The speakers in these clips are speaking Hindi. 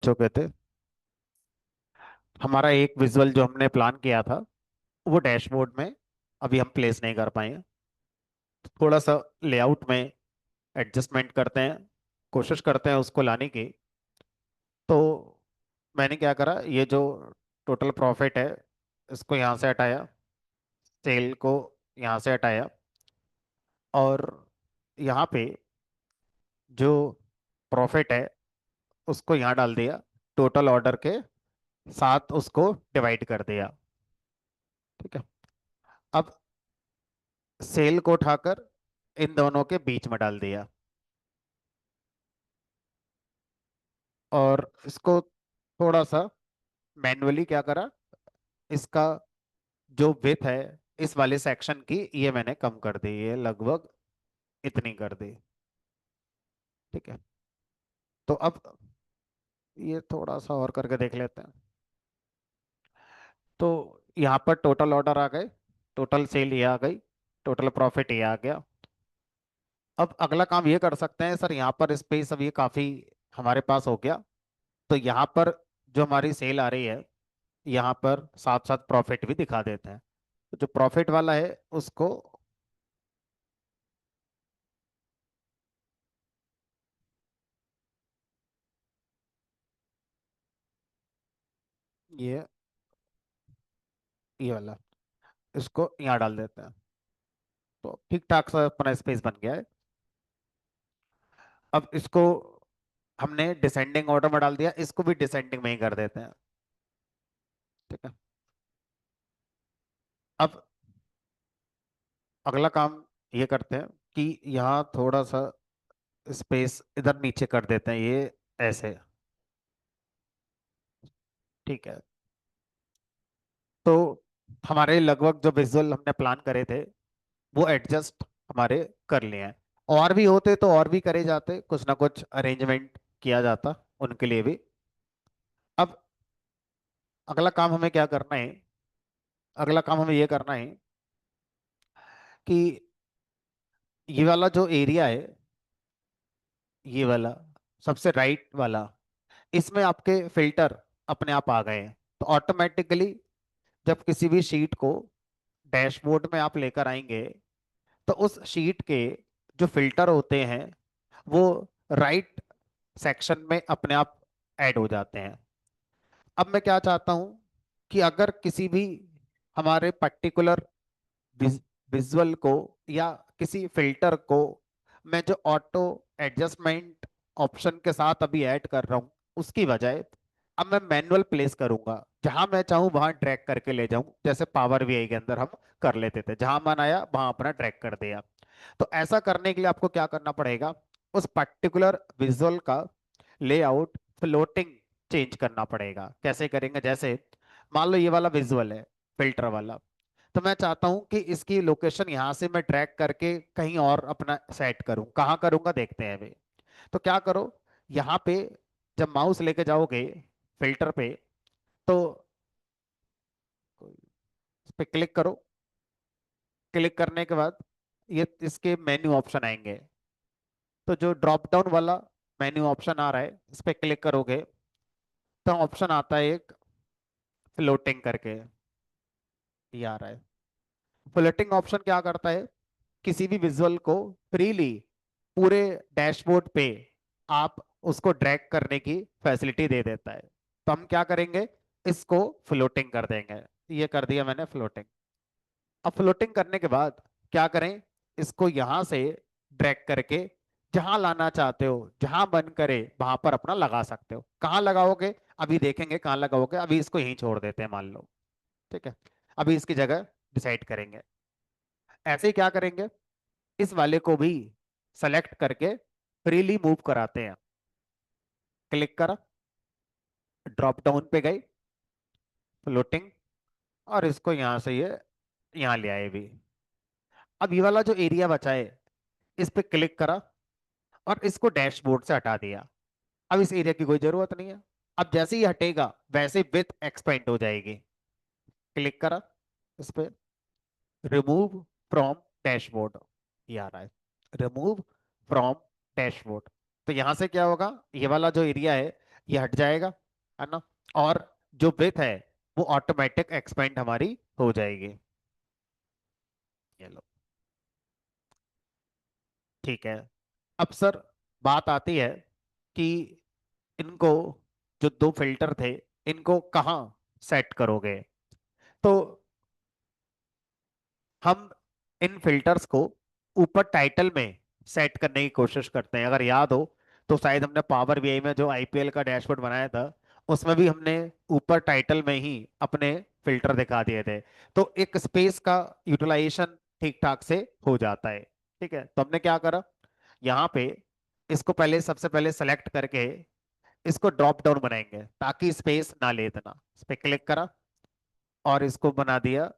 चुके थे। हमारा एक विजुअल जो हमने प्लान किया था वो डैशबोर्ड में अभी हम प्लेस नहीं कर पाए हैं। थोड़ा सा लेआउट में एडजस्टमेंट करते हैं, कोशिश करते हैं उसको लाने की। तो मैंने क्या करा, ये जो टोटल प्रॉफिट है इसको यहाँ से हटाया, सेल को यहाँ से हटाया, और यहाँ पे जो प्रॉफिट है उसको यहाँ डाल दिया, टोटल ऑर्डर के साथ उसको डिवाइड कर दिया। ठीक है। अब सेल को उठाकर इन दोनों के बीच में डाल दिया, और इसको थोड़ा सा मैन्युअली क्या करा, इसका जो विथ है इस वाले सेक्शन की ये मैंने कम कर दी, ये लगभग इतनी कर दी। ठीक है। तो अब ये थोड़ा सा और करके देख लेते हैं। तो यहाँ पर टोटल ऑर्डर आ गए, टोटल सेल ये आ गई, टोटल प्रॉफिट ये आ गया। अब अगला काम ये कर सकते हैं, सर यहाँ पर स्पेस अब ये काफी हमारे पास हो गया, तो यहाँ पर जो हमारी सेल आ रही है यहाँ पर साथ साथ प्रॉफिट भी दिखा देते हैं। तो जो प्रॉफिट वाला है उसको ये ये वाला इसको यहाँ डाल देते हैं। तो ठीक ठाक सा अपना स्पेस बन गया है। अब इसको हमने डिसेंडिंग ऑर्डर में डाल दिया, इसको भी डिसेंडिंग में ही कर देते हैं। ठीक है। अब अगला काम ये करते हैं कि यहाँ थोड़ा सा स्पेस इधर नीचे कर देते हैं, ये ऐसे। ठीक है। तो हमारे लगभग जो विजुअल हमने प्लान करे थे वो एडजस्ट हमारे कर लिए हैं। और भी होते तो और भी करे जाते, कुछ ना कुछ अरेंजमेंट किया जाता उनके लिए भी। अब अगला काम हमें क्या करना है, अगला काम हमें ये करना है कि ये वाला जो एरिया है, ये वाला सबसे राइट वाला, इसमें आपके फिल्टर अपने आप आ गए हैं। तो ऑटोमेटिकली जब किसी भी शीट को डैशबोर्ड में आप लेकर आएंगे तो उस शीट के जो फिल्टर होते हैं वो राइट सेक्शन में अपने आप ऐड हो जाते हैं। अब मैं क्या चाहता हूं कि अगर किसी भी हमारे पर्टिकुलर विजुअल को या किसी फिल्टर को मैं जो ऑटो एडजस्टमेंट ऑप्शन के साथ अभी ऐड कर रहा हूं उसकी बजाय अब मैं मैनुअल प्लेस करूंगा, जहां मैं चाहूं वहां ड्रैग करके ले जाऊं, जैसे पावर वीआई के अंदर हम कर लेते थे, जहां मन आया वहां अपना ड्रैग कर दिया। तो ऐसा करने के लिए आपको क्या करना पड़ेगा, उस पर्टिकुलर विजुअल का लेआउट फ्लोटिंग चेंज करना पड़ेगा। कैसे करेंगे, जैसे मान लो ये वाला विजुअल है फिल्टर वाला, तो मैं चाहता हूं कि इसकी लोकेशन यहां से मैं ट्रैक करके कहीं और अपना सेट करूं, कहां करूंगा देखते हैं अभी। तो क्या करो, यहाँ पे जब माउस लेके जाओगे फिल्टर पे, तो इस पे क्लिक करो। क्लिक करने के बाद ये इसके मेन्यू ऑप्शन आएंगे। तो जो ड्रॉप डाउन वाला मेन्यू ऑप्शन आ रहा है इस पे क्लिक करोगे तो ऑप्शन आता है एक फ्लोटिंग करके, ये आ रहा है। फ्लोटिंग ऑप्शन क्या करता है, किसी भी विजुअल को फ्रीली पूरे डैशबोर्ड पे आप उसको ड्रैग करने की फैसिलिटी दे देता है। तो हम क्या करेंगे, इसको फ्लोटिंग कर देंगे। ये कर दिया मैंने फ्लोटिंग। अब फ्लोटिंग करने के बाद क्या करें, इसको यहां से ड्रैग करके जहां लाना चाहते हो, जहां मन करे वहां पर अपना लगा सकते हो। कहाँ लगाओगे अभी देखेंगे, कहाँ लगाओगे, अभी इसको यहीं छोड़ देते हैं मान लो। ठीक है। अभी इसकी जगह डिसाइड करेंगे। ऐसे ही क्या करेंगे, इस वाले को भी सेलेक्ट करके फ्रीली मूव कराते हैं। क्लिक करा, ड्रॉप डाउन पे गई, फ्लोटिंग, और इसको यहां से ये यहाँ ले आए भी। अब ये वाला जो एरिया बचा है इस पे क्लिक करा और इसको डैशबोर्ड से हटा दिया। अब इस एरिया की कोई जरूरत नहीं है। अब जैसे ही हटेगा वैसे विथ एक्सपेंड हो जाएगी। क्लिक करा इस पे, रिमूव फ्रॉम डैशबोर्ड, ये आ रहा है, रिमूव फ्रॉम डैशबोर्ड। तो यहां से क्या होगा, ये वाला जो एरिया है ये हट जाएगा, है ना। और जो विथ है वो ऑटोमेटिक एक्सपेंड हमारी हो जाएगी। ये लो। ठीक है। अब सर बात आती है कि इनको, जो दो फिल्टर थे, इनको कहाँ सेट करोगे। तो हम इन फिल्टर्स को ऊपर टाइटल में सेट करने की कोशिश करते हैं। अगर याद हो तो शायद हमने पावर बीआई में जो आईपीएल का डैशबोर्ड बनाया था, उसमें भी हमने ऊपर टाइटल में ही अपने फिल्टर दिखा दिए थे। तो एक स्पेस का यूटिलाइजेशन ठीक ठाक से हो जाता है। ठीक है, तो हमने क्या करा, यहाँ पे इसको पहले, सबसे पहले सेलेक्ट करके इसको ड्रॉप डाउन बनाएंगे ताकि स्पेस ना ले इतना। इस पे क्लिक करा और इसको बना दिया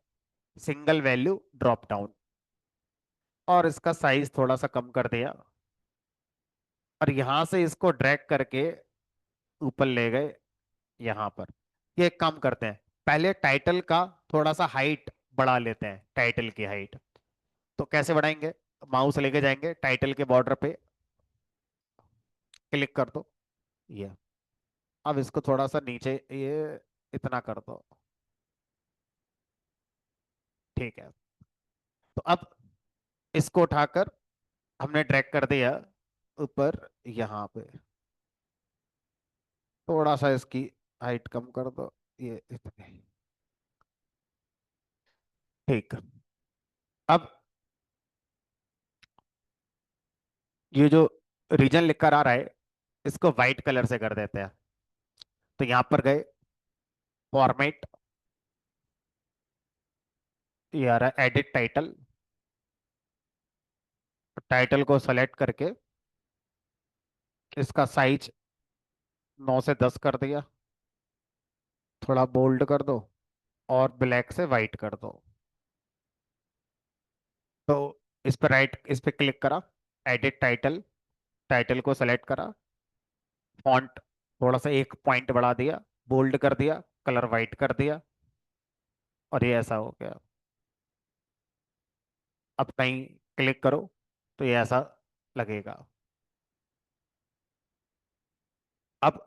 सिंगल वैल्यू ड्रॉप डाउन, और इसका साइज थोड़ा सा कम कर दिया, और यहां से इसको ड्रैग करके ऊपर ले गए यहां पर। ये एक काम करते हैं, पहले टाइटल का थोड़ा सा हाइट बढ़ा लेते हैं, टाइटल की हाइट। तो कैसे बढ़ाएंगे, माउस लेके जाएंगे टाइटल के बॉर्डर पे, क्लिक कर दो ये। अब इसको थोड़ा सा नीचे, ये इतना कर दो। ठीक है। तो अब इसको उठाकर हमने ड्रैग कर दिया ऊपर यहाँ पे, थोड़ा सा इसकी हाइट कम कर दो, ये इतनी। ठीक। अब ये जो रीजन लिखकर आ रहा है, इसको वाइट कलर से कर देते हैं। तो यहाँ पर गए, फॉर्मेट, ये आ रहा है एडिट टाइटल। टाइटल को सेलेक्ट करके इसका साइज 9 से 10 कर दिया, थोड़ा बोल्ड कर दो, और ब्लैक से वाइट कर दो। तो इस पर राइट, इस पर क्लिक करा, एडिट टाइटल, टाइटल को सेलेक्ट करा, फॉन्ट थोड़ा सा एक पॉइंट बढ़ा दिया, बोल्ड कर दिया, कलर वाइट कर दिया, और ये ऐसा हो गया। अब कहीं क्लिक करो तो ये ऐसा लगेगा। अब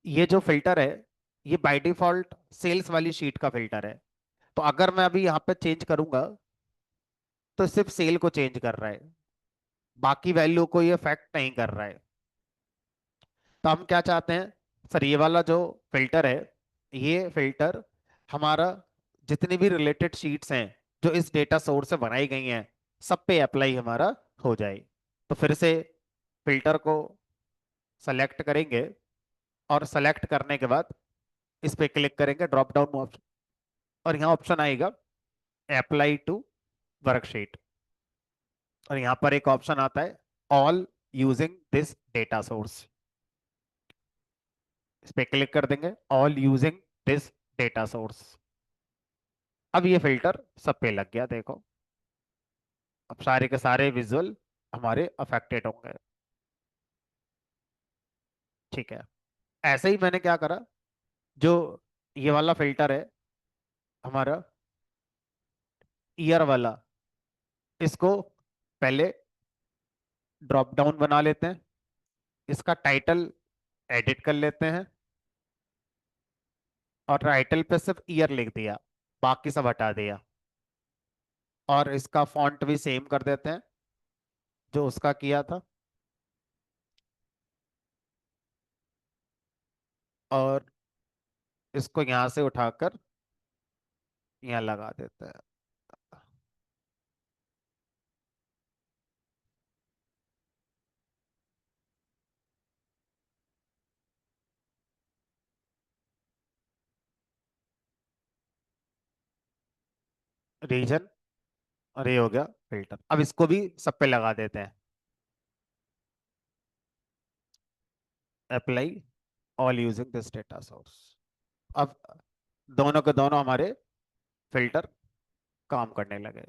ये जो फिल्टर है, ये बाय डिफॉल्ट सेल्स वाली शीट का फिल्टर है। तो अगर मैं अभी यहाँ पे चेंज करूंगा तो सिर्फ सेल को चेंज कर रहा है, बाकी वैल्यू को ये अफेक्ट नहीं कर रहा है। तो हम क्या चाहते हैं, सर ये वाला जो फिल्टर है, ये फिल्टर हमारा जितनी भी रिलेटेड शीट्स हैं जो इस डेटा सोर्स से बनाई गई हैं, सब पे अप्लाई हमारा हो जाए। तो फिर से फिल्टर को सेलेक्ट करेंगे, और सेलेक्ट करने के बाद इस पे क्लिक करेंगे ड्रॉप डाउन ऑप्शन, और यहाँ ऑप्शन आएगा अप्लाई टू वर्कशीट, और यहाँ पर एक ऑप्शन आता है all using this data source. इस पे क्लिक कर देंगे, all using this data source. अब ये फिल्टर सब पे लग गया, देखो। अब सारे के सारे विजुअल हमारे अफेक्टेड होंगे। ठीक है। ऐसे ही मैंने क्या करा, जो ये वाला फिल्टर है हमारा ईयर वाला, इसको पहले ड्रॉप डाउन बना लेते हैं, इसका टाइटल एडिट कर लेते हैं, और टाइटल पे सिर्फ ईयर लिख दिया, बाकी सब हटा दिया। और इसका फॉन्ट भी सेम कर देते हैं जो उसका किया था, और इसको यहाँ से उठाकर यहाँ लगा देते हैं। रीजन, और ये हो गया फिल्टर। अब इसको भी सब पे लगा देते हैं, apply all using this data source. अब दोनों के दोनों हमारे फिल्टर काम करने लगे।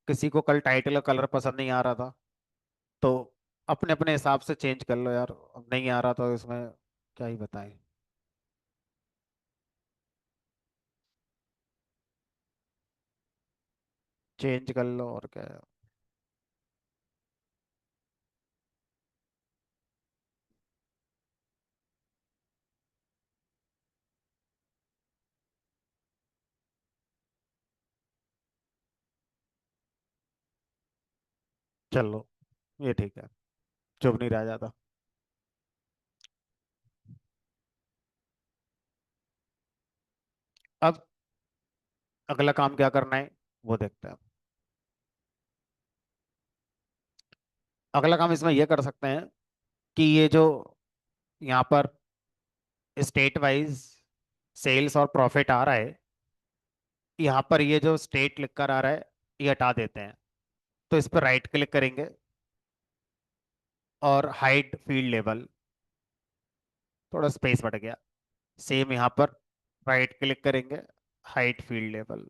किसी को कल टाइटल का कलर पसंद नहीं आ रहा था, तो अपने अपने हिसाब से चेंज कर लो यार। अब नहीं आ रहा तो इसमें क्या ही बताएं। चेंज कर लो और क्या है। चलो, ये ठीक है। चुप नहीं रह जाता। अब अगला काम क्या करना है वो देखते हैं। अगला काम इसमें ये कर सकते हैं कि ये जो यहाँ पर स्टेट वाइज सेल्स और प्रॉफिट आ रहा है, यहाँ पर ये जो स्टेट लिख कर आ रहा है ये हटा देते हैं। तो इस पर राइट क्लिक करेंगे और हाइड फील्ड लेवल, थोड़ा स्पेस बढ़ गया। सेम यहाँ पर राइट क्लिक करेंगे, हाइड फील्ड लेवल।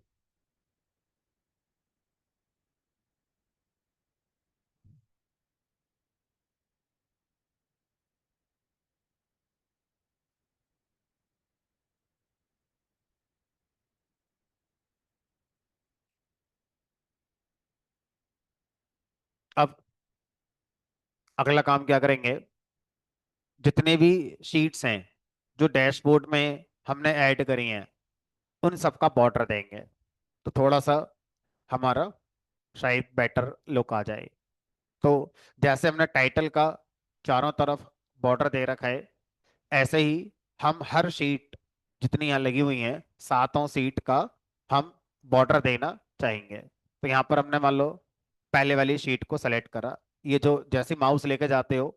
अब अगला काम क्या करेंगे, जितने भी शीट्स हैं जो डैशबोर्ड में हमने ऐड करी हैं उन सबका बॉर्डर देंगे, तो थोड़ा सा हमारा शायद बेटर लुक आ जाए। तो जैसे हमने टाइटल का चारों तरफ बॉर्डर दे रखा है, ऐसे ही हम हर शीट जितनी यहाँ लगी हुई हैं सातों सीट का हम बॉर्डर देना चाहेंगे। तो यहाँ पर हमने मान लो पहले वाली शीट को सेलेक्ट करा। ये जो जैसे माउस लेके जाते हो,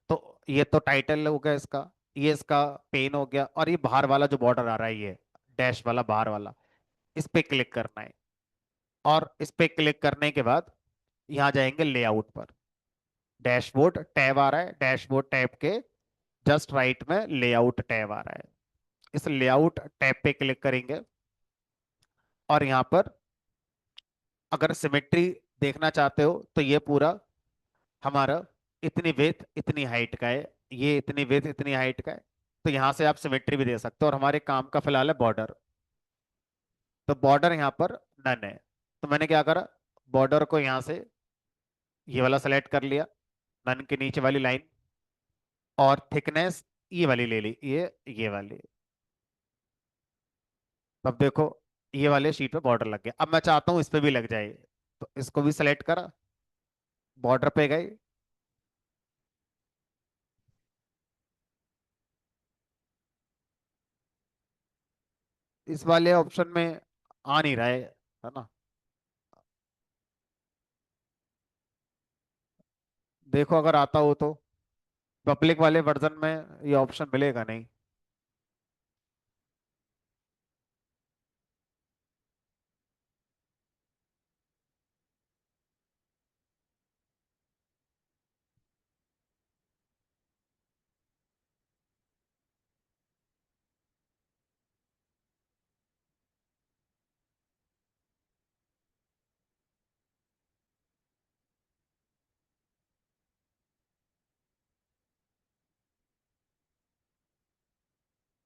तो ये तो टाइटल हो गया इसका, ये इसका पेन हो गया, और ये बाहर वाला जो बॉर्डर आ रहा है ये डैश वाला बाहर वाला, इस पे क्लिक करना है। और इस पे क्लिक करने के बाद यहाँ जाएंगे लेआउट पर। डैशबोर्ड टैब आ रहा है, डैशबोर्ड टैब के जस्ट राइट में लेआउट टैब आ रहा है। इस लेआउट टैब पे क्लिक करेंगे और यहाँ पर अगर सिमेट्री देखना चाहते हो तो ये पूरा हमारा इतनी विड्थ इतनी हाइट का है, ये इतनी विड्थ इतनी हाइट का है। तो यहाँ से आप सिमेट्री भी दे सकते हो, और हमारे काम का फिलहाल है बॉर्डर। तो बॉर्डर यहाँ पर नन है। तो मैंने क्या करा, बॉर्डर को यहाँ से ये वाला सेलेक्ट कर लिया, नन के नीचे वाली लाइन, और थिकनेस ये वाली ले ली, ये वाली। अब देखो ये वाले शीट पे बॉर्डर लग गया। अब मैं चाहता हूँ इस पे भी लग जाए, तो इसको भी सेलेक्ट करा, बॉर्डर पे गए। इस वाले ऑप्शन में आ नहीं रहा है ना। देखो अगर आता हो तो। पब्लिक वाले वर्जन में ये ऑप्शन मिलेगा नहीं।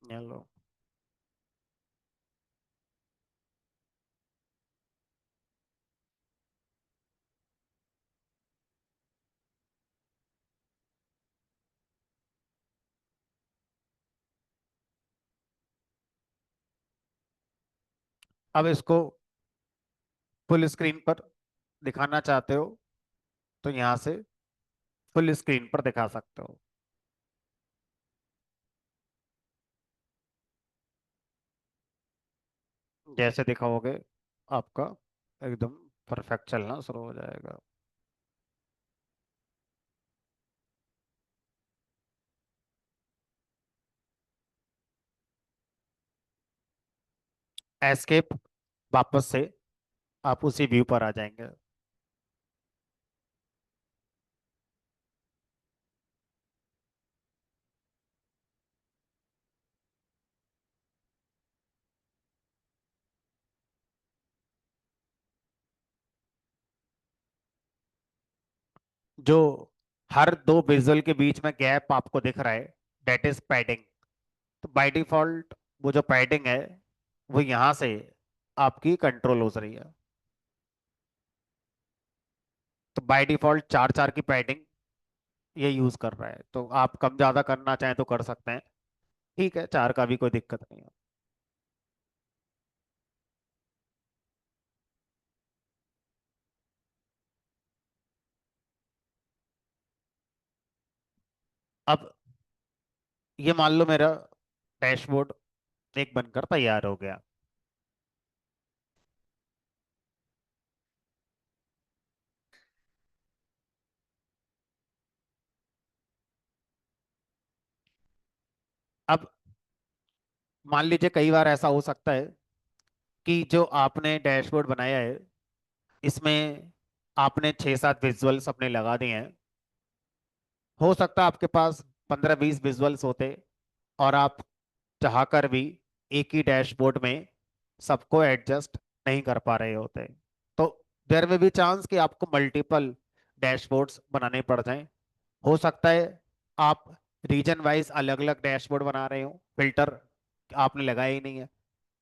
ये लो। अब इसको फुल स्क्रीन पर दिखाना चाहते हो तो यहाँ से फुल स्क्रीन पर दिखा सकते हो। जैसे दिखाओगे आपका एकदम परफेक्ट चलना शुरू हो जाएगा। एस्केप वापस से आप उसी व्यू पर आ जाएंगे। जो हर दो विजुअल के बीच में गैप आपको दिख रहा है, डेट इज पैडिंग। तो बाय डिफॉल्ट वो जो पैडिंग है वो यहाँ से आपकी कंट्रोल हो रही है। तो बाय डिफॉल्ट 4 4 की पैडिंग ये यूज कर रहा है, तो आप कम ज्यादा करना चाहें तो कर सकते हैं। ठीक है, 4 का भी कोई दिक्कत नहीं है। अब ये मान लो मेरा डैशबोर्ड एक बनकर तैयार हो गया। अब मान लीजिए कई बार ऐसा हो सकता है कि जो आपने डैशबोर्ड बनाया है इसमें आपने 6 7 विजुअल्स अपने लगा दिए हैं। हो सकता है आपके पास 15 20 विजुअल्स होते और आप चाहकर भी एक ही डैशबोर्ड में सबको एडजस्ट नहीं कर पा रहे होते। तो देयर में भी चांस कि आपको मल्टीपल डैशबोर्ड्स बनाने पड़ जाएं। हो सकता है आप रीजन वाइज अलग अलग डैशबोर्ड बना रहे हो, फिल्टर आपने लगाया ही नहीं है।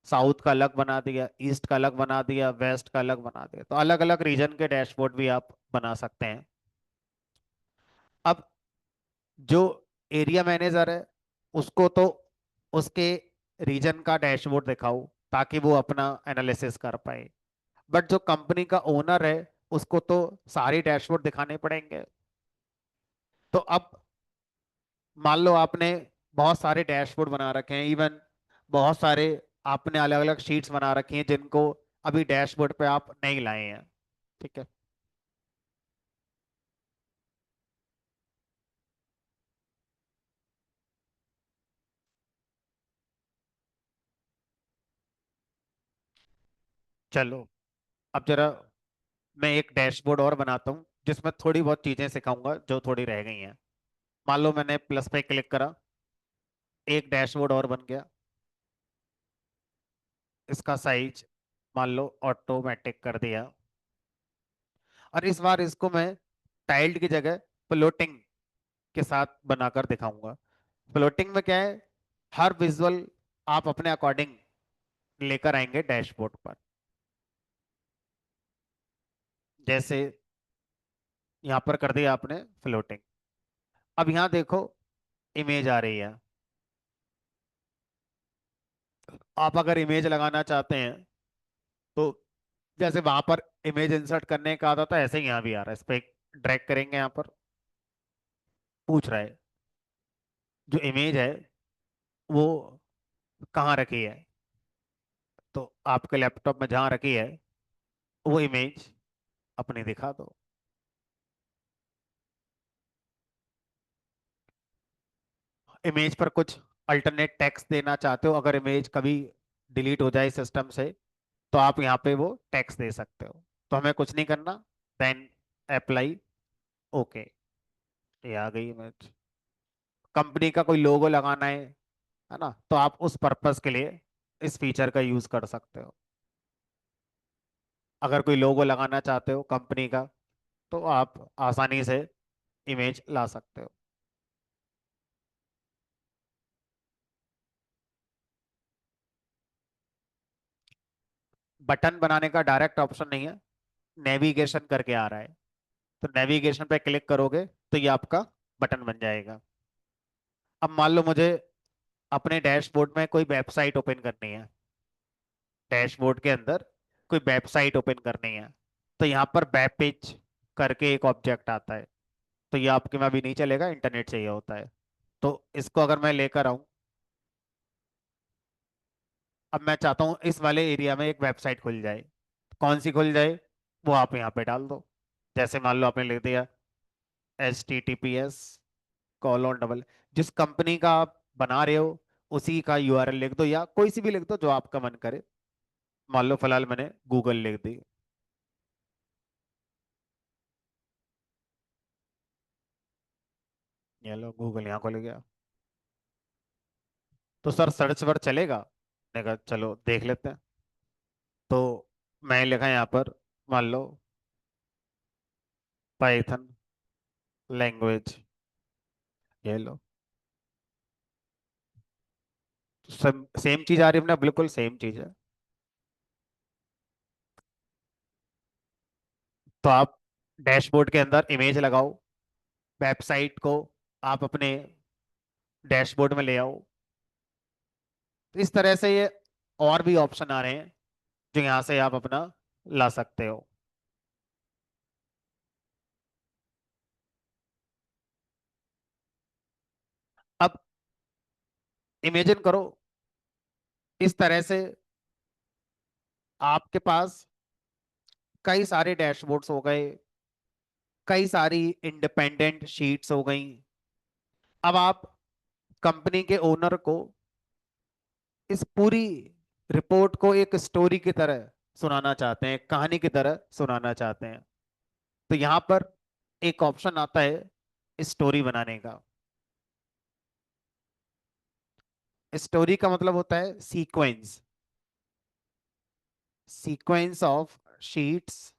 साउथ का अलग बना दिया, ईस्ट का अलग बना दिया, वेस्ट का अलग बना दिया, तो अलग अलग रीजन के डैशबोर्ड भी आप बना सकते हैं। अब जो एरिया मैनेजर है उसको तो उसके रीजन का डैशबोर्ड दिखाओ ताकि वो अपना एनालिसिस कर पाए। बट जो कंपनी का ओनर है उसको तो सारी डैशबोर्ड दिखाने पड़ेंगे। तो अब मान लो आपने बहुत सारे डैशबोर्ड बना रखे हैं, इवन बहुत सारे आपने अलग अलग शीट्स बना रखी हैं जिनको अभी डैशबोर्ड पे आप नहीं लाए हैं। ठीक है। चलो अब जरा मैं एक डैशबोर्ड और बनाता हूँ जिसमें थोड़ी बहुत चीजें सिखाऊंगा जो थोड़ी रह गई हैं। मान लो मैंने प्लस पे क्लिक करा, एक डैशबोर्ड और बन गया। इसका साइज मान लो ऑटोमेटिक कर दिया। और इस बार इसको मैं टाइल्ड की जगह फ्लोटिंग के साथ बनाकर दिखाऊंगा। फ्लोटिंग में क्या है, हर विजुअल आप अपने अकॉर्डिंग लेकर आएंगे डैशबोर्ड पर। जैसे यहाँ पर कर दिया आपने फ्लोटिंग। अब यहाँ देखो इमेज आ रही है। आप अगर इमेज लगाना चाहते हैं तो जैसे वहां पर इमेज इंसर्ट करने का आता था ऐसे ही यहाँ भी आ रहा है। इस पे ड्रैग करेंगे, यहाँ पर पूछ रहा है जो इमेज है वो कहाँ रखी है। तो आपके लैपटॉप में जहाँ रखी है वो इमेज अपनी दिखा दो। इमेज पर कुछ अल्टरनेट टेक्स्ट देना चाहते हो, अगर इमेज कभी डिलीट हो जाए सिस्टम से तो आप यहाँ पे वो टेक्स्ट दे सकते हो। तो हमें कुछ नहीं करना, देन अप्लाई, ओके, ये आ गई इमेज। कंपनी का कोई लोगो लगाना है ना, तो आप उस पर्पस के लिए इस फीचर का यूज कर सकते हो। अगर कोई लोगो लगाना चाहते हो कंपनी का तो आप आसानी से इमेज ला सकते हो। बटन बनाने का डायरेक्ट ऑप्शन नहीं है, नेविगेशन करके आ रहा है। तो नेविगेशन पे क्लिक करोगे तो ये आपका बटन बन जाएगा। अब मान लो मुझे अपने डैशबोर्ड में कोई वेबसाइट ओपन करनी है, डैशबोर्ड के अंदर कोई वेबसाइट ओपन करनी है। तो यहाँ पर वेब पेज करके एक ऑब्जेक्ट आता है। तो ये आपके में अभी नहीं चलेगा, इंटरनेट चाहिए होता है। तो इसको अगर मैं लेकर आऊं, अब मैं चाहता हूँ इस वाले एरिया में एक वेबसाइट खुल जाए। कौन सी खुल जाए वो आप यहाँ पे डाल दो। जैसे मान लो आपने लिख दिया HTTPS:// जिस कंपनी का आप बना रहे हो उसी का URL लिख दो, या कोई सी भी लिख दो जो आपका मन करे। मान लो फिलहाल मैंने गूगल लिख दी। ये लो गूगल यहाँ खुल गया। तो सर सर्च वर्च चलेगा? मैंने कहा चलो देख लेते हैं। तो मैं लिखा यहाँ पर मान लो पाइथन लैंग्वेज, ये लो। सब सेम चीज आ रही है ना, बिल्कुल सेम चीज है। तो आप डैशबोर्ड के अंदर इमेज लगाओ, वेबसाइट को आप अपने डैशबोर्ड में ले आओ। इस तरह से ये और भी ऑप्शन आ रहे हैं जो यहाँ से आप अपना ला सकते हो। अब इमेजिन करो, इस तरह से आपके पास कई सारे डैशबोर्ड्स हो गए, कई सारी इंडिपेंडेंट शीट्स हो गई। अब आप कंपनी के ओनर को इस पूरी रिपोर्ट को एक स्टोरी की तरह सुनाना चाहते हैं, कहानी की तरह सुनाना चाहते हैं। तो यहाँ पर एक ऑप्शन आता है स्टोरी बनाने का। स्टोरी का मतलब होता है sequence, sequence of sheets.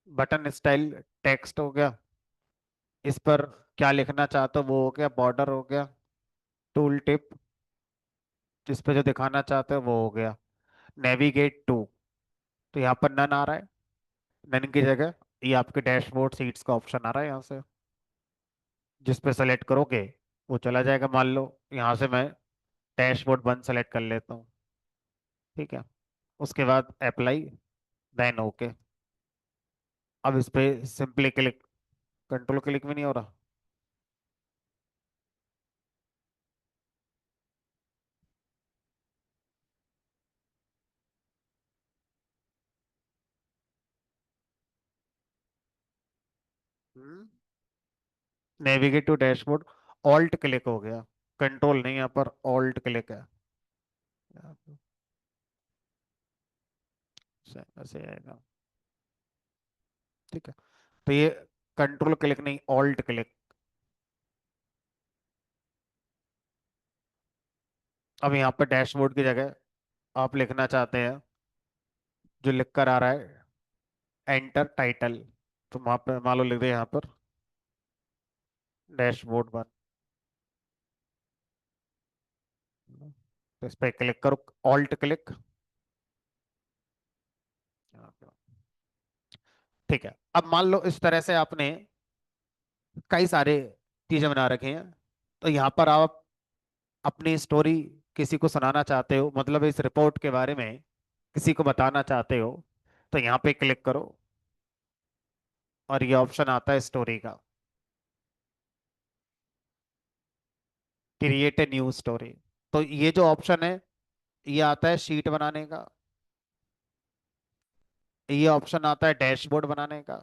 Button style text हो गया, इस पर क्या लिखना चाहते हो वो हो गया, बॉर्डर हो गया, टूल टिप जिस पे जो दिखाना चाहते हो वो हो गया, नेविगेट टू। तो यहाँ पर नन आ रहा है, नन की जगह ये आपके डैशबोर्ड सीट्स का ऑप्शन आ रहा है यहाँ से। जिस पे सेलेक्ट करोगे वो चला जाएगा। मान लो यहाँ से मैं डैशबोर्ड 1 सेलेक्ट कर लेता हूँ, ठीक है। उसके बाद अप्लाई, देन ओके। अब इस पे सिंपली क्लिक, कंट्रोल क्लिक भी नहीं हो रहा। Navigate to dashboard, alt click हो गया, कंट्रोल नहीं, यहाँ पर ऑल्ट क्लिक है। यहाँ पे ऐसे आएगा, ठीक है। तो ये कंट्रोल क्लिक नहीं, ऑल्ट क्लिक। अब यहाँ पर डैशबोर्ड की जगह आप लिखना चाहते हैं, जो लिख कर आ रहा है एंटर टाइटल, तो वहां पे मान लो लिख दे यहाँ पर डैशबोर्ड 1। तो इस पे क्लिक करो, ऑल्ट क्लिक, ठीक है। अब मान लो इस तरह से आपने कई सारे चीजें बना रखे हैं। तो यहाँ पर आप अपनी स्टोरी किसी को सुनाना चाहते हो, मतलब इस रिपोर्ट के बारे में किसी को बताना चाहते हो, तो यहाँ पे क्लिक करो और ये ऑप्शन आता है स्टोरी का, क्रिएट ए न्यू स्टोरी। तो ये जो ऑप्शन है ये आता है शीट बनाने का, ये ऑप्शन आता है डैशबोर्ड बनाने का,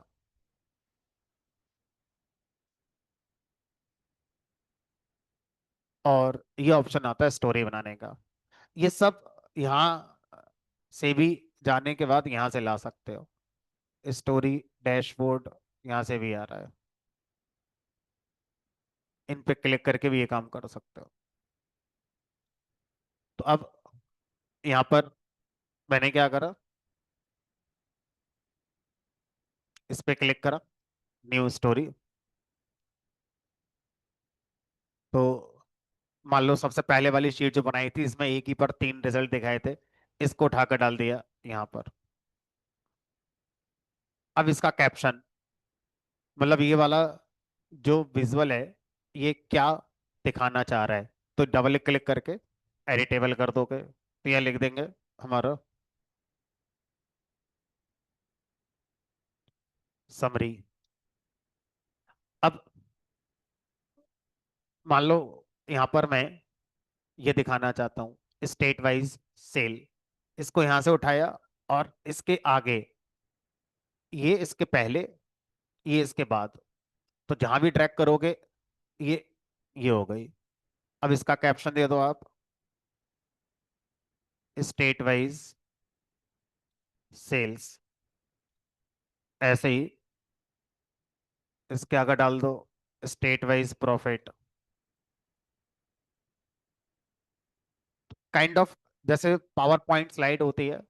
और ये ऑप्शन आता है स्टोरी बनाने का। ये सब यहाँ से भी जाने के बाद यहाँ से ला सकते हो। स्टोरी, डैशबोर्ड यहाँ से भी आ रहा है, इन पे क्लिक करके भी ये काम कर सकते हो। तो अब यहाँ पर मैंने क्या करा, इस पे क्लिक करा, न्यू स्टोरी। तो मान लो सबसे पहले वाली शीट जो बनाई थी इसमें एक ही पर 3 रिजल्ट दिखाए थे, इसको उठाकर डाल दिया यहाँ पर। अब इसका कैप्शन, मतलब ये वाला जो विजुअल है ये क्या दिखाना चाह रहा है, तो डबल क्लिक करके एडिटेबल कर दोगे तो यह लिख देंगे हमारा समरी। अब मान लो यहाँ पर मैं ये दिखाना चाहता हूँ स्टेट वाइज सेल, इसको यहाँ से उठाया और इसके आगे, ये इसके पहले, ये इसके बाद। तो जहां भी ड्रैग करोगे ये ये हो गई। अब इसका कैप्शन दे दो आप, स्टेट वाइज सेल्स, ऐसे ही इसके आगे डाल दो state wise profit. Kind of जैसे पावर पॉइंट स्लाइड होती है,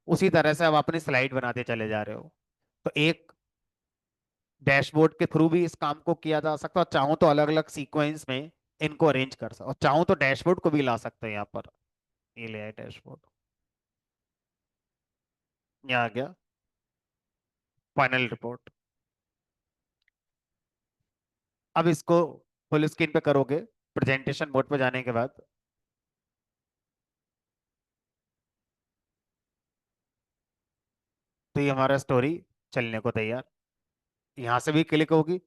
उसी तरह से आप अपनी स्लाइड बनाते चले जा रहे हो। तो एक डैशबोर्ड के थ्रू भी इस काम को किया जा सकता है, और चाहूँ तो अलग अलग सीक्वेंस में इनको अरेंज कर सकते, और चाहूँ तो डैशबोर्ड को भी ला सकते हैं यहाँ पर। ये ले आए डैशबोर्ड, यहाँ आ गया फाइनल रिपोर्ट। अब इसको फुल स्क्रीन पे करोगे, प्रेजेंटेशन मोड पे जाने के बाद तो ये हमारा स्टोरी चलने को तैयार। यहाँ से भी क्लिक होगी,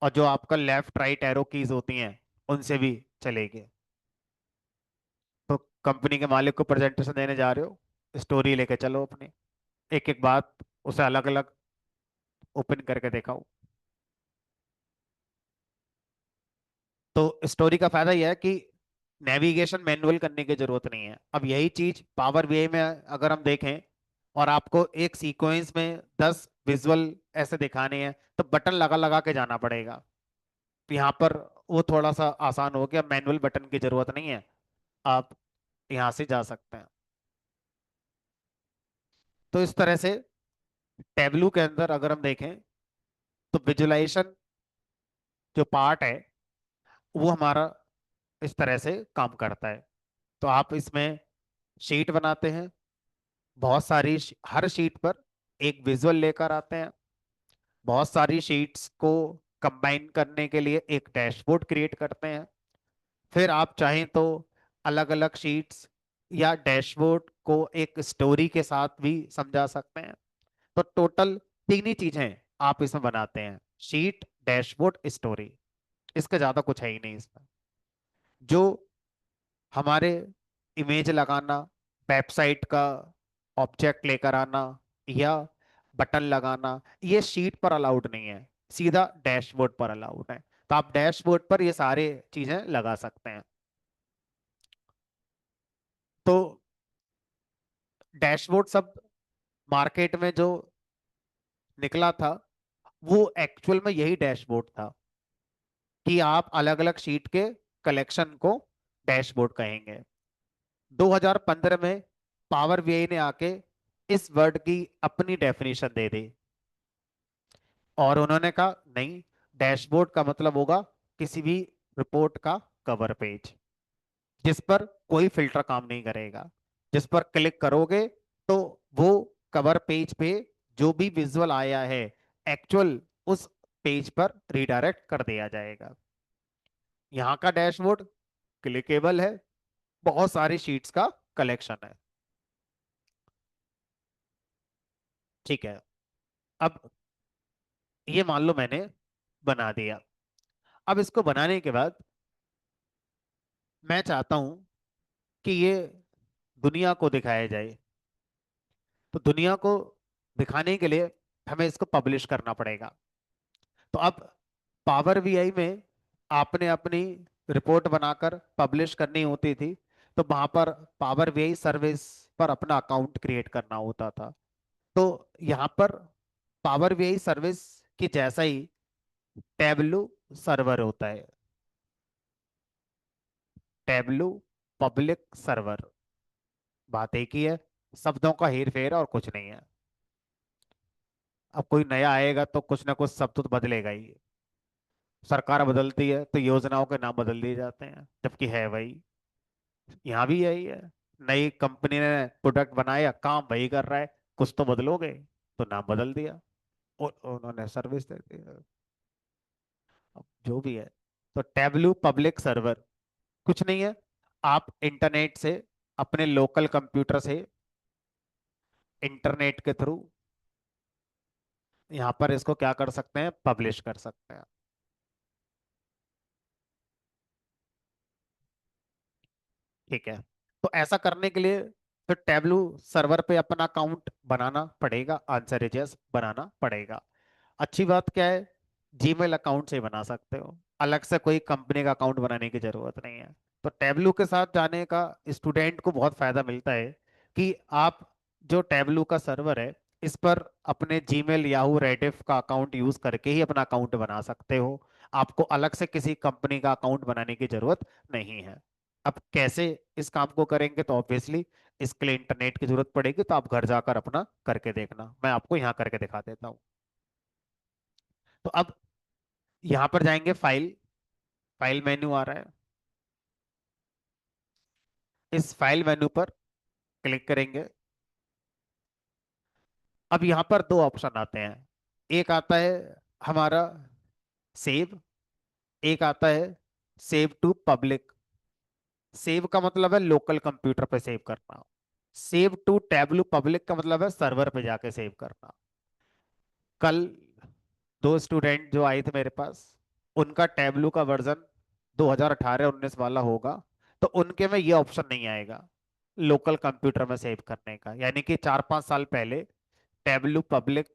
और जो आपका लेफ्ट राइट एरो कीज होती हैं उनसे भी चलेगी। तो कंपनी के मालिक को प्रेजेंटेशन देने जा रहे हो, स्टोरी लेके चलो अपनी, एक एक बात उसे अलग अलग ओपन करके दिखाओ। तो स्टोरी का फायदा यह है कि नेविगेशन मैनुअल करने की जरूरत नहीं है। अब यही चीज पावर बीआई में अगर हम देखें, और आपको एक सीक्वेंस में 10 विजुअल ऐसे दिखाने हैं, तो बटन लगा लगा के जाना पड़ेगा। तो यहाँ पर वो थोड़ा सा आसान हो गया, मैनुअल बटन की जरूरत नहीं है, आप यहाँ से जा सकते हैं। तो इस तरह से टेबलू के अंदर अगर हम देखें, तो विजुअलाइजेशन जो पार्ट है वो हमारा इस तरह से काम करता है। तो आप इसमें शीट बनाते हैं, बहुत सारी हर शीट पर एक विजुअल लेकर आते हैं, बहुत सारी शीट्स को कंबाइन करने के लिए एक डैशबोर्ड क्रिएट करते हैं। फिर आप चाहें तो अलग अलग शीट्स या डैशबोर्ड को एक स्टोरी के साथ भी समझा सकते हैं। तो टोटल तीन ही चीजें आप इसमें बनाते हैं, शीट, डैशबोर्ड, स्टोरी। इसका ज्यादा कुछ है ही नहीं इसमें। जो हमारे इमेज लगाना, वेबसाइट का ऑब्जेक्ट लेकर आना, या बटन लगाना, ये शीट पर अलाउड नहीं है, सीधा डैशबोर्ड पर अलाउड है। तो आप डैशबोर्ड पर ये सारे चीजें लगा सकते हैं। तो डैशबोर्ड सब मार्केट में जो निकला था, वो एक्चुअल में यही डैशबोर्ड था, कि आप अलग अलग शीट के कलेक्शन को डैशबोर्ड कहेंगे। 2015 में पावर बीआई ने आके इस वर्ड की अपनी डेफिनेशन दे दी, और उन्होंने कहा नहीं, डैशबोर्ड का मतलब होगा किसी भी रिपोर्ट का कवर पेज, जिस पर कोई फिल्टर काम नहीं करेगा। जिस पर क्लिक करोगे तो वो कवर पेज पे जो भी विजुअल आया है, एक्चुअल उस पेज पर रिडायरेक्ट कर दिया जाएगा। यहाँ का डैशबोर्ड क्लिकेबल है, बहुत सारी शीट्स का कलेक्शन है। ठीक है। अब ये मान लो मैंने बना दिया। अब इसको बनाने के बाद मैं चाहता हूं कि ये दुनिया को दिखाया जाए। तो दुनिया को दिखाने के लिए हमें इसको पब्लिश करना पड़ेगा। तो अब पावर बीआई में आपने अपनी रिपोर्ट बनाकर पब्लिश करनी होती थी, तो वहां पर पावर बीआई सर्विस पर अपना अकाउंट क्रिएट करना होता था। तो यहाँ पर पावर बीआई सर्विस की जैसा ही टैबलू सर्वर होता है, टैबलू पब्लिक सर्वर, बात एक ही है, शब्दों का हेर फेर और कुछ नहीं है। अब कोई नया आएगा तो कुछ ना कुछ शब्द तो बदलेगा ही। सरकार बदलती है तो योजनाओं के नाम बदल दिए जाते हैं, जबकि है वही। यहाँ भी यही है, नई कंपनी ने प्रोडक्ट बनाया, काम वही कर रहा है, कुछ तो बदलोगे, तो नाम बदल दिया और उन्होंने सर्विस दे दी। अब जो भी है, तो टैबलू पब्लिक सर्वर कुछ नहीं है। आप इंटरनेट से, अपने लोकल कंप्यूटर से, इंटरनेट के थ्रू यहाँ पर इसको क्या कर सकते हैं, पब्लिश कर सकते हैं। ठीक है। तो ऐसा करने के लिए तो टैबलू सर्वर पे अपना अकाउंट बनाना पड़ेगा, आंसर इज यस, बनाना पड़ेगा। अच्छी बात क्या है, जीमेल अकाउंट से ही बना सकते हो, अलग से कोई कंपनी का अकाउंट बनाने की जरूरत नहीं है। तो टेबलू के साथ जाने का स्टूडेंट को बहुत फायदा मिलता है कि आप जो टेबलू का सर्वर है इस पर अपने जीमेल याहू रेडिफ का अकाउंट यूज करके ही अपना अकाउंट बना सकते हो। आपको अलग से किसी कंपनी का अकाउंट बनाने की जरूरत नहीं है। अब कैसे इस काम को करेंगे, तो ऑब्वियसली इसके लिए इंटरनेट की जरूरत पड़ेगी, तो आप घर जाकर अपना करके देखना, मैं आपको यहाँ करके दिखा देता हूँ। तो अब यहाँ पर जाएंगे, फाइल, फाइल मेन्यू आ रहा है, इस फाइल मेन्यू पर क्लिक करेंगे। अब यहाँ पर दो ऑप्शन आते हैं, एक आता है हमारा सेव, एक आता है सेव टू पब्लिक। सेव का मतलब है लोकल कंप्यूटर पे सेव करना, सेव टू टैबलू पब्लिक का मतलब है सर्वर पे जाके सेव करना। कल दो स्टूडेंट जो आए थे मेरे पास, उनका टैबलू का वर्जन 2018-19 वाला होगा, तो उनके में ये ऑप्शन नहीं आएगा लोकल कंप्यूटर में सेव करने का। यानी कि 4-5 साल पहले टैबलू पब्लिक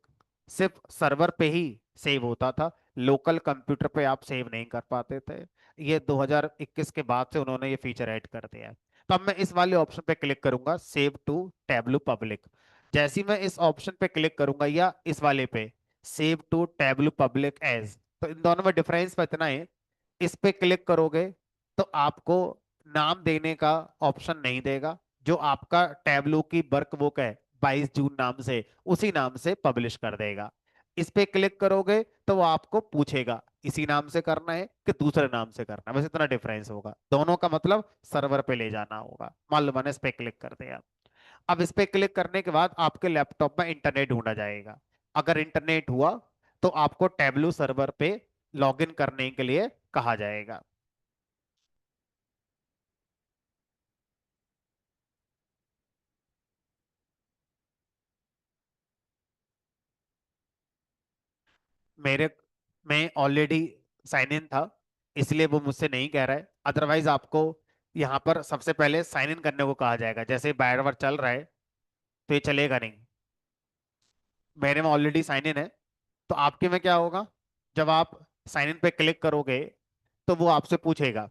सिर्फ सर्वर पे ही सेव होता था, लोकल कंप्यूटर पे आप सेव नहीं कर पाते थे। ये 2021 के बाद से उन्होंने ये फीचर ऐड कर दिया है। तो अब मैं इस वाले ऑप्शन पे क्लिक करूंगा, सेव टू टैबलू पब्लिक। जैसे ही मैं इस ऑप्शन पे क्लिक करूंगा या इस वाले पे save to Tableau public as, तो इन दोनों में डिफरेंस इतना है, इस पे क्लिक करोगे तो आपको नाम देने का ऑप्शन नहीं देगा। जो आपका टैबलू की वर्क बुक है 22 जून नाम से, उसी नाम से पब्लिश कर देगा। इस पे क्लिक करोगे तो वो आपको पूछेगा इसी नाम से करना है कि दूसरे नाम से करना है, बस इतना डिफरेंस होगा, दोनों का मतलब सर्वर पे ले जाना होगा। मान लो मैंने इस पे क्लिक कर दिया। अब इस पे क्लिक करने के बाद आपके लैपटॉप में इंटरनेट ढूंढा जाएगा। अगर इंटरनेट हुआ तो आपको टैबलू सर्वर पे लॉगिन करने के लिए कहा जाएगा। मेरे में ऑलरेडी साइन इन था, इसलिए वो मुझसे नहीं कह रहा है। अदरवाइज आपको यहाँ पर सबसे पहले साइन इन करने को कहा जाएगा, जैसे बार चल रहा है तो ये चलेगा नहीं। मेरे में ऑलरेडी साइन इन है। तो आपके में क्या होगा, जब आप साइन इन पे क्लिक करोगे तो वो आपसे पूछेगा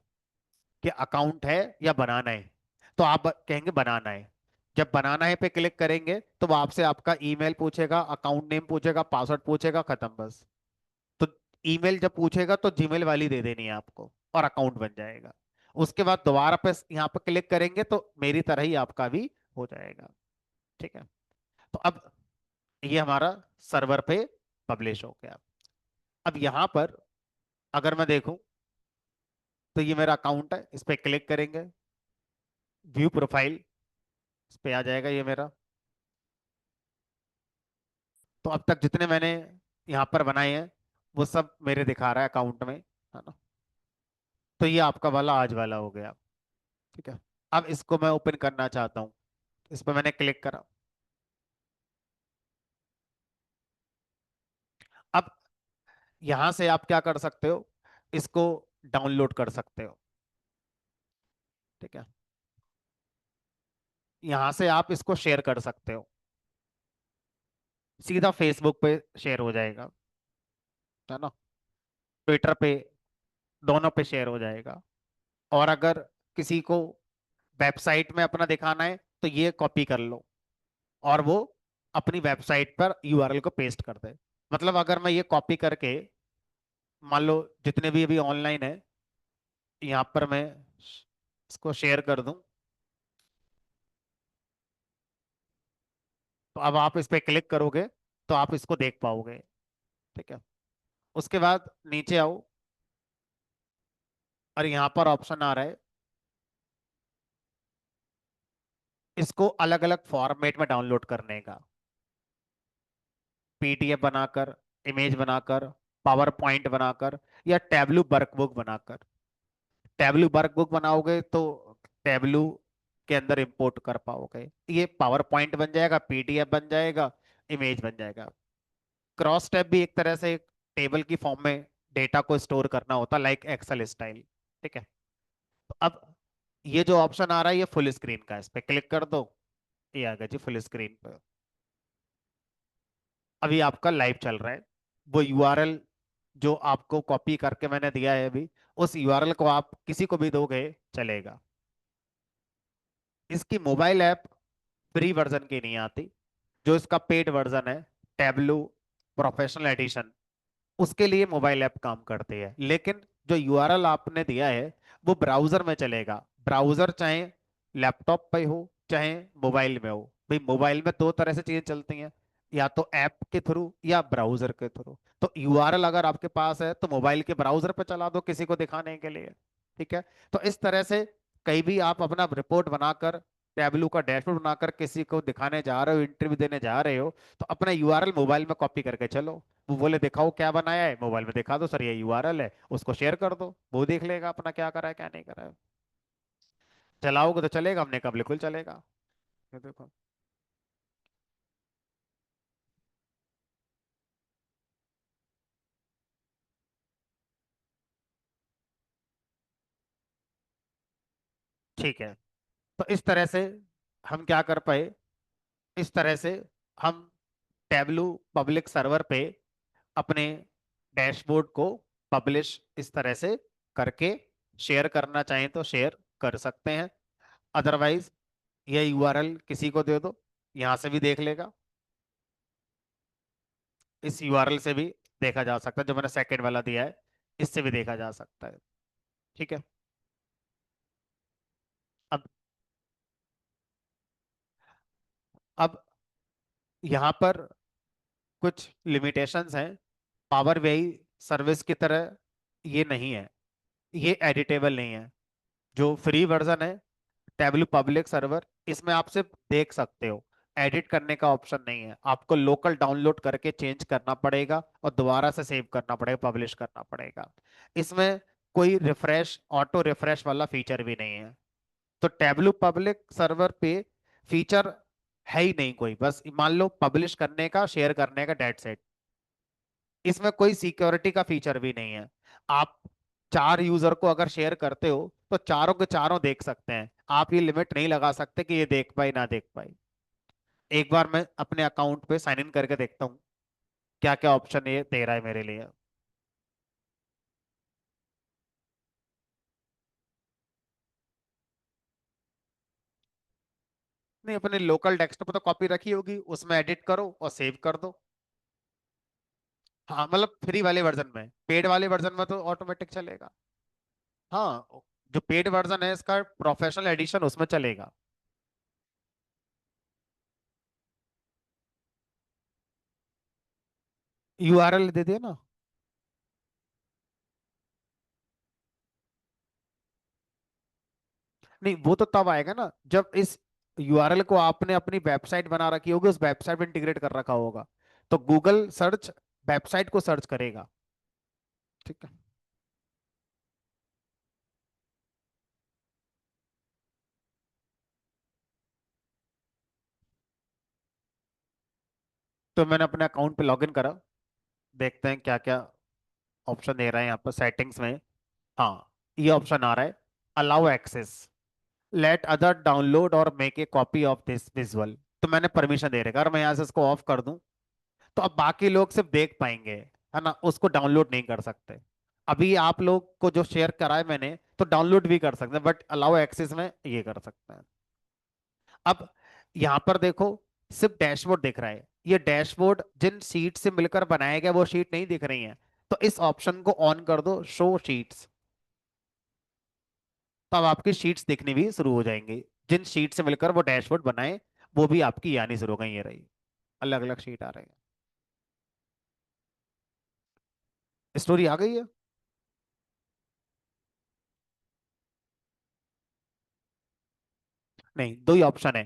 कि अकाउंट है या बनाना है, तो आप कहेंगे बनाना है। जब बनाना है पे क्लिक करेंगे तो वो आपसे आपका ईमेल पूछेगा, अकाउंट नेम पूछेगा, पासवर्ड पूछेगा, खत्म बस। तो ईमेल जब पूछेगा तो जीमेल वाली दे देनी है आपको और अकाउंट बन जाएगा। उसके बाद दोबारा पे यहाँ पर क्लिक करेंगे तो मेरी तरह ही आपका भी हो जाएगा। ठीक है। तो अब ये हमारा सर्वर पे पब्लिश हो गया। अब यहाँ पर अगर मैं देखूं तो ये मेरा अकाउंट है, इस पे क्लिक करेंगे, व्यू प्रोफाइल, इस पे आ जाएगा ये मेरा। तो अब तक जितने मैंने यहाँ पर बनाए हैं वो सब मेरे दिखा रहा है अकाउंट में, है ना। तो ये आपका वाला आज वाला हो गया। ठीक है। अब इसको मैं ओपन करना चाहता हूँ, इस पर मैंने क्लिक करा। अब यहां से आप क्या कर सकते हो, इसको डाउनलोड कर सकते हो। ठीक है। यहां से आप इसको शेयर कर सकते हो, सीधा फेसबुक पे शेयर हो जाएगा, है ना, ट्विटर पे, दोनों पे शेयर हो जाएगा। और अगर किसी को वेबसाइट में अपना दिखाना है तो ये कॉपी कर लो और वो अपनी वेबसाइट पर यूआरएल को पेस्ट कर दे। मतलब अगर मैं ये कॉपी करके, मान लो जितने भी अभी ऑनलाइन है, यहाँ पर मैं इसको शेयर कर दूं, तो अब आप इस पे क्लिक करोगे तो आप इसको देख पाओगे। ठीक है। उसके बाद नीचे आओ और यहाँ पर ऑप्शन आ रहा है इसको अलग अलग फॉर्मेट में डाउनलोड करने का, पीडीएफ बनाकर, इमेज बनाकर, पावर पॉइंट बनाकर, या टैबलू वर्कबुक बनाकर। टैबलू वर्कबुक बनाओगे तो टैबलू के अंदर इंपोर्ट कर पाओगे, ये पावर पॉइंट बन जाएगा, पीडीएफ बन जाएगा, इमेज बन जाएगा। क्रॉस टैब भी एक तरह से एक टेबल की फॉर्म में डेटा को स्टोर करना होता, लाइक एक्सेल स्टाइल। ठीक है। तो अब ये जो ऑप्शन आ रहा है ये फुल स्क्रीन का है, इस पे क्लिक कर दो, ये आ गया जी फुल स्क्रीन पे। अभी आपका लाइव चल रहा है, वो यूआरएल जो आपको कॉपी करके मैंने दिया है अभी, उस यूआरएल को आप किसी को भी दोगे चलेगा। इसकी मोबाइल ऐप फ्री वर्जन की नहीं आती। जो इसका पेड वर्जन है, टैबलू प्रोफेशनल एडिशन, उसके लिए मोबाइल ऐप काम करती है। लेकिन जो यूआरएल आपने दिया है वो ब्राउजर में चलेगा। ब्राउजर चाहे लैपटॉप पे हो चाहे मोबाइल में हो। भाई मोबाइल में दो तरह से चीजें चलती हैं, या तो ऐप के थ्रू या ब्राउजर के थ्रू। तो यूआरएल अगर आपके पास है तो मोबाइल के ब्राउजर पे चला दो किसी को दिखाने के लिए। ठीक है। तो इस तरह से कहीं भी आप अपना रिपोर्ट बनाकर, टैबलू का डैशबोर्ड बनाकर किसी को दिखाने जा रहे हो, इंटरव्यू देने जा रहे हो, तो अपना यूआरएल मोबाइल में कॉपी करके चलो। वो बोले दिखाओ क्या बनाया है, मोबाइल में दिखा दो, सर ये यूआरएल है, उसको शेयर कर दो, वो देख लेगा अपना क्या करा है क्या नहीं करा है। चलाओगे तो चलेगा, हमने कहा बिल्कुल चलेगा। ये देखो। ठीक है। तो इस तरह से हम क्या कर पाए, इस तरह से हम टैबलू पब्लिक सर्वर पे अपने डैशबोर्ड को पब्लिश इस तरह से करके शेयर करना चाहें तो शेयर कर सकते हैं। अदरवाइज ये यूआरएल किसी को दे दो, यहां से भी देख लेगा। इस यूआरएल से भी देखा जा सकता है, जो मैंने सेकंड वाला दिया है, इससे भी देखा जा सकता है। ठीक है। अब अब यहाँ पर कुछ लिमिटेशंस हैं। पावर बीआई सर्विस की तरह ये नहीं है, ये एडिटेबल नहीं है। जो फ्री वर्जन है टैबलू पब्लिक सर्वर, इसमें आप सिर्फ देख सकते हो, एडिट करने का ऑप्शन नहीं है। आपको लोकल डाउनलोड करके चेंज करना पड़ेगा और दोबारा से सेव करना पड़ेगा, पब्लिश करना पड़ेगा। इसमें कोई रिफ्रेश, ऑटो रिफ्रेश वाला फीचर भी नहीं है। तो tableau public server pay feature है ही नहीं कोई, बस मान लो पब्लिश करने का, शेयर करने का, डेट सेट। इसमें कोई सिक्योरिटी का फीचर भी नहीं है। आप चार यूजर को अगर शेयर करते हो तो चारों के चारों देख सकते हैं। आप ये लिमिट नहीं लगा सकते कि ये देख पाए ना देख पाए। एक बार मैं अपने अकाउंट पे साइन इन करके देखता हूँ क्या क्या ऑप्शन ये दे रहा है मेरे लिए। नहीं, अपने लोकल डेस्कटॉप पे तो कॉपी रखी होगी, उसमें एडिट करो और सेव कर दो। हाँ मतलब फ्री वाले वर्जन में, पेड वाले वर्जन में तो ऑटोमेटिक चलेगा। हाँ, जो पेड वर्जन है इसका प्रोफेशनल एडिशन, उसमें चलेगा। यूआरएल दे दिया ना। नहीं, वो तो तब आएगा ना जब इस यूआरएल को आपने अपनी वेबसाइट बना रखी होगी, उस वेबसाइट में इंटीग्रेट कर रखा होगा, तो गूगल सर्च वेबसाइट को सर्च करेगा। ठीक है। तो मैंने अपने अकाउंट पे लॉगिन करा, देखते हैं क्या क्या ऑप्शन दे रहा है यहाँ पर सेटिंग्स में। हाँ, ये ऑप्शन आ रहा है, allow access, let other download और make a copy of this visual. तो मैंने परमिशन दे रखा, अगर मैं यहाँ से इसको ऑफ कर दूं तो अब बाकी लोग सिर्फ देख पाएंगे, है ना, उसको डाउनलोड नहीं कर सकते। अभी आप लोग को जो शेयर करा है मैंने, तो डाउनलोड भी कर सकते हैं, बट अलाउ एक्सेस में ये कर सकते हैं। अब यहां पर देखो, सिर्फ डैशबोर्ड दिख रहा है। ये डैशबोर्ड जिन शीट से मिलकर बनाया गया वो शीट नहीं दिख रही है। तो इस ऑप्शन को ऑन कर दो, शो शीट्स। तो अब आपकी शीट्स दिखनी भी शुरू हो जाएंगी। जिन शीट से मिलकर वो डैशबोर्ड बनाए, वो भी आपकी आनी शुरू हो गई, ये रही, अलग अलग शीट आ रही है। स्टोरी आ गई है। नहीं, दो ही ऑप्शन है।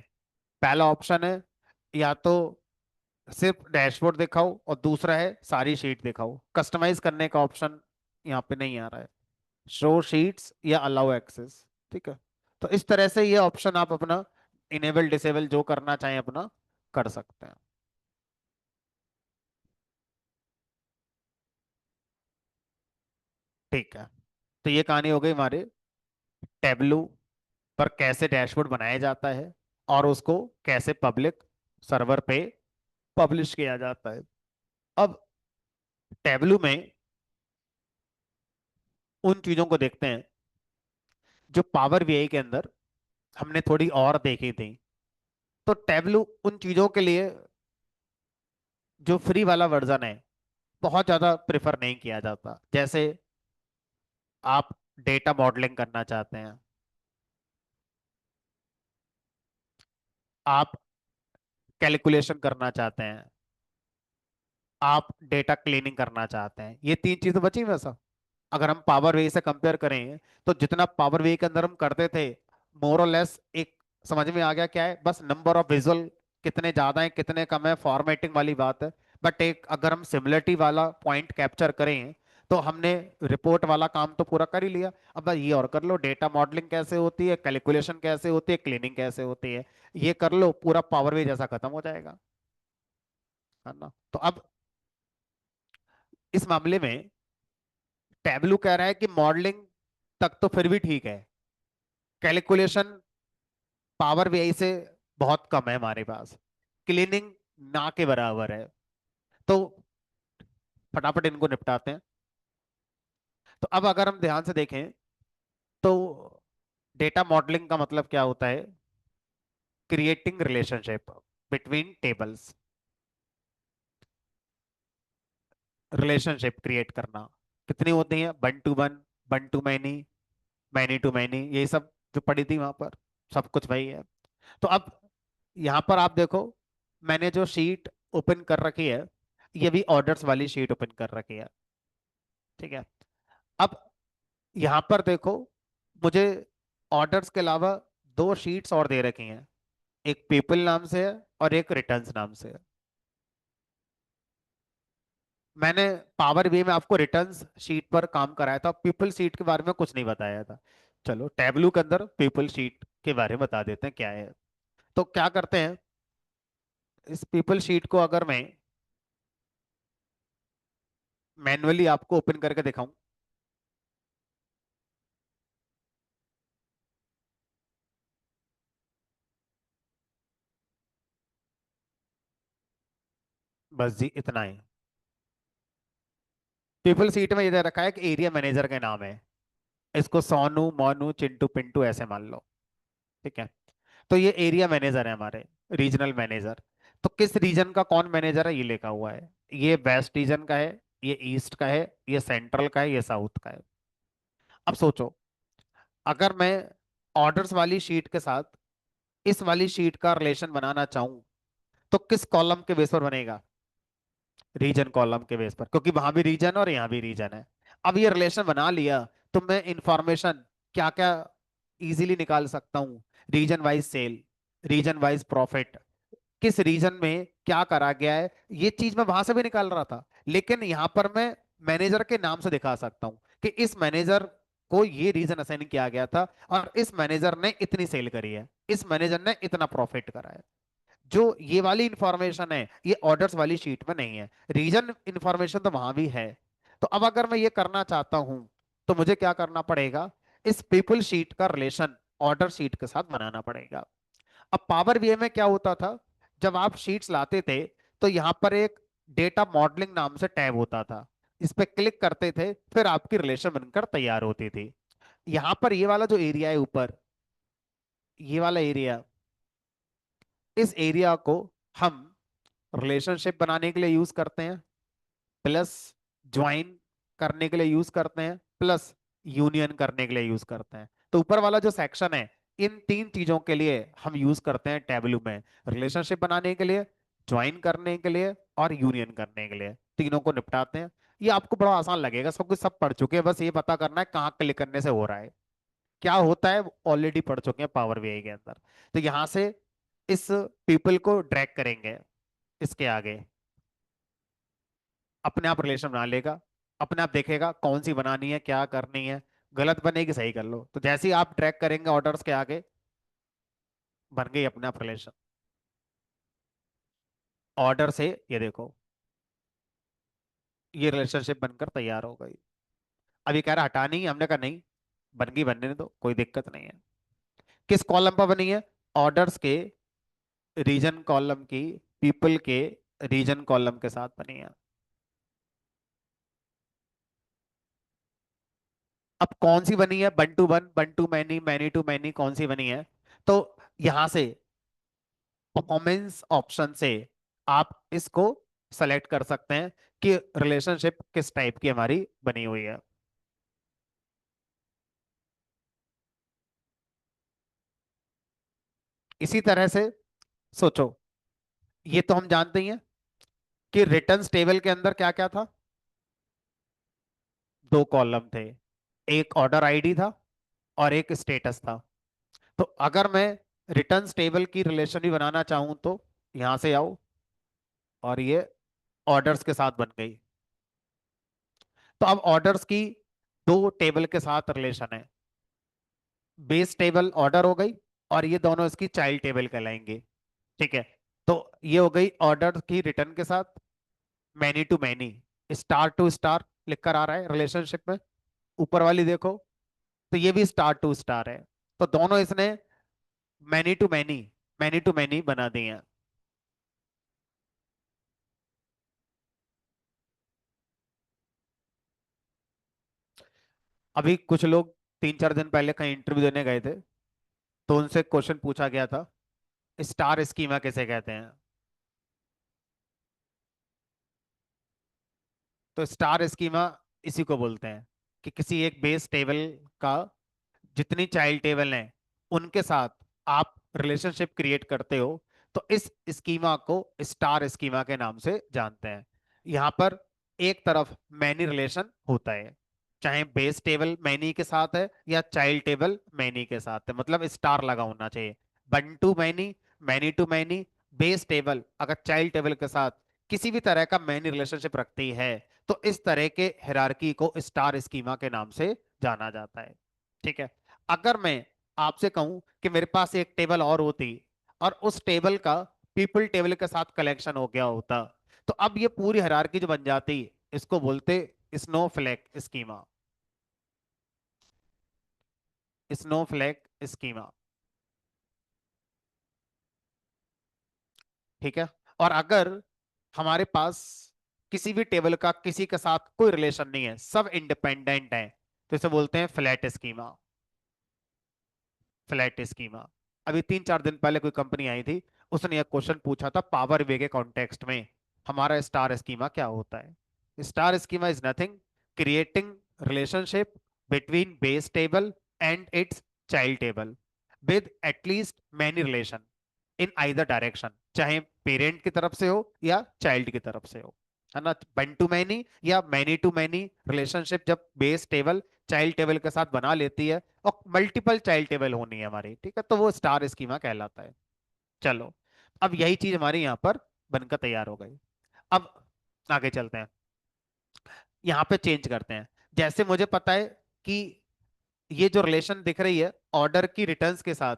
पहला ऑप्शन है या तो सिर्फ डैशबोर्ड दिखाओ, और दूसरा है सारी शीट दिखाओ। कस्टमाइज करने का ऑप्शन यहाँ पे नहीं आ रहा है, शो शीट्स या अलाउ एक्सेस। ठीक है। तो इस तरह से ये ऑप्शन आप अपना इनेबल डिसेबल जो करना चाहें अपना कर सकते हैं। ठीक है। तो ये कहानी हो गई हमारे टेबलू पर कैसे डैशबोर्ड बनाया जाता है और उसको कैसे पब्लिक सर्वर पे पब्लिश किया जाता है। अब टेबलू में उन चीजों को देखते हैं जो पावर बीआई के अंदर हमने थोड़ी और देखी थी। तो टैबलू उन चीजों के लिए जो फ्री वाला वर्जन है बहुत ज्यादा प्रेफर नहीं किया जाता। जैसे आप डेटा मॉडलिंग करना चाहते हैं, आप कैलकुलेशन करना चाहते हैं, आप डेटा क्लीनिंग करना चाहते हैं, ये तीन चीजें बची वैसा। अगर हम पावर वे से कंपेयर करें तो जितना पावर वे के अंदर हम करते थे, मोर और लेस एक समझ में आ गया क्या है, बस नंबर ऑफ विजुअल कितने ज्यादा हैं कितने कम है, फॉर्मेटिंग वाली बात है। बट एक अगर हम सिमिलरिटी वाला पॉइंट कैप्चर करें तो हमने रिपोर्ट वाला काम तो पूरा कर ही लिया। अब बस ये और कर लो, डेटा मॉडलिंग कैसे होती है, कैलकुलेशन कैसे होती है, क्लीनिंग कैसे होती है, ये कर लो, पूरा पावर वे जैसा खत्म हो जाएगा, है ना। तो अब इस मामले में टैबलू कह रहा है कि मॉडलिंग तक तो फिर भी ठीक है, कैलकुलेशन पावर बीआई से बहुत कम है हमारे पास, क्लीनिंग ना के बराबर है। तो फटाफट इनको निपटाते हैं। तो अब अगर हम ध्यान से देखें तो डेटा मॉडलिंग का मतलब क्या होता है, creating relationship between tables, relationship create करना। कितनी होती है, one to many, many to many, यही सब जो पढ़ी थी वहां पर, सब कुछ वही है। तो अब यहां पर आप देखो, मैंने जो शीट ओपन कर रखी है ये भी ऑर्डर्स वाली शीट ओपन कर रखी है, ठीक है। अब यहां पर देखो, मुझे ऑर्डर्स के अलावा दो शीट्स और दे रखी हैं, एक पीपल नाम से है और एक रिटर्न्स नाम से है। मैंने पावर बी में आपको रिटर्न्स शीट पर काम कराया था, पीपल शीट के बारे में कुछ नहीं बताया था। चलो टैबलू के अंदर पीपल शीट के बारे में बता देते हैं क्या है। तो क्या करते हैं, इस पीपल शीट को अगर मैं मैन्युअली आपको ओपन करके दिखाऊं, बस जी इतना ही। पीपल सीट में ये दे रखा है कि एरिया मैनेजर का नाम है, इसको सोनू मोनू चिंटू पिंटू ऐसे मान लो, ठीक है। तो ये एरिया मैनेजर है हमारे, रीजनल मैनेजर। तो किस रीजन का कौन मैनेजर है ये लिखा हुआ है, ये वेस्ट रीजन का है, ये ईस्ट का है, ये सेंट्रल का है, ये साउथ का है। अब सोचो, अगर मैं ऑर्डर्स वाली शीट के साथ इस वाली शीट का रिलेशन बनाना चाहूं तो किस कॉलम के बेस पर बनेगा, रीजन कॉलम के बेस पर, क्योंकि वहां भी रीजन और यहाँ भी रीजन है। अब ये रिलेशन बना लिया तो मैं इंफॉर्मेशन क्या क्या इजीली निकाल सकता हूँ, region wise sale, region wise profit, किस रीजन में क्या करा गया है, ये चीज मैं वहां से भी निकाल रहा था। लेकिन यहां पर मैं मैनेजर के नाम से दिखा सकता हूं कि इस मैनेजर को ये रीजन असाइन किया गया था और इस मैनेजर ने इतनी सेल करी है, इस मैनेजर ने इतना प्रॉफिट करा है। जो ये वाली इंफॉर्मेशन है ये ऑर्डर्स वाली शीट में नहीं है, रीजन इंफॉर्मेशन तो वहां भी है। तो अब अगर मैं ये करना चाहता हूं तो मुझे क्या करना पड़ेगा, इस पीपल शीट का रिलेशन ऑर्डर शीट के साथ बनाना पड़ेगा। अब पावर बीआई में क्या होता था, जब आप शीट्स लाते थे तो यहां पर एक डेटा मॉडलिंग नाम से टैब होता था, इस पे क्लिक करते थे फिर आपकी रिलेशन बनकर तैयार होती थी। यहां पर ये वाला जो एरिया है ऊपर, ये वाला एरिया, इस एरिया को हम रिलेशनशिप बनाने के लिए यूज करते हैं, प्लस ज्वाइन करने के लिए यूज करते हैं, प्लस यूनियन करने के लिए यूज करते हैं। तो ऊपर वाला जो सेक्शन है इन तीन चीजों के लिए हम यूज करते हैं टेबलू में, रिलेशनशिप बनाने के लिए, ज्वाइन करने के लिए और यूनियन करने के लिए, तीनों को निपटाते हैं। ये आपको बड़ा आसान लगेगा, सब कुछ सब पढ़ चुके हैं, बस ये पता करना है कहाँ क्लिक करने से हो रहा है, क्या होता है ऑलरेडी पढ़ चुके हैं पावर बीआई के अंदर। तो यहां से इस पीपल को ड्रैग करेंगे इसके आगे, अपने आप रिलेशन बना लेगा, अपने आप देखेगा कौन सी बनानी है क्या करनी है, गलत बनेगी सही कर लो। तो जैसे ही आप ट्रैक करेंगे ऑर्डर्स के आगे, बन गई अपने आप रिलेशन, ऑर्डर से ये देखो ये रिलेशनशिप बनकर तैयार हो गई। अभी कह रहा हटानी है, हमने कहा नहीं, बन गई, बनने दो, कोई दिक्कत नहीं है। किस कॉलम पर बनी है, ऑर्डर्स के रीजन कॉलम की, पीपल के रीजन कॉलम के साथ बनी है। अब कौन सी बनी है, one to one, one to many, many to many, कौन सी बनी है? तो यहां से परफॉर्मेंस ऑप्शन से आप इसको सेलेक्ट कर सकते हैं कि रिलेशनशिप किस टाइप की हमारी बनी हुई है। इसी तरह से सोचो, ये तो हम जानते ही हैं कि रिटर्न्स टेबल के अंदर क्या क्या था, दो कॉलम थे, एक ऑर्डर आईडी था और एक स्टेटस था। तो अगर मैं रिटर्न्स टेबल की रिलेशन भी बनाना चाहूं तो यहां से आओ, और ये ऑर्डर्स के साथ बन गई। तो अब ऑर्डर्स की दो टेबल के साथ रिलेशन है, बेस टेबल ऑर्डर हो गई और ये दोनों इसकी चाइल्ड टेबल कहलाएंगे। ठीक है, तो ये हो गई ऑर्डर की रिटर्न के साथ। Many to many, star to star लिखकर आ रहा है रिलेशनशिप में, ऊपर वाली देखो, तो ये भी स्टार टू स्टार है। तो दोनों इसने many to many, many to many बना दी हैं। अभी कुछ लोग 3 4 दिन पहले कहीं इंटरव्यू देने गए थे, तो उनसे क्वेश्चन पूछा गया था, स्टार स्कीमा किसे कहते हैं? तो स्टार स्कीमा इसी को बोलते हैं कि किसी एक बेस टेबल का जितनी चाइल्ड टेबल हैं उनके साथ आप रिलेशनशिप क्रिएट करते हो, तो इस स्कीमा को स्टार स्कीमा के नाम से जानते हैं। यहाँ पर एक तरफ मैनी रिलेशन होता है, चाहे बेस टेबल मैनी के साथ है या चाइल्ड टेबल मैनी के साथ है, मतलब स्टार लगा होना चाहिए। One to many, many to many, base table अगर चाइल्ड टेबल के साथ किसी भी तरह का मैनी रिलेशनशिप रखती है, तो इस तरह के हिरारकी को स्टार स्कीमा के नाम से जाना जाता है। ठीक है, अगर मैं आपसे कहूं कि मेरे पास एक टेबल और होती और उस टेबल का पीपल टेबल के साथ कलेक्शन हो गया होता, तो अब ये पूरी हायरार्की जो बन जाती, इसको बोलते स्नोफ्लेक स्कीमा, स्नोफ्लेक स्कीमा। ठीक है, और अगर हमारे पास किसी भी टेबल का किसी के साथ कोई रिलेशन नहीं है, सब इंडिपेंडेंट है, तो इसे बोलते हैं फ्लैट स्कीमा, फ्लैट स्कीमा। अभी 3 4 दिन पहले कोई कंपनी आई थी, उसने यह क्वेश्चन पूछा था पावर वे के कॉन्टेक्स्ट में, हमारा स्टार स्कीमा क्या होता है? Star schema is nothing, creating relationship between base table and it's child table with at least many relation in either direction, चाहे पेरेंट की तरफ से हो या चाइल्ड की तरफ से हो, है ना? वन टू मैनी या मैनी टू मैनी रिलेशनशिप जब बेस टेबल चाइल्ड टेबल के साथ बना लेती है और मल्टीपल चाइल्ड टेबल होनी है हमारी, ठीक है, तो वो स्टार स्कीमा कहलाता है। चलो, अब यही चीज हमारी यहाँ पर बनकर तैयार हो गई। अब आगे चलते हैं, यहाँ पे चेंज करते हैं। जैसे मुझे पता है कि ये जो रिलेशन दिख रही है ऑर्डर की रिटर्न्स के साथ,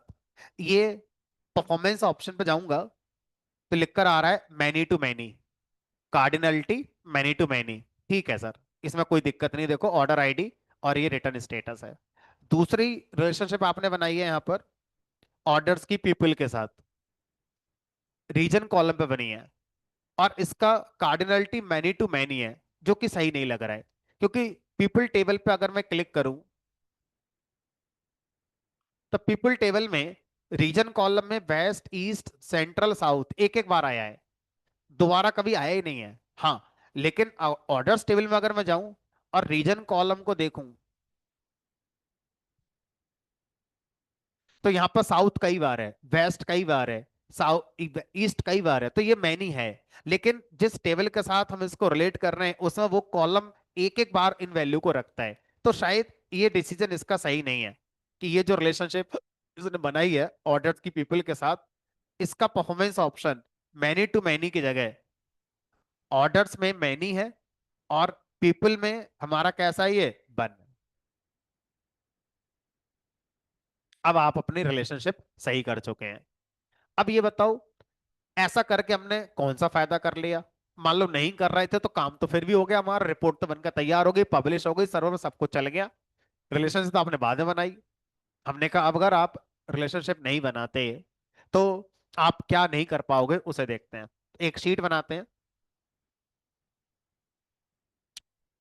ये परफॉर्मेंस ऑप्शन पे जाऊंगा तो लिखकर आ रहा है many to many, cardinality many to many. ठीक है सर, इसमें कोई दिक्कत नहीं, देखो ऑर्डर आईडी और ये रिटर्न स्टेटस है। दूसरी रिलेशनशिप आपने बनाई है यहाँ पर ऑर्डर्स की पीपल के साथ, रीजन कॉलम पे बनी है, और इसका कार्डिनलिटी मैनी टू मैनी है, जो कि सही नहीं लग रहा है, क्योंकि पीपल टेबल पे अगर मैं क्लिक करूं तो पीपल टेबल में रीजन कॉलम में वेस्ट ईस्ट सेंट्रल साउथ एक एक बार आया है, दोबारा कभी आया ही नहीं है। हाँ, लेकिन ऑर्डर्स टेबल में अगर मैं जाऊं और रीजन कॉलम को देखूं, तो यहाँ पर साउथ कई बार है, वेस्ट कई बार है, साउथ ईस्ट कई बार है, तो ये मैनी है। लेकिन जिस टेबल के साथ हम इसको रिलेट कर रहे हैं उसमें वो कॉलम एक एक बार इन वैल्यू को रखता है, तो शायद ये डिसीजन इसका सही नहीं है कि ये जो रिलेशनशिप इसने बनाई है ऑर्डर्स की पीपल के साथ, इसका performance option many to many की जगह ऑर्डर्स में मैनी है और पीपल में हमारा कैसा है, ये बन। अब आप अपनी रिलेशनशिप सही कर चुके हैं। अब ये बताओ, ऐसा करके हमने कौन सा फायदा कर लिया? मान लो नहीं कर रहे थे तो काम तो फिर भी हो गया, हमारा रिपोर्ट तो बनकर तैयार हो गई, पब्लिश हो गई, सर्वर में सब कुछ चल गया, रिलेशनशिप तो आपने बाद में बनाई। हमने कहा अब अगर आप रिलेशनशिप नहीं बनाते तो आप क्या नहीं कर पाओगे उसे देखते हैं। एक शीट बनाते हैं।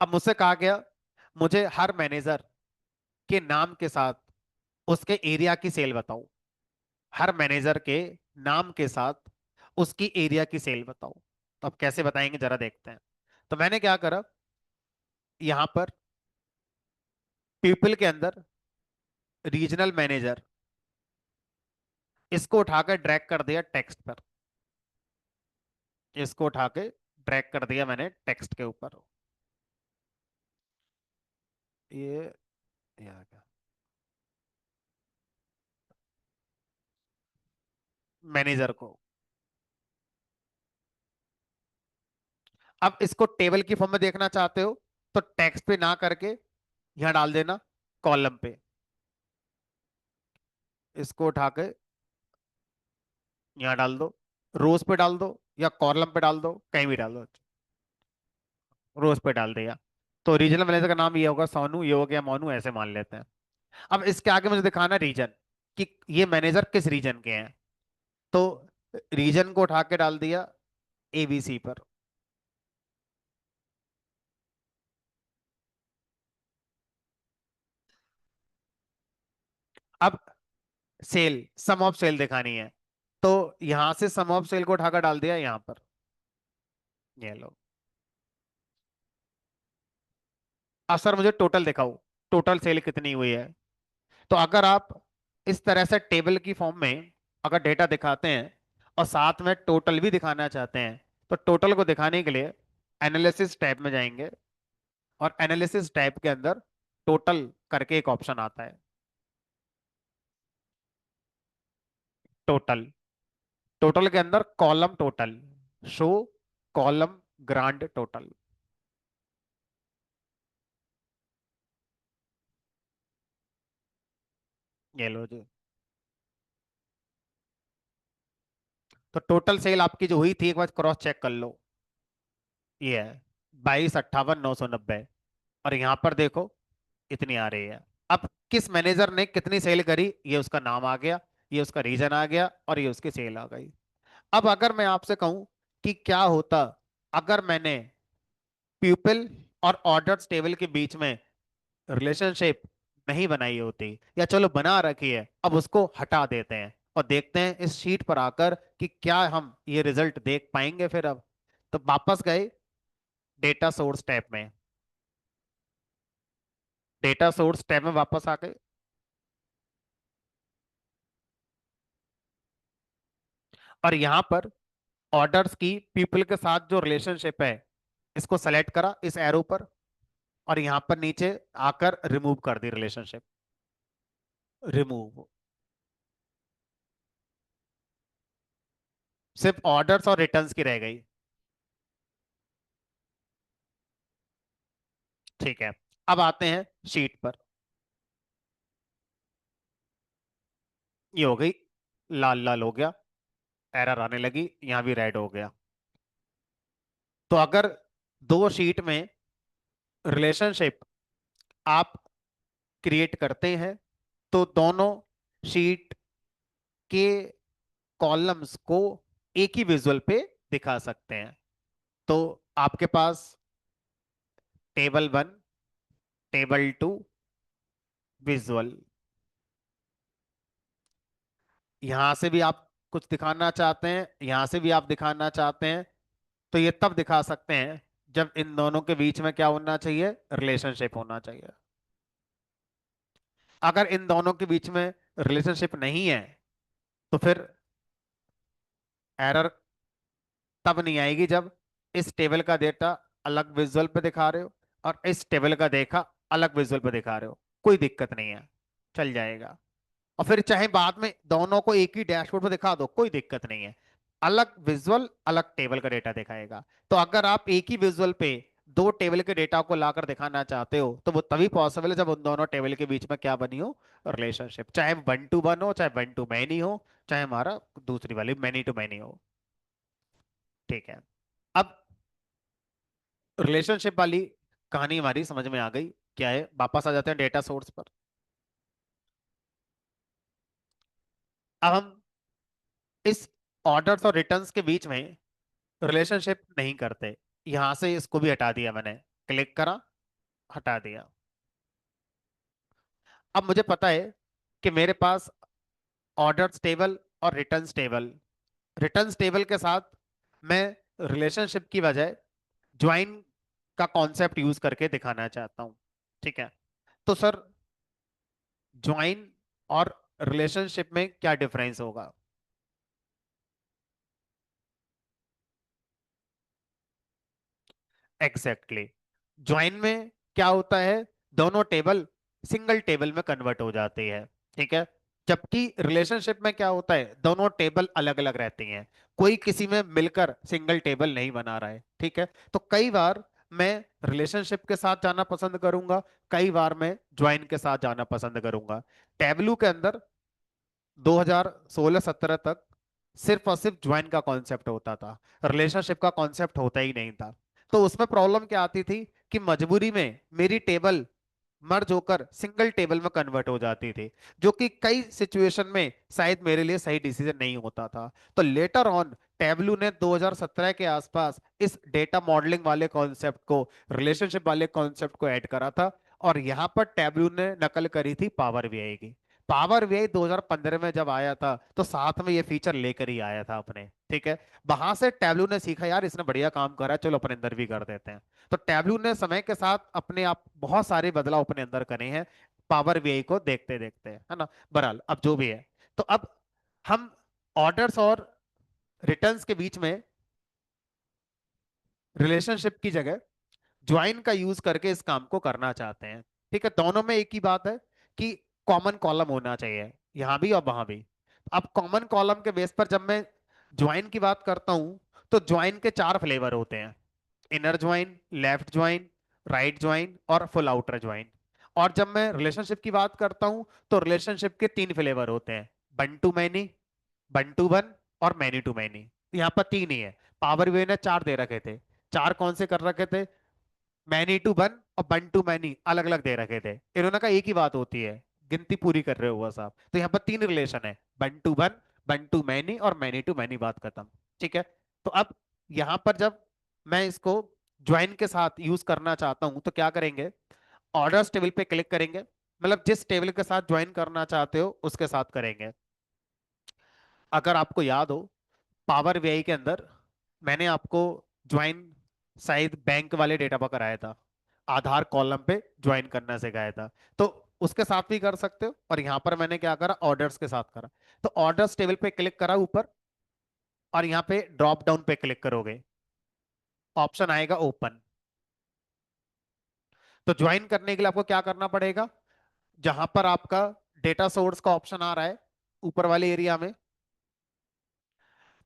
अब मुझसे कहा गया मुझे हर मैनेजर के नाम के साथ उसके एरिया की सेल बताओ। हर मैनेजर के नाम के साथ उसकी एरिया की सेल बताओ। तो अब कैसे बताएंगे जरा देखते हैं। तो मैंने क्या करा, यहां पर पीपल के अंदर रीजनल मैनेजर, इसको उठाकर ड्रैग कर दिया टेक्स्ट पर। इसको उठा के ड्रैग कर दिया मैंने टेक्स्ट के ऊपर। ये आ गया मैनेजर को। अब इसको टेबल की फॉर्म में देखना चाहते हो तो टेक्स्ट पे ना करके यहां डाल देना कॉलम पे। इसको उठा के यहां डाल दो, रोज पे डाल दो या कॉलम पे डाल दो, कहीं भी डाल दो। रोज पे डाल दिया। तो रीजनल मैनेजर का नाम ये होगा सोनू, ये हो गया मोनू, ऐसे मान लेते हैं। अब इसके आगे मुझे दिखाना रीजन कि ये मैनेजर किस रीजन के हैं। तो रीजन को उठा के डाल दिया एबीसी पर। अब सेल, सम ऑफ सेल दिखानी है, तो यहां से सम ऑफ सेल को उठाकर डाल दिया यहां पर। ये लो। अब सर मुझे टोटल दिखाओ, टोटल सेल कितनी हुई है। तो अगर आप इस तरह से टेबल की फॉर्म में अगर डेटा दिखाते हैं और साथ में टोटल भी दिखाना चाहते हैं, तो टोटल को दिखाने के लिए एनालिसिस टैब में जाएंगे और एनालिसिस टैब के अंदर टोटल करके एक ऑप्शन आता है। टोटल, टोटल के अंदर column total, show column grand total. ये लो जी। तो टोटल सेल आपकी जो हुई थी एक बार क्रॉस चेक कर लो। ये है 22,58,990। और यहां पर देखो इतनी आ रही है। अब किस मैनेजर ने कितनी सेल करी, ये उसका नाम आ गया, ये उसका रीजन आ गया और ये उसकी सेल आ गई। अब अगर मैं आपसे कहूं कि क्या होता अगर मैंने प्यूपिल और ऑर्डर्स टेबल के बीच में रिलेशनशिप नहीं बनाई होती, या चलो बना रखी है, अब उसको हटा देते हैं और देखते हैं इस शीट पर आकर कि क्या हम ये रिजल्ट देख पाएंगे फिर। अब तो वापस गए डेटा सोर्स टैब में, डेटा सोर्स टैब में वापस आ गए और यहां पर ऑर्डर्स की पीपल के साथ जो रिलेशनशिप है इसको सेलेक्ट करा इस एरो पर, और यहां पर नीचे आकर रिमूव कर दी रिलेशनशिप। रिमूव, सिर्फ ऑर्डर्स और रिटर्न्स की रह गई। ठीक है, अब आते हैं शीट पर। ये हो गई, लाल लाल हो गया, एरर आने लगी, यहां भी रेड हो गया। तो अगर दो शीट में रिलेशनशिप आप क्रिएट करते हैं तो दोनों शीट के कॉलम्स को एक ही विजुअल पे दिखा सकते हैं। तो आपके पास table one, table two, visual, यहां से भी आप कुछ दिखाना चाहते हैं, यहां से भी आप दिखाना चाहते हैं, तो ये तब दिखा सकते हैं जब इन दोनों के बीच में क्या होना चाहिए, रिलेशनशिप होना चाहिए। अगर इन दोनों के बीच में रिलेशनशिप नहीं है तो फिर एरर तब नहीं आएगी जब इस टेबल का डेटा अलग विजुअल पे दिखा रहे हो और इस टेबल का देखा अलग विजुअल पे दिखा रहे हो, कोई दिक्कत नहीं है, चल जाएगा। और फिर चाहे बाद में दोनों को एक ही डैशबोर्ड पे दिखा दो, कोई दिक्कत नहीं है, अलग विजुअल अलग टेबल का डेटा दिखाएगा। तो अगर आप एक ही विजुअल पे दो टेबल के डेटा को लाकर दिखाना चाहते हो तो वो तभी पॉसिबल है जब उन दोनों टेबल के बीच में क्या बनी हो, रिलेशनशिप, चाहे वन टू वन हो, चाहे वन टू मैनी हो, चाहे हमारा दूसरी वाली मैनी टू मैनी हो। ठीक है, अब रिलेशनशिप वाली कहानी हमारी समझ में आ गई। क्या है, वापस आ जाते हैं डेटा सोर्स पर। अब हम इस ऑर्डर्स और रिटर्न्स के बीच में रिलेशनशिप नहीं करते, यहां से इसको भी हटा दिया मैंने, क्लिक करा, हटा दिया। अब मुझे पता है कि मेरे पास ऑर्डर्स टेबल और रिटर्न्स टेबल, रिटर्न्स टेबल के साथ मैं रिलेशनशिप की बजाय ज्वाइन का कॉन्सेप्ट यूज करके दिखाना चाहता हूं। ठीक है, तो सर ज्वाइन और रिलेशनशिप में क्या डिफरेंस होगा? Exactly exactly. ज्वाइन में क्या होता है, दोनों टेबल सिंगल टेबल में कन्वर्ट हो जाती है। ठीक है, जबकि रिलेशनशिप में क्या होता है, दोनों टेबल अलग अलग रहती हैं, कोई किसी में मिलकर सिंगल टेबल नहीं बना रहा है। ठीक है, तो कई बार मैं रिलेशनशिप के साथ जाना पसंद करूंगा, कई बार मैं ज्वाइन के साथ जाना पसंद करूंगा। टेबलू के अंदर 2016-17 तक सिर्फ और सिर्फ ज्वाइन का कॉन्सेप्ट होता था, रिलेशनशिप का कॉन्सेप्ट होता ही नहीं था। तो उसमें प्रॉब्लम क्या आती थी कि मजबूरी में मेरी टेबल मर्ज होकर सिंगल टेबल में कन्वर्ट हो जाती थी, जो कि कई सिचुएशन में शायद मेरे लिए सही डिसीजन नहीं होता था। तो लेटर ऑन टेबलू ने 2017 के आसपास इस डेटा मॉडलिंग वाले कॉन्सेप्ट को, रिलेशनशिप वाले कॉन्सेप्ट को ऐड करा था, और यहां पर टेबलू ने नकल करी थी पावर बीआई की। पावर बीआई 2015 में जब आया था तो साथ में ये फीचर लेकर ही आया था अपने। ठीक है, वहां से टैबलू ने सीखा यार इसने बढ़िया काम करा है, चलो अपने अंदर भी कर देते हैं। तो टैबलू ने समय के साथ अपने आप बहुत सारे बदलाव अपने अंदर करे हैं, पावर बीआई को देखते देखते, है ना। बहरहाल अब जो भी है, तो अब हम ऑर्डर्स और रिटर्न्स के बीच में रिलेशनशिप की जगह ज्वाइन का यूज करके इस काम को करना चाहते हैं। ठीक है, दोनों में एक ही बात है कि कॉमन कॉलम होना चाहिए, यहां भी और वहां भी। अब कॉमन कॉलम के बेस पर जब मैं ज्वाइन की बात करता हूं, तो ज्वाइन के चार फ्लेवर होते हैं: inner join, left join, right join और फुल आउटर ज्वाइन। और जब मैं रिलेशनशिप की बात करता हूं, तो रिलेशनशिप के तीन फ्लेवर होते हैं: one to many, one to one और मैनी टू मैनी। यहाँ पर तीन ही है, पावर वे ने चार दे रखे थे। चार कौन से कर रखे थे? मैनी टू वन और वन टू मैनी अलग अलग दे रखे थे, इन्होंने कहा एक ही बात होती है, गिनती पूरी कर रहे हो बस आप। तो यहाँ पर तीन रिलेशन है: one to one, one to many और मैनी टू मैनी, बात खत्म। ठीक है, तो अब यहाँ पर जब मैं इसको ज्वाइन के साथ यूज करना चाहता हूं तो क्या करेंगे, ऑर्डर्स टेबल पे क्लिक करेंगे, मतलब जिस टेबल के साथ ज्वाइन करना चाहते हो उसके साथ करेंगे। अगर आपको याद हो, पावर बीआई के अंदर मैंने आपको ज्वाइन शायद बैंक वाले डेटा पर कराया था, आधार कॉलम पे ज्वाइन करना सिखाया था। तो उसके साथ भी कर सकते हो, और यहां पर मैंने क्या करा, ऑर्डर्स के साथ करा। तो ऑर्डर्स टेबल पे क्लिक करा ऊपर, और यहाँ पे ड्रॉप डाउन पे क्लिक करोगे, ऑप्शन आएगा ओपन। तो ज्वाइन करने के लिए आपको क्या करना पड़ेगा, जहां पर आपका डेटा सोर्स का ऑप्शन आ रहा है ऊपर वाले एरिया में,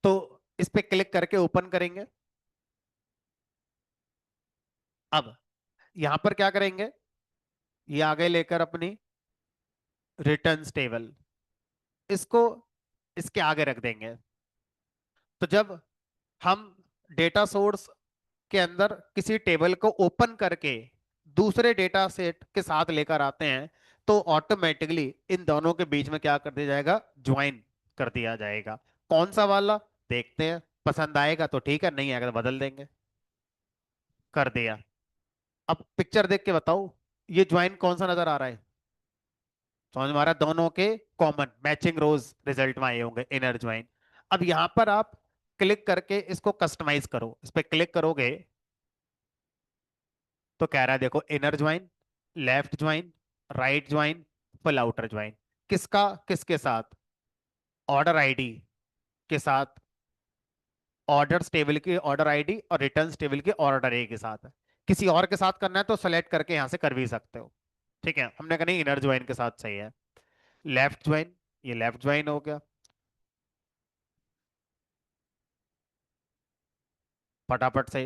तो इस पे क्लिक करके ओपन करेंगे। अब यहां पर क्या करेंगे, ये आगे लेकर अपनी रिटर्न्स टेबल, इसको इसके आगे रख देंगे। तो जब हम डेटा सोर्स के अंदर किसी टेबल को ओपन करके दूसरे डेटा सेट के साथ लेकर आते हैं, तो ऑटोमेटिकली इन दोनों के बीच में क्या कर दिया जाएगा, ज्वाइन कर दिया जाएगा। कौन सा वाला, देखते हैं, पसंद आएगा तो ठीक है, नहीं आएगा तो बदल देंगे। कर दिया। अब पिक्चर देख के बताओ, ये ज्वाइन कौन सा नजर आ रहा है? समझ में आ रहा है, दोनों के कॉमन मैचिंग रोज रिजल्ट में आए होंगे, इनर ज्वाइन। अब यहां पर आप क्लिक करके इसको कस्टमाइज करो, इस पे क्लिक करोगे तो कह रहा है देखो, inner join, left join, right join, full outer join. किसका किसके साथ? ऑर्डर आईडी के साथ, ऑर्डर्स टेबल की ऑर्डर आईडी और रिटर्न्स टेबल की ऑर्डर ए के साथ। किसी और के साथ करना है तो सेलेक्ट करके यहां से कर भी सकते हो। ठीक है, हमने कहा नहीं, इनर ज्वाइन के साथ सही है। लेफ्ट ज्वाइन, ये लेफ्ट ज्वाइन हो गया, फटाफट से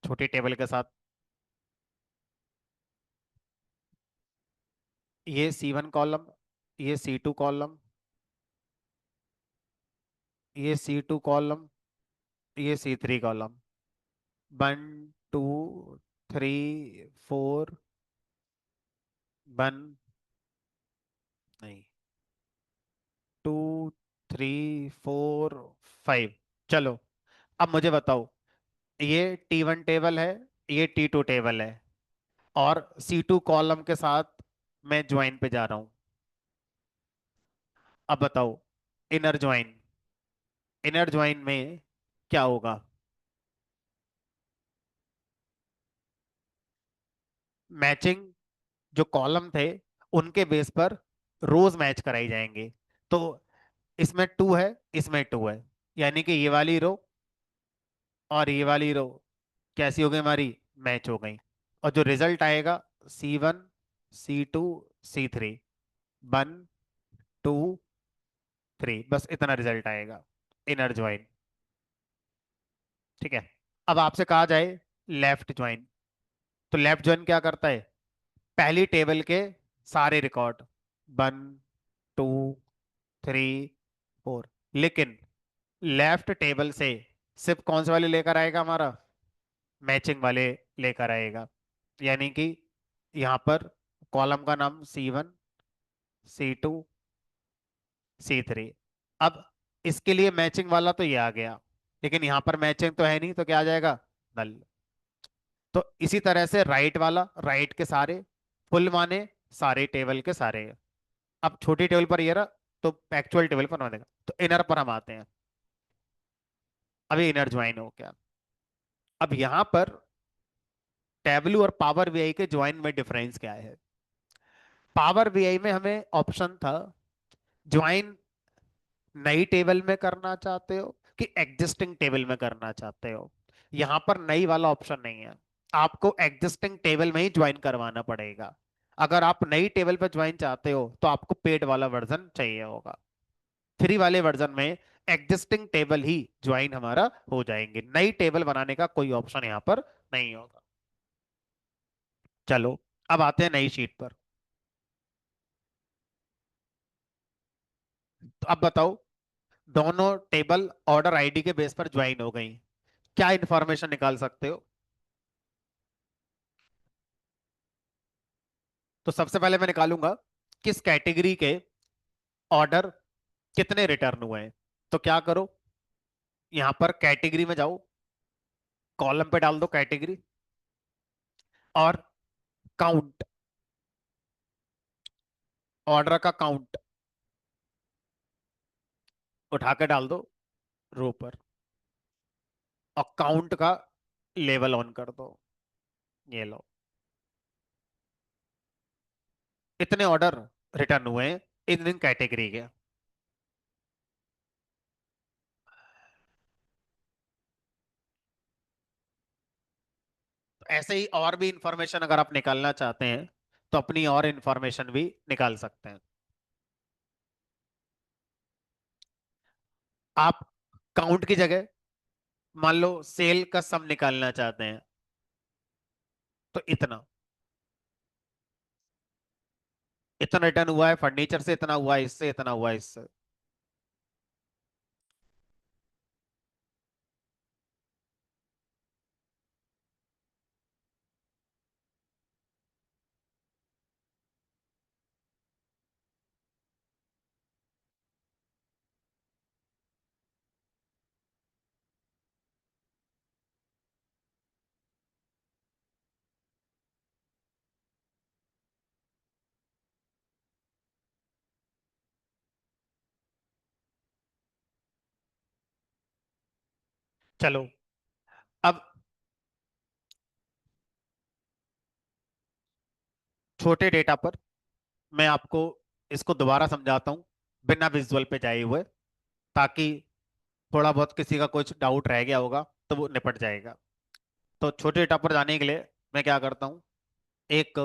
छोटी टेबल के साथ। ये C1 कॉलम, ये C2 कॉलम, ये C2 कॉलम, ये C3 column. One, two, three, four, one, नहीं, टू, थ्री, फोर, फाइव। चलो, अब मुझे बताओ, ये T1 टेबल है, ये T2 टेबल है, और C2 कॉलम के साथ मैं ज्वाइन पे जा रहा हूँ। अब बताओ, इनर ज्वाइन। इनर ज्वाइन में क्या होगा? मैचिंग जो कॉलम थे उनके बेस पर रोज मैच कराई जाएंगे। तो इसमें टू है, इसमें टू है, यानी कि ये वाली रो और ये वाली रो कैसी हो गई हमारी? मैच हो गई। और जो रिजल्ट आएगा, C1, C2, C3, 1, 2, 3, बस इतना रिजल्ट आएगा। Inner join. ठीक है। अब आपसे कहा जाए लेफ्ट ज्वाइन। तो लेफ्ट ज्वाइन क्या करता है? पहली टेबल के सारे रिकॉर्ड, 1, 2, 3, 4, लेकिन लेफ्ट टेबल से सिर्फ कौन से वाले लेकर आएगा हमारा? मैचिंग वाले लेकर आएगा। यानी कि यहाँ पर कॉलम का नाम C1, C2, C3। अब इसके लिए मैचिंग वाला तो ये आ गया, लेकिन यहाँ पर मैचिंग तो है नहीं, तो क्या आ जाएगा? नल। तो इसी तरह से राइट वाला, राइट के सारे, फुल माने सारे टेबल के सारे। अब छोटी टेबल पर ये रहा, तो एक्चुअल टेबल पर मानेगा। तो इनर पर हम आते हैं। अभी इनर ज्वाइन हो गया। अब यहां पर टेबलू और पावर बीआई के ज्वाइन में डिफरेंस क्या है? पावर बीआई में हमें ऑप्शन था ज्वाइन नई टेबल में करना चाहते हो कि एग्जिस्टिंग टेबल में करना चाहते हो। यहां पर नई वाला ऑप्शन नहीं है। आपको एग्जिस्टिंग टेबल में ही ज्वाइन करवाना पड़ेगा। अगर आप नई टेबल पर ज्वाइन चाहते हो तो आपको पेड वाला वर्जन चाहिए होगा। फ्री वाले वर्जन में एग्जिस्टिंग टेबल ही ज्वाइन हमारा हो जाएंगे, नई टेबल बनाने का कोई ऑप्शन यहां पर नहीं होगा। चलो, अब आते हैं नई शीट पर। तो अब बताओ, दोनों टेबल ऑर्डर आईडी के बेस पर ज्वाइन हो गई, क्या इंफॉर्मेशन निकाल सकते हो? तो सबसे पहले मैं निकालूंगा किस कैटेगरी के ऑर्डर कितने रिटर्न हुए हैं। तो क्या करो, यहां पर कैटेगरी में जाओ, कॉलम पे डाल दो कैटेगरी, और काउंट, ऑर्डर का काउंट उठा के डाल दो रो पर, और काउंट का लेवल ऑन कर दो। ये लो, इतने ऑर्डर रिटर्न हुए हैं इन इन कैटेगरी के। तो ऐसे ही और भी इंफॉर्मेशन अगर आप निकालना चाहते हैं तो अपनी और इंफॉर्मेशन भी निकाल सकते हैं। आप काउंट की जगह मान लो सेल का सम निकालना चाहते हैं, तो इतना इतना रिटर्न हुआ है फर्नीचर से, इतना हुआ है इससे, इतना हुआ है इससे। चलो, अब छोटे डेटा पर मैं आपको इसको दोबारा समझाता हूं, बिना विजुअल पे जाए हुए, ताकि थोड़ा बहुत किसी का कुछ डाउट रह गया होगा तो वो निपट जाएगा। तो छोटे डेटा पर जाने के लिए मैं क्या करता हूँ, एक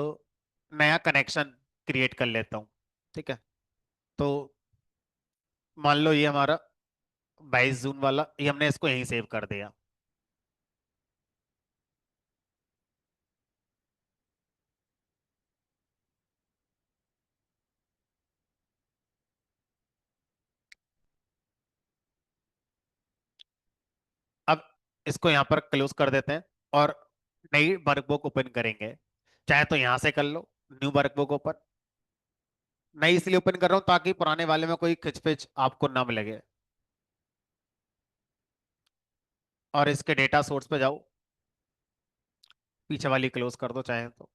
नया कनेक्शन क्रिएट कर लेता हूँ। ठीक है। तो मान लो ये हमारा 22 जून वाला, ये हमने इसको यहीं सेव कर दिया। अब इसको यहाँ पर क्लोज कर देते हैं और नई वर्कबुक ओपन करेंगे। चाहे तो यहाँ से कर लो, न्यू वर्कबुक ओपन। नई इसलिए ओपन कर रहा हूँ ताकि पुराने वाले में कोई खिचपिच आपको ना लगे। और इसके डेटा सोर्स पे जाओ, पीछे वाली क्लोज कर दो चाहे तो।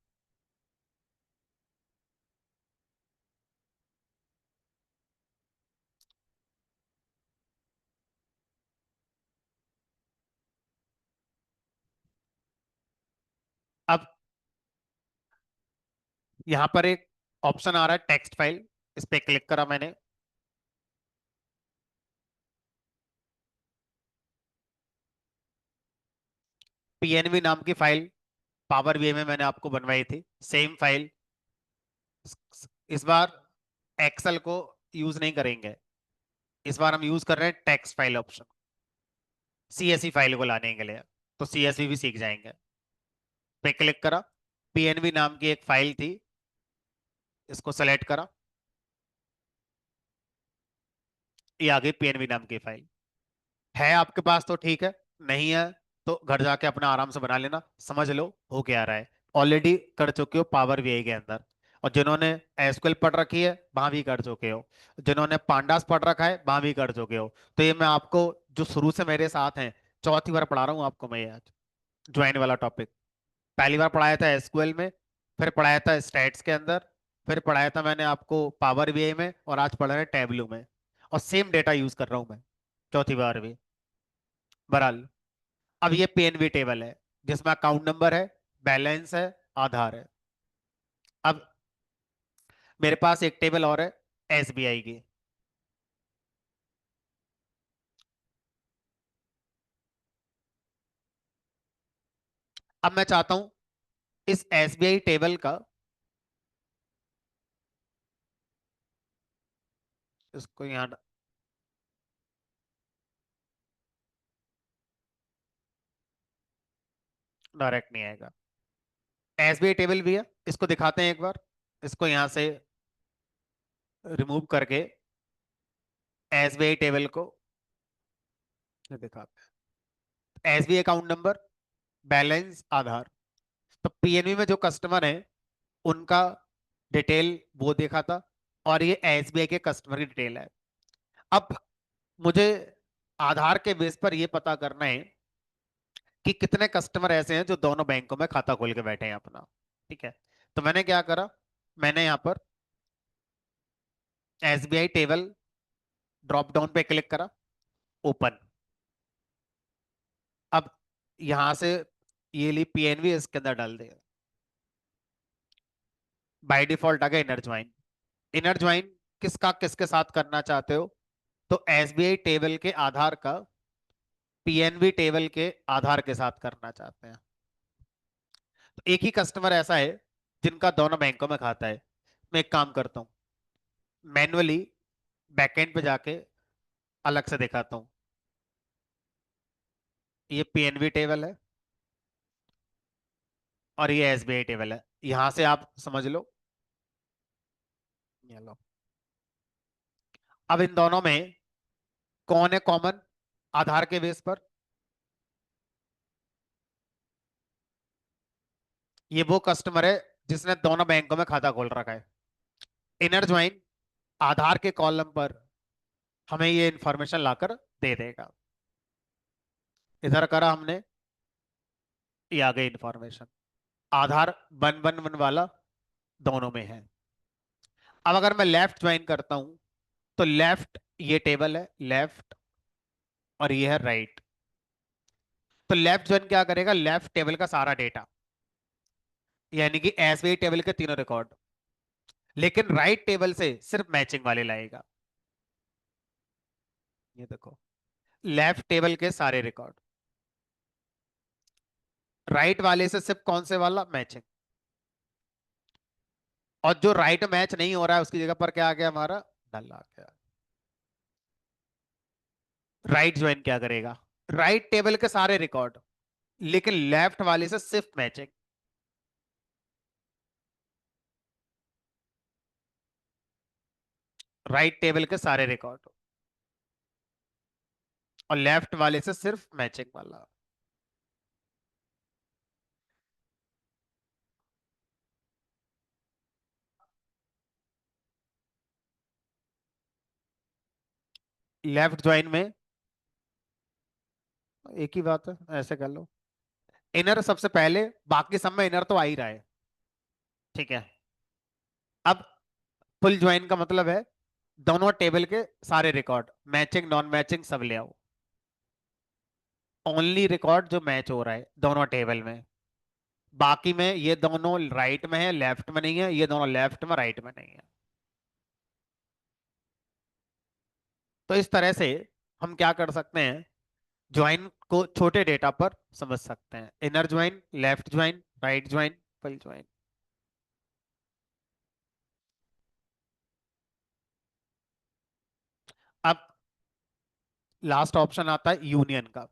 यहां पर एक ऑप्शन आ रहा है टेक्स्ट फाइल, इस पे क्लिक करा मैंने। पीएनबी नाम की फाइल पावर बीआई में मैंने आपको बनवाई थी, सेम फाइल। इस बार एक्सेल को यूज नहीं करेंगे, इस बार हम यूज कर रहे हैं text file option, CSV file को लाने के लिए। तो सीएसवी भी सीख जाएंगे। पे क्लिक करा, पीएनबी नाम की एक फाइल थी, इसको सेलेक्ट करा, ये आ गई पीएनबी नाम की फाइल। है आपके पास तो ठीक है, नहीं है तो घर जाके अपना आराम से बना लेना, समझ लो हो क्या रहा है। ऑलरेडी कर चुके हो पावर बीआई के अंदर, और जिन्होंने एसक्यूएल पढ़ रखी है वहां भी कर चुके हो, जिन्होंने पांडास पढ़ रखा है वहां भी कर चुके हो। तो ये मैं आपको, जो शुरू से मेरे साथ हैं, चौथी बार पढ़ा रहा हूँ आपको मैं ये आज ज्वाइन वाला टॉपिक। पहली बार पढ़ाया था एसक्यूएल में, फिर पढ़ाया था स्टैट्स के अंदर, फिर पढ़ाया था मैंने आपको पावर बीआई में, और आज पढ़ा रहे टैबलू में। और सेम डेटा यूज कर रहा हूँ मैं चौथी बार भी। बहरहाल, अब ये पीएनबी टेबल है जिसमें अकाउंट नंबर है, बैलेंस है, आधार है। अब मेरे पास एक टेबल और है एसबीआई की। अब मैं चाहता हूं इस एसबीआई टेबल का, इसको यहाँ डायरेक्ट नहीं आएगा। एसबीआई टेबल भी है, इसको दिखाते हैं एक बार। इसको यहां से रिमूव करके एसबीआई टेबल को दिखाते हैं। एसबीआई अकाउंट नंबर, बैलेंस, आधार। तो पीएनबी में जो कस्टमर है उनका डिटेल वो देखा था, और ये एसबीआई के कस्टमर की डिटेल है। अब मुझे आधार के बेस पर यह पता करना है कि कितने कस्टमर ऐसे हैं जो दोनों बैंकों में खाता खोल के बैठे हैं अपना। ठीक है, तो मैंने क्या करा, मैंने यहाँ पर एसबीआई टेबल ड्रॉप डाउन पे क्लिक करा, ओपन। अब यहां से ये ली पीएनबी, इसके अंदर डाल दे। बाय डिफॉल्ट आ गया इनर ज्वाइन। इनर ज्वाइन किसका किसके साथ करना चाहते हो, तो एसबीआई टेबल के आधार का पीएनबी टेबल के आधार के साथ करना चाहते हैं। तो एक ही कस्टमर ऐसा है जिनका दोनों बैंकों में खाता है। मैं एक काम करता हूँ, मैन्युअली बैकएंड पे जाके अलग से दिखाता हूँ। ये पीएनबी टेबल है और ये एसबीआई टेबल है, यहां से आप समझ लो। ये लो। अब इन दोनों में कौन है कॉमन आधार के बेस पर, ये वो कस्टमर है जिसने दोनों बैंकों में खाता खोल रखा है। इनर ज्वाइन आधार के कॉलम पर हमें ये इंफॉर्मेशन लाकर दे देगा। इधर करा हमने, ये आ गई इंफॉर्मेशन। आधार 111 वाला दोनों में है। अब अगर मैं लेफ्ट ज्वाइन करता हूं, तो लेफ्ट ये टेबल है लेफ्ट, और ये है राइट। तो लेफ्ट ज्वाइन क्या करेगा, लेफ्ट टेबल का सारा डेटा, यानी कि एसबीआई टेबल के तीनों रिकॉर्ड, लेकिन राइट टेबल से सिर्फ मैचिंग वाले लाएगा। ये देखो, लेफ्ट टेबल के सारे रिकॉर्ड, राइट वाले से सिर्फ कौन से वाला, मैचिंग। और जो राइट मैच नहीं हो रहा है उसकी जगह पर क्या आ गया हमारा, डल आ गया। राइट ज्वाइन क्या करेगा, राइट टेबल के सारे रिकॉर्ड, लेकिन लेफ्ट वाले से सिर्फ मैचिंग। राइट टेबल के सारे रिकॉर्ड और लेफ्ट वाले से सिर्फ मैचिंग वाला। लेफ्ट ज्वाइन में एक ही बात है, ऐसे कर लो। इनर सबसे पहले, बाकी सब में इनर तो आ ही रहा है। ठीक है, अब फुल ज्वाइन का मतलब है दोनों टेबल के सारे रिकॉर्ड, मैचिंग नॉन मैचिंग सब ले आओ। ओनली रिकॉर्ड जो मैच हो रहा है दोनों टेबल में, बाकी में ये दोनों राइट में है, लेफ्ट में नहीं है, ये दोनों लेफ्ट में राइट में नहीं है। तो इस तरह से हम क्या कर सकते हैं, ज्वाइन को छोटे डेटा पर समझ सकते हैं। Inner join, left join, right join, full join. अब लास्ट ऑप्शन आता है यूनियन का।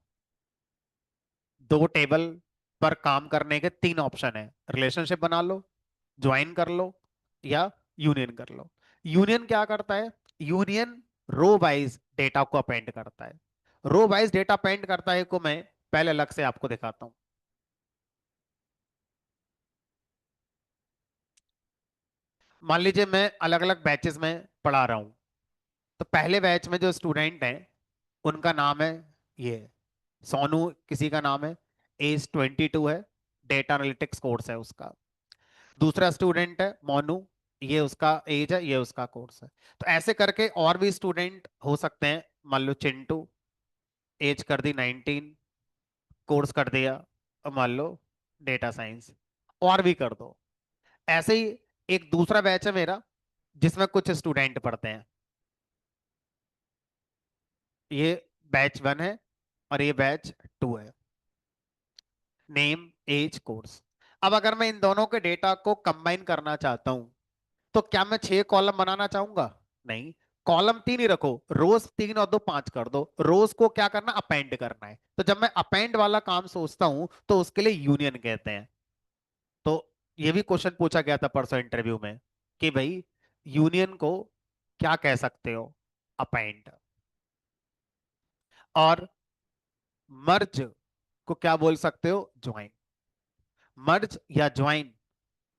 दो टेबल पर काम करने के तीन ऑप्शन है, रिलेशनशिप बना लो, ज्वाइन कर लो, या यूनियन कर लो। यूनियन क्या करता है, यूनियन रो वाइज डेटा को अपेंड करता है। रो वाइज डेटा अपेंड करता है को मैं पहले अलग से आपको दिखाता हूं। मान लीजिए मैं अलग अलग बैचेस में पढ़ा रहा हूं। तो पहले बैच में जो स्टूडेंट हैं उनका नाम है ये सोनू, किसी का नाम है, एज 22 है, डेटा एनालिटिक्स कोर्स है उसका। दूसरा स्टूडेंट है मोनू, ये उसका एज है, ये उसका कोर्स है। तो ऐसे करके और भी स्टूडेंट हो सकते हैं। मान लो चिंटू, एज कर दी 19, कोर्स कर दिया, अब मान लो डेटा साइंस, और भी कर दो। ऐसे ही एक दूसरा बैच है मेरा जिसमें कुछ स्टूडेंट पढ़ते हैं। ये बैच 1 है और ये बैच 2 है। Name, age, course. अब अगर मैं इन दोनों के डेटा को कंबाइन करना चाहता हूं तो क्या मैं 6 कॉलम बनाना चाहूंगा? नहीं। कॉलम 3 ही रखो, रोज 3 और 2 5 कर दो। रोज को क्या करना, अपेंड करना है। तो जब मैं अपेंड वाला काम सोचता हूं तो उसके लिए यूनियन कहते हैं। तो ये भी क्वेश्चन पूछा गया था परसों इंटरव्यू में कि भाई यूनियन को क्या कह सकते हो, अपेंड। और मर्ज को क्या बोल सकते हो, ज्वाइन। मर्ज या ज्वाइन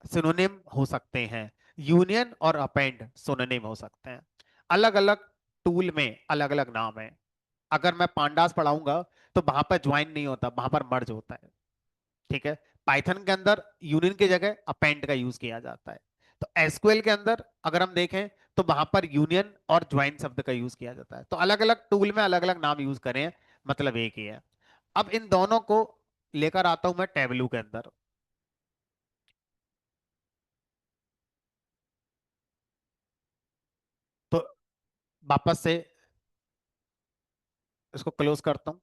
सिनोनिम हो सकते हैं, यूनियन और अपेंड सिनोनिम हो सकते हैं। अलग अलग टूल में अलग अलग नाम है। अगर मैं पांडास पढ़ाऊंगा तो वहां पर ज्वाइन नहीं होता, वहां पर मर्ज होता है। ठीक है। पाइथन के अंदर यूनियन की जगह अपेंड का यूज किया जाता है। तो एसक्यूएल के अंदर अगर हम देखें तो वहां पर यूनियन और ज्वाइन शब्द का यूज किया जाता है। तो अलग अलग टूल में अलग अलग नाम यूज करें, मतलब एक ही है। अब इन दोनों को लेकर आता हूं मैं टेबलू के अंदर। तो वापस से इसको क्लोज करता हूं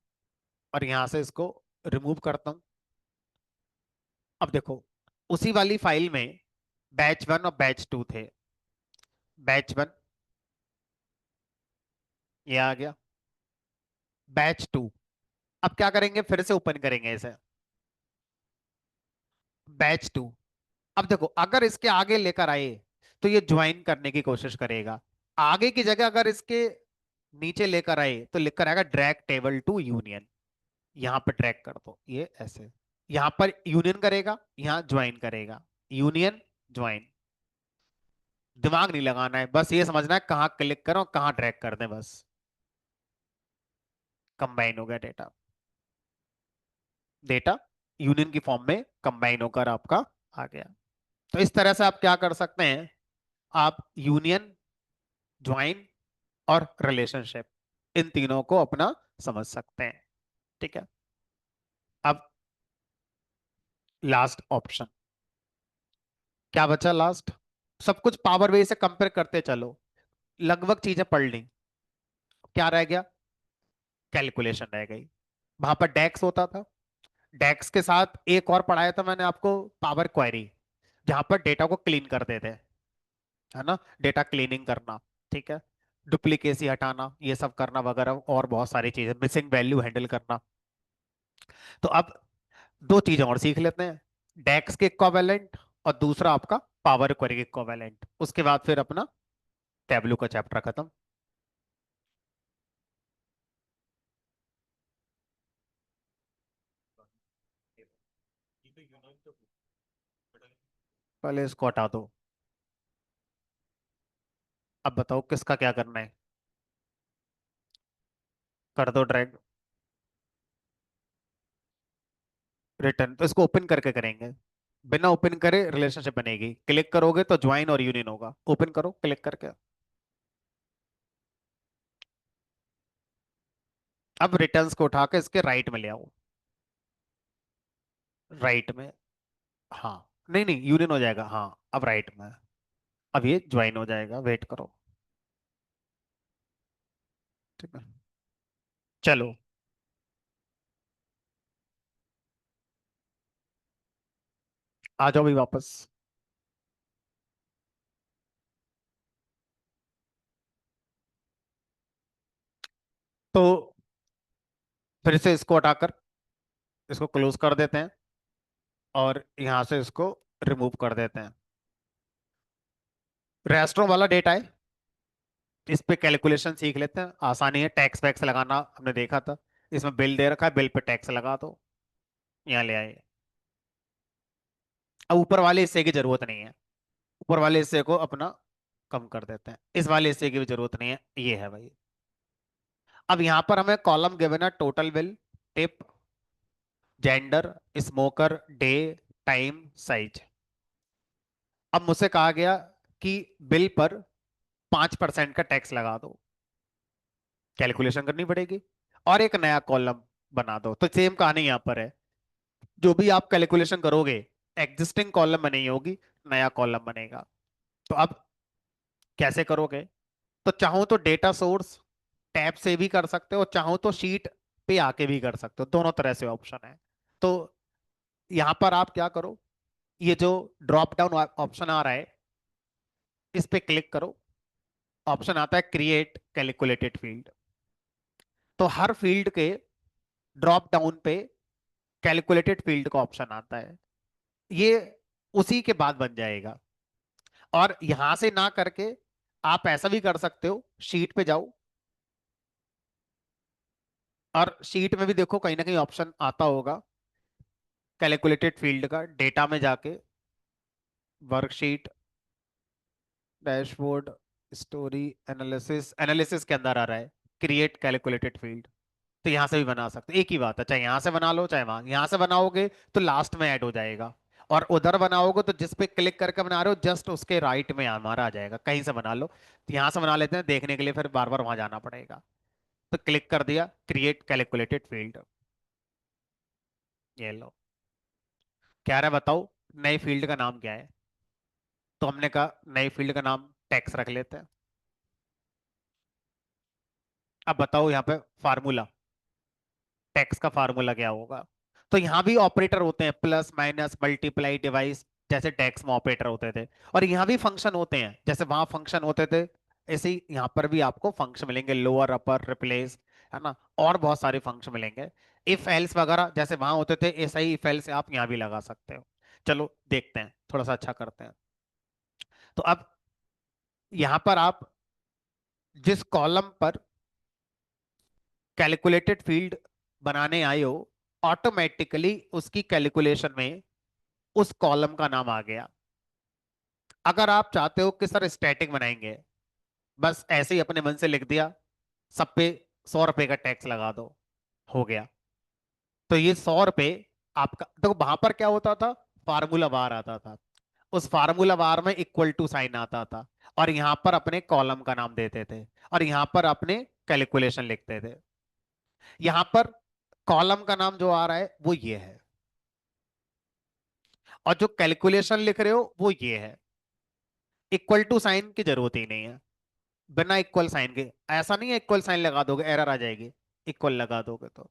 और यहां से इसको रिमूव करता हूं। अब देखो, उसी वाली फाइल में बैच 1 और बैच 2 थे। बैच 1 ये आ गया, बैच 2। अब क्या करेंगे, फिर से ओपन करेंगे इसे, बैच 2। अब देखो, अगर इसके आगे लेकर आए तो ये ज्वाइन करने की कोशिश करेगा। आगे की जगह अगर इसके नीचे लेकर आए तो लिखकर आएगा ड्रैग टेबल टू यूनियन। यहां पर ड्रैग कर दो, ये ऐसे। यहां पर यूनियन करेगा, यहां ज्वाइन करेगा, यूनियन, ज्वाइन। दिमाग नहीं लगाना है, बस ये समझना है कहाँ क्लिक करो, कहाँ ड्रैग कर दें बस। कंबाइन हो गया डेटा। डेटा यूनियन की फॉर्म में कंबाइन होकर आपका आ गया। तो इस तरह से आप क्या कर सकते हैं, आप यूनियन, ज्वाइन और रिलेशनशिप, इन तीनों को अपना समझ सकते हैं। ठीक है। अब लास्ट ऑप्शन क्या बचा, लास्ट। सब कुछ पावर वे से कंपेयर करते चलो, लगभग चीजें पढ़ ली। क्या रह गया, कैलकुलेशन रह गई। वहां पर डेक्स होता था, डेक्स के साथ एक और पढ़ाया था मैंने आपको, पावर क्वेरी, जहां पर डेटा को क्लीन करते थे, है ना, डेटा क्लीनिंग करना। ठीक है। डुप्लीकेसी हटाना, ये सब करना वगैरह, और बहुत सारी चीजें, मिसिंग वैल्यू हैंडल करना। तो अब दो चीजें और सीख लेते हैं, डेक्स के इक्विवेलेंट और दूसरा आपका पावर क्वेरी के इक्विवेलेंट। उसके बाद फिर अपना टैबलू का चैप्टर खत्म। पहले इसको हटा दो। अब बताओ किसका क्या करना है, कर दो ड्रैग। रिटर्न तो इसको ओपन करके करेंगे, बिना ओपन करे रिलेशनशिप बनेगी। क्लिक करोगे तो ज्वाइन और यूनियन होगा, ओपन करो क्लिक करके। अब रिटर्न्स को उठा के इसके राइट में ले आओ, राइट में। हाँ, नहीं नहीं, यूनियन हो जाएगा, हाँ अब राइट में। अब ये ज्वाइन हो जाएगा, वेट करो। ठीक है, चलो। आ जाओ भी वापस। तो फिर से इसको हटाकर इसको क्लोज कर देते हैं, और यहां से इसको रिमूव कर देते हैं। रेस्टोरेंट वाला डेटा है, इस पे कैलकुलेशन सीख लेते हैं, आसानी है, टैक्स वैक्स लगाना हमने देखा था। इसमें बिल दे रखा है, बिल पे टैक्स लगा दो, यहाँ ले आए। अब ऊपर वाले हिस्से की जरूरत नहीं है, ऊपर वाले हिस्से को अपना कम कर देते हैं, इस वाले हिस्से की भी जरूरत नहीं है, ये है भाई। अब यहां पर हमें कॉलम गिवन है, total bill, tip, gender, smoker, day, time, size. अब मुझसे कहा गया कि बिल पर 5% का टैक्स लगा दो, कैलकुलेशन करनी पड़ेगी, और एक नया कॉलम बना दो। तो सेम कहानी यहां पर है, जो भी आप कैलकुलेशन करोगे, एग्जिस्टिंग कॉलम में नहीं होगी, नया कॉलम बनेगा। तो अब कैसे करोगे? तो चाहो तो डेटा सोर्स टैब से भी कर सकते हो, चाहो तो शीट पे आके भी कर सकते हो, दोनों तरह से ऑप्शन है। तो यहां पर आप क्या करो, ये जो ड्रॉप डाउन ऑप्शन आ रहा है, इस पे क्लिक करो, ऑप्शन आता है क्रिएट कैलकुलेटेड फील्ड। तो हर फील्ड के ड्रॉप डाउन पे कैलकुलेटेड फील्ड का ऑप्शन आता है, ये उसी के बाद बन जाएगा। और यहां से ना करके आप ऐसा भी कर सकते हो, शीट पे जाओ, और शीट में भी देखो कहीं ना कहीं ऑप्शन आता होगा कैलकुलेटेड फील्ड का, डेटा में जाके worksheet, dashboard, story, analysis, analysis के अंदर आ रहा है क्रिएट कैलकुलेटेड फील्ड। तो यहां से भी बना सकते हो, एक ही बात है, चाहे यहां से बना लो चाहे वहां, यहां से बनाओगे तो लास्ट में ऐड हो जाएगा, और उधर बनाओगे तो जिस पे क्लिक करके बना रहे हो जस्ट उसके राइट में हमारा आ जाएगा, कहीं से बना लो। तो यहां से बना लेते हैं, देखने के लिए फिर बार बार वहां जाना पड़ेगा। तो क्लिक कर दिया क्रिएट कैलकुलेटेड फील्ड, ये लो। क्या रहा है बताओ, नए फील्ड का नाम क्या है? तो हमने कहा नए फील्ड का नाम टैक्स रख लेते हैं। अब बताओ यहाँ पे फार्मूला, टैक्स का फार्मूला क्या होगा? तो यहां भी ऑपरेटर होते हैं, प्लस माइनस मल्टीप्लाई डिवाइस, जैसे टैक्स में ऑपरेटर होते थे, और यहाँ भी फंक्शन होते हैं, जैसे वहां फंक्शन होते थे, ऐसे ही यहाँ पर भी आपको फंक्शन मिलेंगे, लोअर, अपर, रिप्लेस, है ना, और बहुत सारे फंक्शन मिलेंगे। इफ एल्स वगैरह जैसे वहां होते थे, ऐसा ही इफ एल्स आप यहाँ भी लगा सकते हो। चलो देखते हैं, थोड़ा सा अच्छा करते हैं। तो अब यहाँ पर आप जिस कॉलम पर कैलकुलेटेड फील्ड बनाने आए हो, ऑटोमेटिकली उसकी कैलकुलेशन में उस कॉलम का नाम आ गया। अगर आप चाहते हो कि सर स्टैटिक बनाएंगे, बस ऐसे ही अपने मन से लिख दिया, सब पे 100 रुपए का टैक्स लगा दो, हो गया। तो ये 100 रुपए आपका, तो वहां पर क्या होता था, फार्मूला बार आता था, उस फार्मूला बार में इक्वल टू साइन आता था, और यहां पर अपने कॉलम का नाम देते थे, और यहां पर अपने कैलकुलेशन लिखते थे। यहां पर कॉलम का नाम जो आ रहा है वो ये है, और जो कैलकुलेशन लिख रहे हो वो ये है। इक्वल टू साइन की जरूरत ही नहीं है, बिना इक्वल साइन के, ऐसा नहीं है इक्वल साइन लगा दोगे एरर आ जाएगी, इक्वल लगा दोगे तो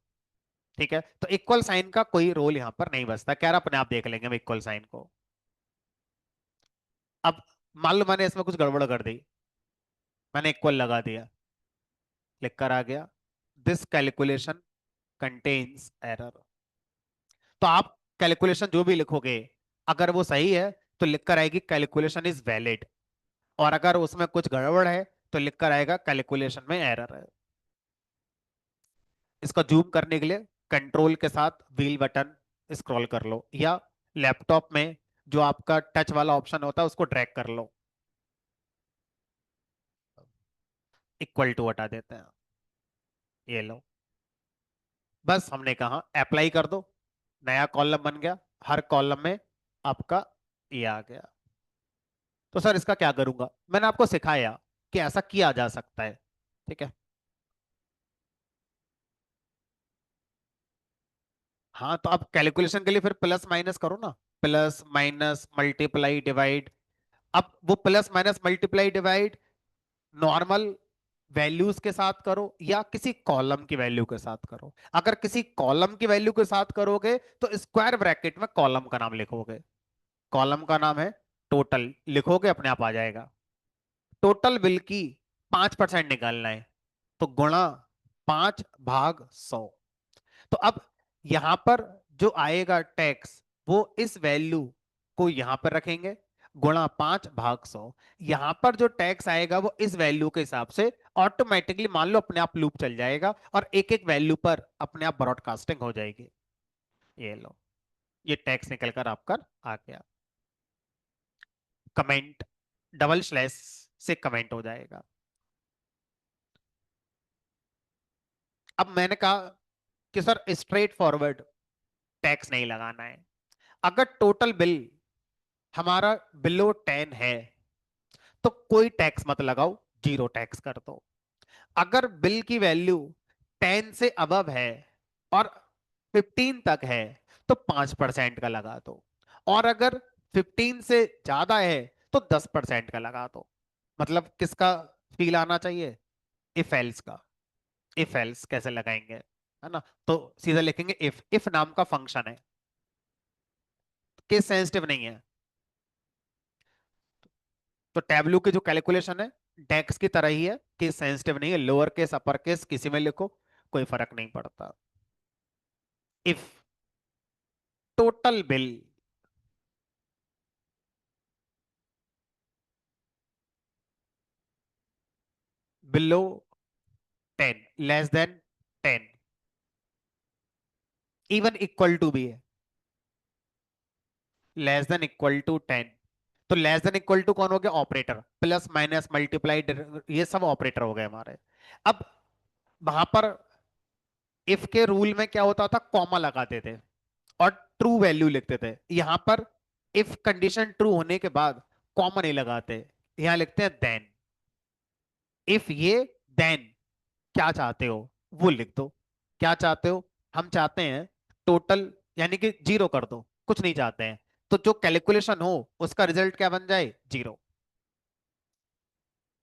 ठीक है। तो इक्वल साइन का कोई रोल यहां पर नहीं बचता, कह रहा अपने आप देख लेंगे हम इक्वल साइन को। अब मान लो मैंने इसमें कुछ गड़बड़ कर दी, मैंने इक्वल लगा दिया, लिख कर आ गया दिस कैलकुलेशन कंटेन्स एरर। तो आप कैलकुलेशन जो भी लिखोगे, अगर वो सही है तो लिख कर आएगी कैलकुलेशन इज वैलिड, और अगर उसमें कुछ गड़बड़ है तो लिख कर आएगा कैलकुलेशन में एरर है। इसको जूम करने के लिए कंट्रोल के साथ व्हील बटन स्क्रॉल कर लो, या लैपटॉप में जो आपका टच वाला ऑप्शन होता है उसको ड्रैग कर लो। इक्वल टू हटा देते हैं, ये लो। बस हमने कहा अप्लाई कर दो, नया कॉलम बन गया, हर कॉलम में आपका ये आ गया। तो सर इसका क्या करूंगा? मैंने आपको सिखाया कि ऐसा किया जा सकता है, ठीक है। हाँ, तो अब कैलकुलेशन के लिए फिर प्लस माइनस करो ना, प्लस माइनस मल्टीप्लाई डिवाइड। अब वो plus minus multiply divide normal values के साथ करो या किसी कॉलम की वैल्यू के साथ करो। अगर किसी कॉलम की वैल्यू के साथ करोगे तो स्क्वायर ब्रैकेट में कॉलम का नाम लिखोगे। कॉलम का नाम है टोटल, लिखोगे अपने आप आ जाएगा। टोटल बिल की 5% निकालना है, तो गुणा 5/100। तो अब यहां पर जो आएगा टैक्स, वो इस वैल्यू को यहां पर रखेंगे, गुणा 5/100। यहां पर जो टैक्स आएगा वो इस वैल्यू के हिसाब से ऑटोमेटिकली, मान लो अपने आप लूप चल जाएगा और एक एक वैल्यू पर अपने आप ब्रॉडकास्टिंग हो जाएगी। ये लो, ये टैक्स निकल कर आपका आ गया। कमेंट डबल स्लैश से कमेंट हो जाएगा। अब मैंने कहा कि सर स्ट्रेट फॉरवर्ड टैक्स नहीं लगाना है। अगर टोटल बिल हमारा बिलो 10 है तो कोई टैक्स मत लगाओ, जीरो टैक्स कर दो। अगर बिल की वैल्यू 10 से अबव है और 15 तक है तो 5% का लगा दो, और अगर 15 से ज्यादा है तो 10% का लगा दो। मतलब किसका फील आना चाहिए? इफ एल्स का। इफ एल्स कैसे लगाएंगे, है ना? तो सीधा लिखेंगे इफ। इफ नाम का फंक्शन है, केस सेंसिटिव नहीं है। तो टैबलू की जो कैलकुलेशन है डेक्स की तरह ही है, केस सेंसिटिव नहीं है। लोअर केस अपर केस किसी में लिखो, कोई फर्क नहीं पड़ता। If total bill below 10 less than 10, even equal to भी है, लेस देन इक्वल टू 10। तो लेस देन इक्वल टू कौन हो गया? ऑपरेटर। प्लस माइनस मल्टीप्लाई, ये सब ऑपरेटर हो गए हमारे। अब वहां पर इफ के रूल में क्या होता था, कॉमा लगाते थे और ट्रू वैल्यू लिखते थे। यहां पर इफ कंडीशन ट्रू होने के बाद कॉमा नहीं लगाते, यहां लिखते हैं देन। इफ ये देन क्या चाहते हो वो लिख दो। क्या चाहते हो? हम चाहते हैं टोटल, यानी कि जीरो कर दो, कुछ नहीं चाहते हैं। तो जो कैलकुलेशन हो उसका रिजल्ट क्या बन जाए? जीरो।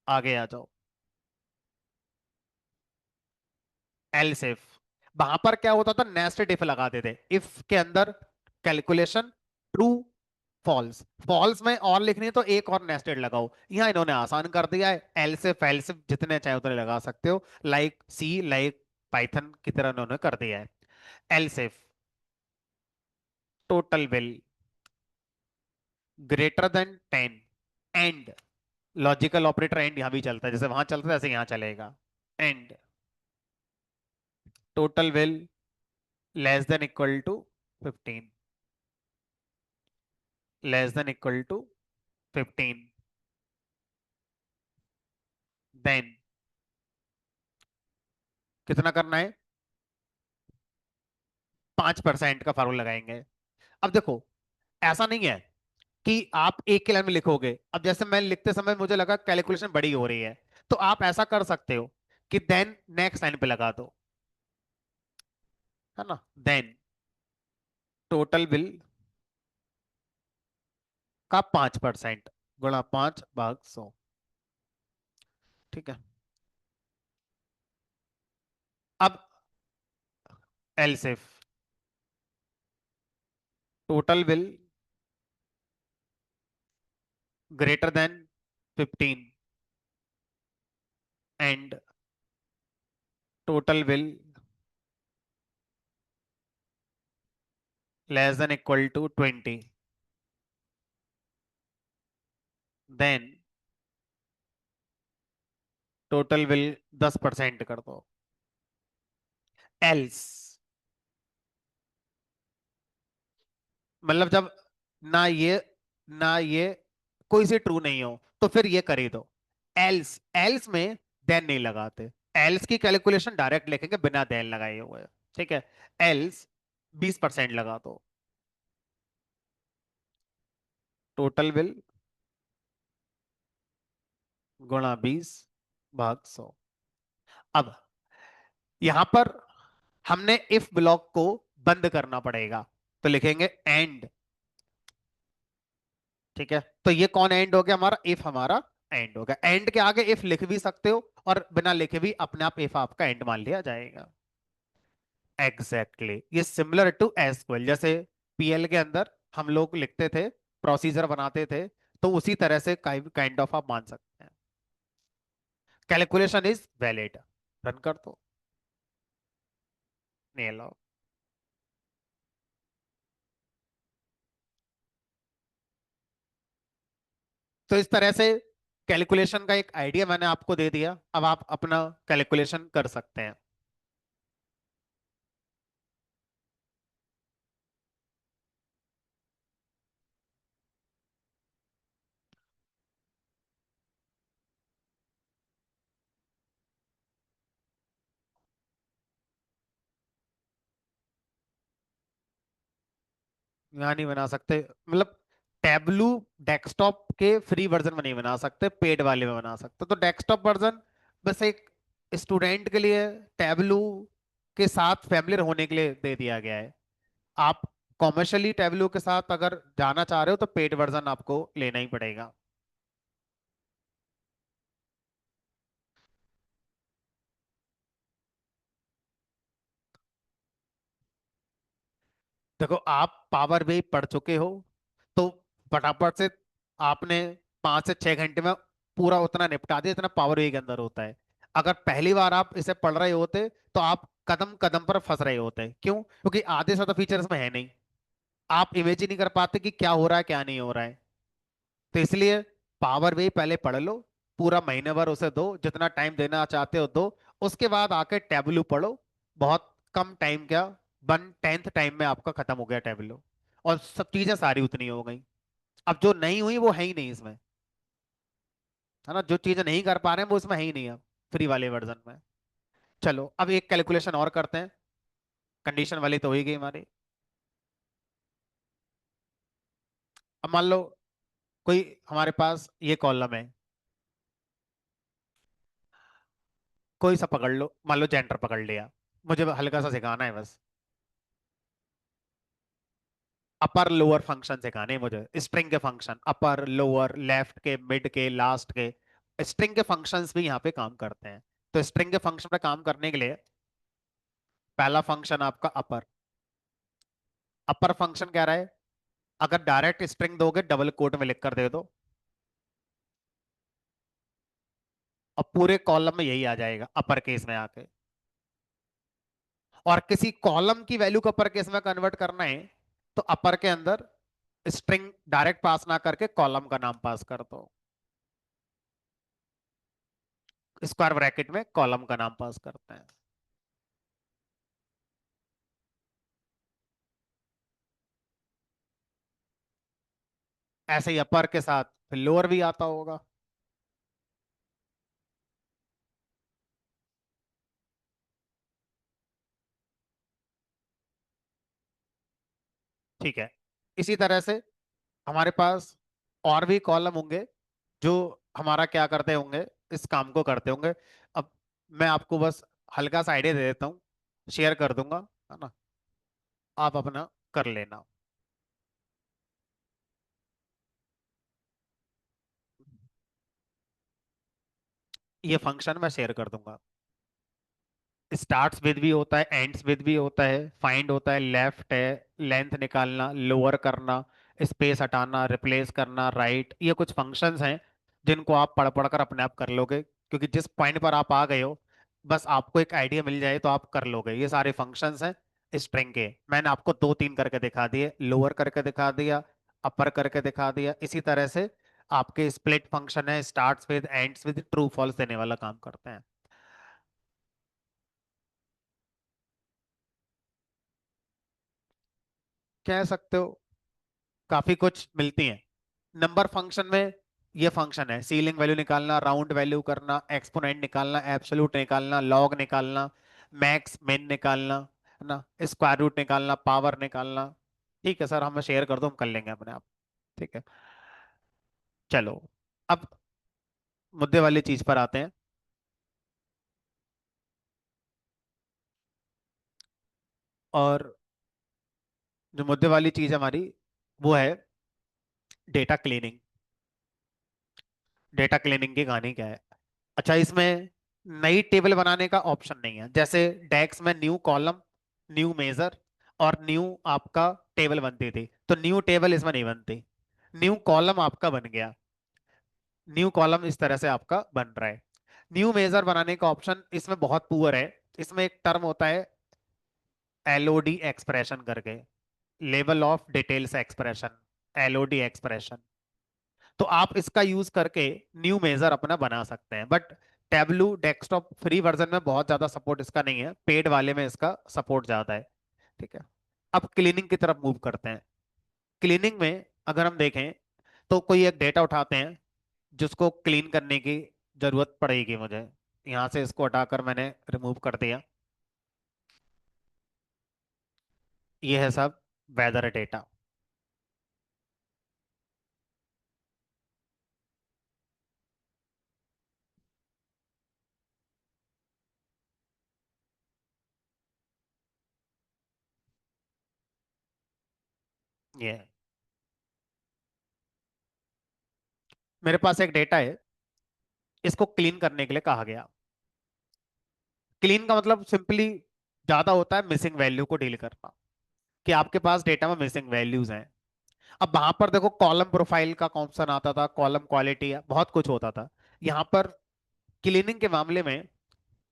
आगे आ जाओ। एल्स इफ, वहां पर क्या होता था, नेस्टेड इफ लगाते थे। इफ के अंदर कैलकुलेशन ट्रू फॉल्स, फॉल्स में और लिखनी है तो एक और नेस्टेड लगाओ। यहां इन्होंने आसान कर दिया है, एल्स इफ एल्स इफ जितने चाहे उतने लगा सकते हो, लाइक सी लाइक पाइथन की तरह इन्होंने कर दिया है। Else if total bill greater then 10 and, logical operator and यहां भी चलता है, जैसे वहां चलता है ऐसे यहां चलेगा। And total bill less than equal to 15, less than equal to 15, then कितना करना है? 5% का फार्मूला लगाएंगे। अब देखो, ऐसा नहीं है कि आप एक ही लाइन में लिखोगे। अब जैसे मैं लिखते समय मुझे लगा कैलकुलेशन बड़ी हो रही है, तो आप ऐसा कर सकते हो कि देन नेक्स्ट लाइन पे लगा दो, है ना? देन टोटल बिल का 5% गुणा 5/100। ठीक है। अब else if total bill greater than 15 and total bill less than equal to 20, then total bill 10% कर दो। एल्स मतलब जब ना ये कोई से ट्रू नहीं हो तो फिर ये कर ही दो। एल्स, एल्स में देन नहीं लगाते। एल्स की कैलकुलेशन डायरेक्ट लिखेंगे बिना देन लगाए हुए। ठीक है। एल्स 20% लगा दो, टोटल बिल गुणा 20/100। अब यहां पर हमने इफ ब्लॉक को बंद करना पड़ेगा, तो लिखेंगे एंड ठीक है, तो ये कौन एंड हो गया हमारा, इफ हमारा एंड हो गया। एंड के आगे इफ लिख भी सकते हो और बिना लिखे भी अपने आप इफ आपका एंड मान लिया जाएगा। एग्जैक्टली ये सिमिलर टू एसक्यूएल, जैसे पीएल के अंदर हम लोग लिखते थे, प्रोसीजर बनाते थे, तो उसी तरह से काइंड ऑफ आप मान सकते हैं। कैलकुलेशन इज वैलिड, रन कर दो, नहीं लो। तो इस तरह से कैलकुलेशन का एक आइडिया मैंने आपको दे दिया, अब आप अपना कैलकुलेशन कर सकते हैं। यहाँ नहीं बना सकते मतलब, टैबलू डेस्कटॉप के फ्री वर्जन में नहीं बना सकते, पेड वाले में बना सकते। तो डेस्कटॉप वर्जन बस एक स्टूडेंट के लिए टैबलू के साथ फैमिलियर होने के लिए दे दिया गया है। आप कॉमर्शियली टैबलू के साथ अगर जाना चाह रहे हो तो पेड वर्जन आपको लेना ही पड़ेगा। देखो आप पावर भी पढ़ चुके हो, तो फटाफट से आपने 5 से 6 घंटे में पूरा उतना निपटा दिया, इतना पावर भी के अंदर होता है। अगर पहली बार आप इसे पढ़ रहे होते तो आप कदम कदम पर फंस रहे होते। क्यों? क्योंकि आधे से ज्यादा फीचर इसमें है नहीं, आप इमेजिन नहीं कर पाते कि क्या हो रहा है क्या नहीं हो रहा है। तो इसलिए पावर भी पहले पढ़ लो, पूरा महीने भर उसे दो, जितना टाइम देना चाहते हो दो। उसके बाद आके टैबलू पढ़ो, बहुत कम टाइम, क्या 1/10 टाइम में आपका खत्म हो गया टैबलू, और सब चीजें सारी उतनी हो गई। अब जो नहीं हुई वो है ही नहीं इसमें, है ना, जो चीजें नहीं कर पा रहे हैं वो इसमें है ही नहीं है फ्री वाले वर्जन में। चलो अब एक कैलकुलेशन और करते हैं, कंडीशन वाली तो हो ही गई हमारी। अब मान लो कोई हमारे पास ये कॉलम है, कोई सा पकड़ लो, मान लो जेंडर पकड़ लिया, मुझे हल्का सा सिखाना है बस। अपर लोअर फंक्शन सिखाने हैं मुझे, स्ट्रिंग के फंक्शन, अपर लोअर, लेफ्ट के, मिड के, लास्ट के। स्ट्रिंग के फंक्शंस भी यहाँ पे काम करते हैं। तो स्ट्रिंग के फंक्शन पे काम करने के लिए पहला फंक्शन आपका अपर। अपर फंक्शन कह रहा है, अगर डायरेक्ट स्ट्रिंग दोगे डबल कोट में लिख कर दे दो, और पूरे कॉलम में यही आ जाएगा अपर केस में आके। और किसी कॉलम की वैल्यू को अपर केस में कन्वर्ट करना है, तो अपर के अंदर स्ट्रिंग डायरेक्ट पास ना करके कॉलम का नाम पास कर दो, स्क्वायर ब्रैकेट में कॉलम का नाम पास करते हैं। ऐसे ही अपर के साथ फिर लोअर भी आता होगा। ठीक है, इसी तरह से हमारे पास और भी कॉलम होंगे जो हमारा क्या करते होंगे, इस काम को करते होंगे। अब मैं आपको बस हल्का सा आइडिया दे देता हूँ, शेयर कर दूंगा, है ना, आप अपना कर लेना। ये फंक्शन मैं शेयर कर दूंगा। स्टार्ट्स विद भी होता है, एंड्स विद भी होता है, फाइंड होता है, लेफ्ट है, लेंथ निकालना, लोअर करना, स्पेस हटाना, रिप्लेस करना, राइट, ये कुछ फंक्शंस हैं जिनको आप पढ़ पढ़ कर अपने आप कर लोगे, क्योंकि जिस पॉइंट पर आप आ गए हो बस आपको एक आइडिया मिल जाए तो आप कर लोगे। ये सारे फंक्शंस हैं स्ट्रिंग के, मैंने आपको 2-3 करके दिखा दिए, लोअर करके दिखा दिया, अपर करके दिखा दिया। इसी तरह से आपके स्प्लिट फंक्शन है, starts with, ends with, true false देने वाला काम करते हैं। कह सकते हो, काफी कुछ मिलती हैं। नंबर फंक्शन में ये फंक्शन है, सीलिंग वैल्यू निकालना, राउंड वैल्यू करना, एक्सपोनेंट निकालना, एब्सोल्यूट निकालना, लॉग निकालना, मैक्स मिन निकालना, है ना, स्क्वायर रूट निकालना, पावर निकालना। ठीक है सर, हम शेयर कर दो, हम कर लेंगे अपने आप। ठीक है, चलो अब मुद्दे वाली चीज पर आते हैं। और जो मुद्दे वाली चीज हमारी वो है डेटा क्लीनिंग। डेटा क्लीनिंग की कहानी क्या है? अच्छा, इसमें नई टेबल बनाने का ऑप्शन नहीं है। जैसे डेक्स में न्यू कॉलम, न्यू मेजर और न्यू आपका टेबल बनती थी, तो न्यू टेबल इसमें नहीं बनती। न्यू कॉलम आपका बन गया, न्यू कॉलम इस तरह से आपका बन रहा है। न्यू मेजर बनाने का ऑप्शन इसमें बहुत पुअर है। इसमें एक टर्म होता है एलओडी एक्सप्रेशन करके, level of details expression, Elodie expression. तो आप इसका यूज करके न्यू मेजर अपना बना सकते हैं, but tableau desktop free version में बहुत ज्यादा सपोर्ट इसका नहीं है, पेड वाले में इसका सपोर्ट ज्यादा है। ठीक है। अब क्लीनिंग की तरफ मूव करते हैं। क्लीनिंग में अगर हम देखें तो कोई एक डेटा उठाते हैं जिसको क्लीन करने की जरूरत पड़ेगी मुझे। यहां से इसको हटाकर मैंने रिमूव कर दिया। ये है सब वेदर डेटा। ये है। मेरे पास एक डेटा है, इसको क्लीन करने के लिए कहा गया। क्लीन का मतलब सिंपली ज्यादा होता है मिसिंग वैल्यू को डील करना, कि आपके पास डेटा में मिसिंग वैल्यूज हैं। अब वहां पर देखो कॉलम प्रोफाइल का ऑप्शन आता था, कॉलम क्वालिटी, बहुत कुछ होता था। यहाँ पर क्लीनिंग के मामले में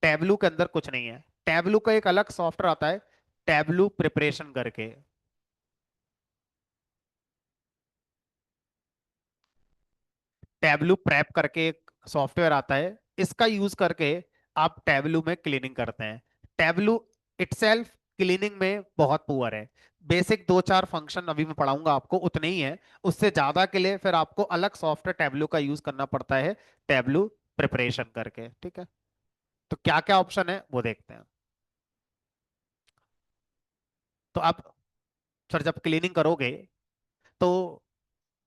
टैबलू के अंदर कुछ नहीं है। टैबलू का एक अलग सॉफ्टवेयर आता है, टैबलू प्रिपरेशन करके। टैबलू प्रेप करके एक सॉफ्टवेयर आता है, इसका यूज करके आप टैबलू में क्लीनिंग करते हैं। टैबलू इटसेल्फ क्लीनिंग में बहुत पुअर है। बेसिक दो चार फंक्शन अभी मैं पढ़ाऊंगा आपको, उतने ही है। उससे ज्यादा के लिए फिर आपको अलग सॉफ्टवेयर टैबलू का यूज करना पड़ता है, टैबलू प्रिपरेशन करके। ठीक है। तो क्या क्या ऑप्शन है वो देखते हैं। तो आप सर जब क्लीनिंग करोगे तो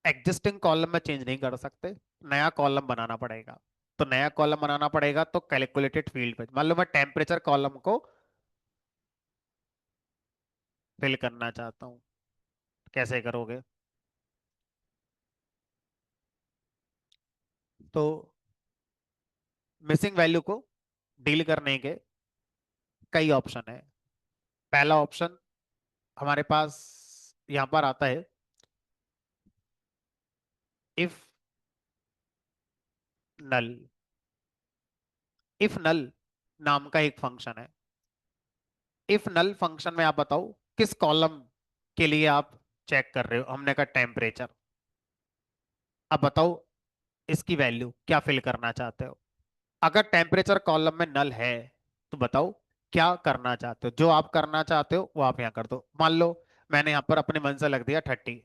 एग्जिस्टिंग कॉलम में चेंज नहीं कर सकते, नया कॉलम बनाना पड़ेगा। तो नया कॉलम बनाना पड़ेगा, तो कैलकुलेटेड फील्ड पे मान लो मैं टेम्परेचर कॉलम को फिल करना चाहता हूँ। कैसे करोगे? तो मिसिंग वैल्यू को डील करने के कई ऑप्शन है। पहला ऑप्शन हमारे पास यहां पर आता है, इफ नल। इफ नल नाम का एक फंक्शन है। इफ नल फंक्शन में आप बताओ किस कॉलम के लिए आप चेक कर रहे हो। हमने कहा टेम्परेचर। अब बताओ इसकी वैल्यू क्या फिल करना चाहते हो। अगर टेम्परेचर कॉलम में नल है तो बताओ क्या करना चाहते हो। जो आप करना चाहते हो वो आप यहाँ कर दो। मान लो मैंने यहाँ पर अपने मन से लग दिया 30।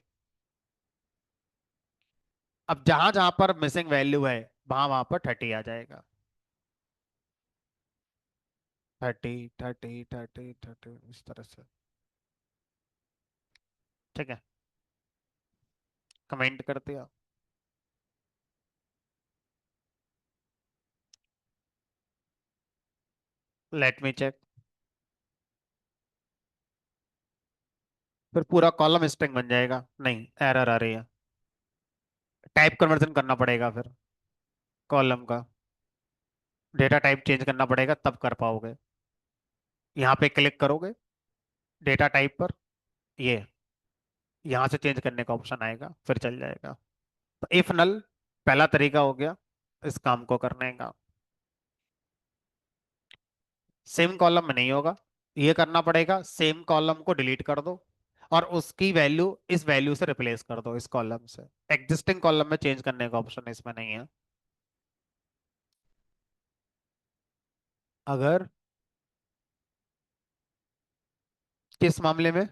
अब जहां जहां पर मिसिंग वैल्यू है वहां वहां पर 30 आ जाएगा। 30 30 30 30 इस तरह से। ठीक है। कमेंट कर दिया। Let me check. फिर पूरा कॉलम स्ट्रिंग बन जाएगा? नहीं, एरर आ रही है। टाइप कन्वर्जन करना पड़ेगा फिर कॉलम का। डेटा टाइप चेंज करना पड़ेगा तब कर पाओगे। यहाँ पे क्लिक करोगे डेटा टाइप पर, ये यहाँ से चेंज करने का ऑप्शन आएगा, फिर चल जाएगा। तो इफ नल पहला तरीका हो गया इस काम को करने का। सेम कॉलम में नहीं होगा, ये करना पड़ेगा सेम कॉलम को डिलीट कर दो और उसकी वैल्यू इस वैल्यू से रिप्लेस कर दो, इस कॉलम से। एग्जिस्टिंग कॉलम में चेंज करने का ऑप्शन इसमें नहीं है। अगर किस मामले में?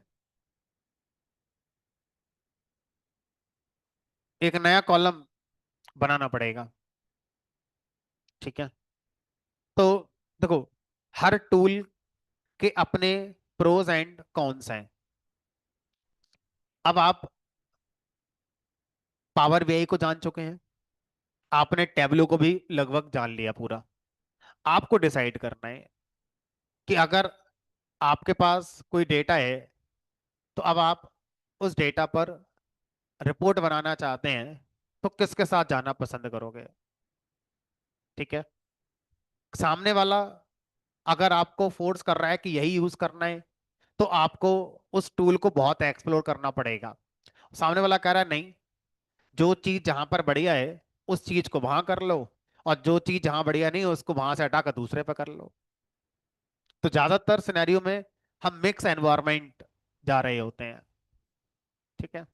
एक नया कॉलम बनाना पड़ेगा। ठीक है। तो देखो, हर टूल के अपने प्रोज एंड कॉन्स हैं। अब आप पावर बीआई को जान चुके हैं, आपने टैबलो को भी लगभग जान लिया पूरा। आपको डिसाइड करना है कि अगर आपके पास कोई डेटा है तो अब आप उस डेटा पर रिपोर्ट बनाना चाहते हैं तो किसके साथ जाना पसंद करोगे? ठीक है। सामने वाला अगर आपको फोर्स कर रहा है कि यही यूज करना है, तो आपको उस टूल को बहुत एक्सप्लोर करना पड़ेगा। सामने वाला कह रहा है नहीं, जो चीज जहां पर बढ़िया है उस चीज को वहां कर लो, और जो चीज जहां बढ़िया नहीं है उसको वहां से हटाकर दूसरे पे कर लो। तो ज्यादातर सिनेरियो में हम मिक्स एनवायरनमेंट जा रहे होते हैं। ठीक है।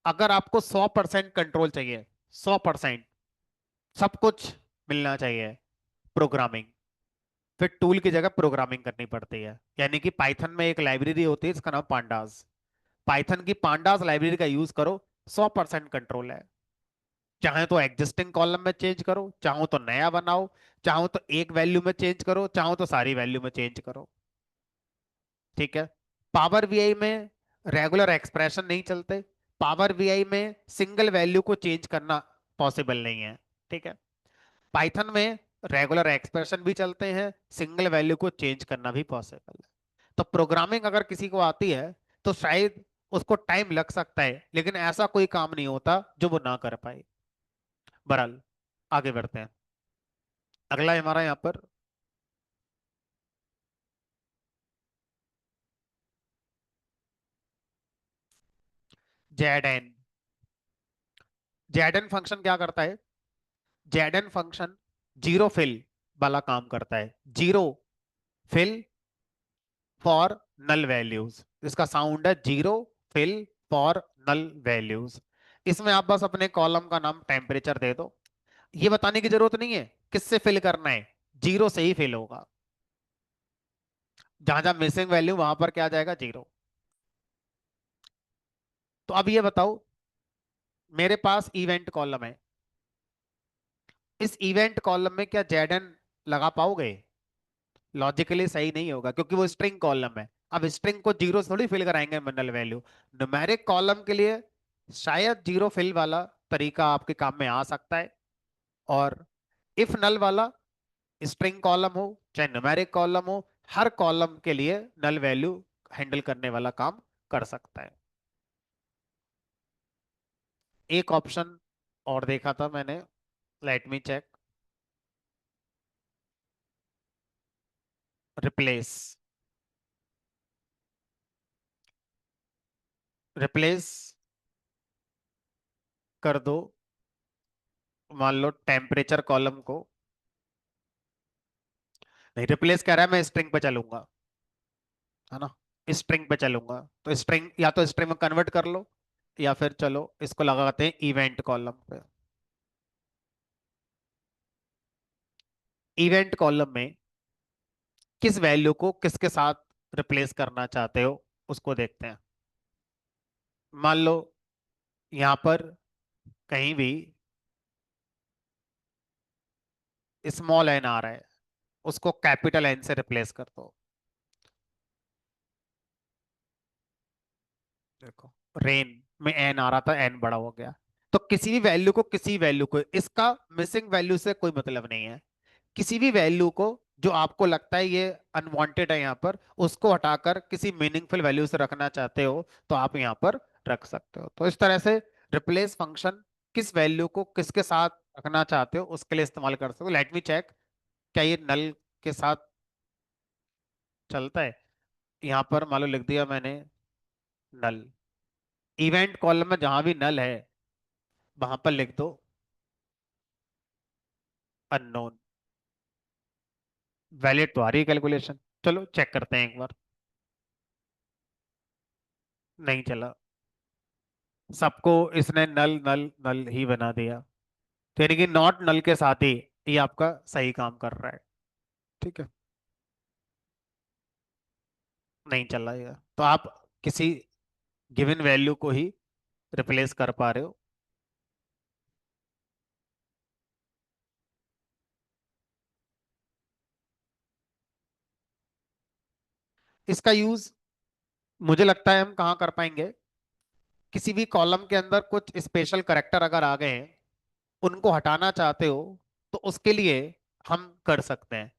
अगर आपको 100% कंट्रोल चाहिए, 100% सब कुछ मिलना चाहिए, प्रोग्रामिंग, फिर टूल की जगह प्रोग्रामिंग करनी पड़ती है। यानी कि पाइथन में एक लाइब्रेरी होती है, इसका नाम पांडास। पाइथन की पांडास लाइब्रेरी का यूज करो, 100% कंट्रोल है। चाहे तो एग्जिस्टिंग कॉलम में चेंज करो, चाहो तो नया बनाओ, चाहो तो एक वैल्यू में चेंज करो, चाहो तो सारी वैल्यू में चेंज करो। ठीक है। पावर बीआई में रेगुलर एक्सप्रेशन नहीं चलते। पावर बीआई में सिंगल वैल्यू को चेंज करना पॉसिबल नहीं है। ठीक है। पाइथन में रेगुलर एक्सप्रेशन भी चलते हैं, सिंगल वैल्यू को चेंज करना भी पॉसिबल है। तो प्रोग्रामिंग अगर किसी को आती है तो शायद उसको टाइम लग सकता है, लेकिन ऐसा कोई काम नहीं होता जो वो ना कर पाए। बहरहाल, आगे बढ़ते हैं। अगला है हमारा यहाँ पर Z N. Z N function क्या करता है? Z N function zero fill वाला काम करता है। Zero fill for null values, इसका साउंड है zero fill for null values. इसमें आप बस अपने कॉलम का नाम टेम्परेचर दे दो। ये बताने की जरूरत नहीं है किससे फिल करना है, जीरो से ही फिल होगा। जहां जहां मिसिंग वैल्यू वहां पर क्या आ जाएगा? जीरो। तो अब ये बताओ, मेरे पास इवेंट कॉलम है, इस इवेंट कॉलम में क्या जेडन लगा पाओगे? लॉजिकली सही नहीं होगा, क्योंकि वो स्ट्रिंग कॉलम है। अब स्ट्रिंग को जीरो से थोड़ी फिल कराएंगे नल वैल्यू। न्यूमेरिक कॉलम के लिए शायद जीरो फिल वाला तरीका आपके काम में आ सकता है। और इफ नल वाला, स्ट्रिंग कॉलम हो चाहे न्यूमेरिक कॉलम हो, हर कॉलम के लिए नल वैल्यू हैंडल करने वाला काम कर सकता है। एक ऑप्शन और देखा था मैंने, let me check. Replace. Replace कर दो, मान लो टेम्परेचर कॉलम को। नहीं, रिप्लेस कह रहा है मैं स्ट्रिंग पे चलूंगा, है ना, स्ट्रिंग पे चलूंगा। तो स्ट्रिंग या तो स्ट्रिंग में कन्वर्ट कर लो, या फिर चलो इसको लगाते हैं इवेंट कॉलम पे। इवेंट कॉलम में किस वैल्यू को किसके साथ रिप्लेस करना चाहते हो उसको देखते हैं। मान लो यहां पर कहीं भी स्मॉल एन आ रहा है, उसको कैपिटल एन से रिप्लेस कर दो। देखो, रेन में एन आ रहा था, एन बड़ा हो गया। तो किसी भी वैल्यू को, किसी वैल्यू को, इसका मिसिंग वैल्यू से कोई मतलब नहीं है। किसी भी वैल्यू को जो आपको लगता है ये अनवांटेड है यहाँ पर, उसको हटाकर किसी मीनिंगफुल वैल्यू से रखना चाहते हो तो आप यहाँ पर रख सकते हो। तो इस तरह से रिप्लेस फंक्शन किस वैल्यू को किसके साथ रखना चाहते हो उसके लिए इस्तेमाल कर सकते हो। लेट मी चेक, क्या ये नल के साथ चलता है? यहाँ पर मान लो लिख दिया मैंने नल। इवेंट कॉलम में जहां भी नल है वहां पर लिख दो अननोन। वैलिड तो आ रही है कैलकुलेशन, चलो चेक करते हैं एक बार। नहीं चला, सबको इसने नल नल नल ही बना दिया। तो यानी कि नॉट नल के साथ ही ये आपका सही काम कर रहा है। ठीक है। नहीं चला ये, तो आप किसी गिवन वैल्यू को ही रिप्लेस कर पा रहे हो। इसका यूज मुझे लगता है हम कहाँ कर पाएंगे, किसी भी कॉलम के अंदर कुछ स्पेशल करेक्टर अगर आ गए हैं, उनको हटाना चाहते हो, तो उसके लिए हम कर सकते हैं।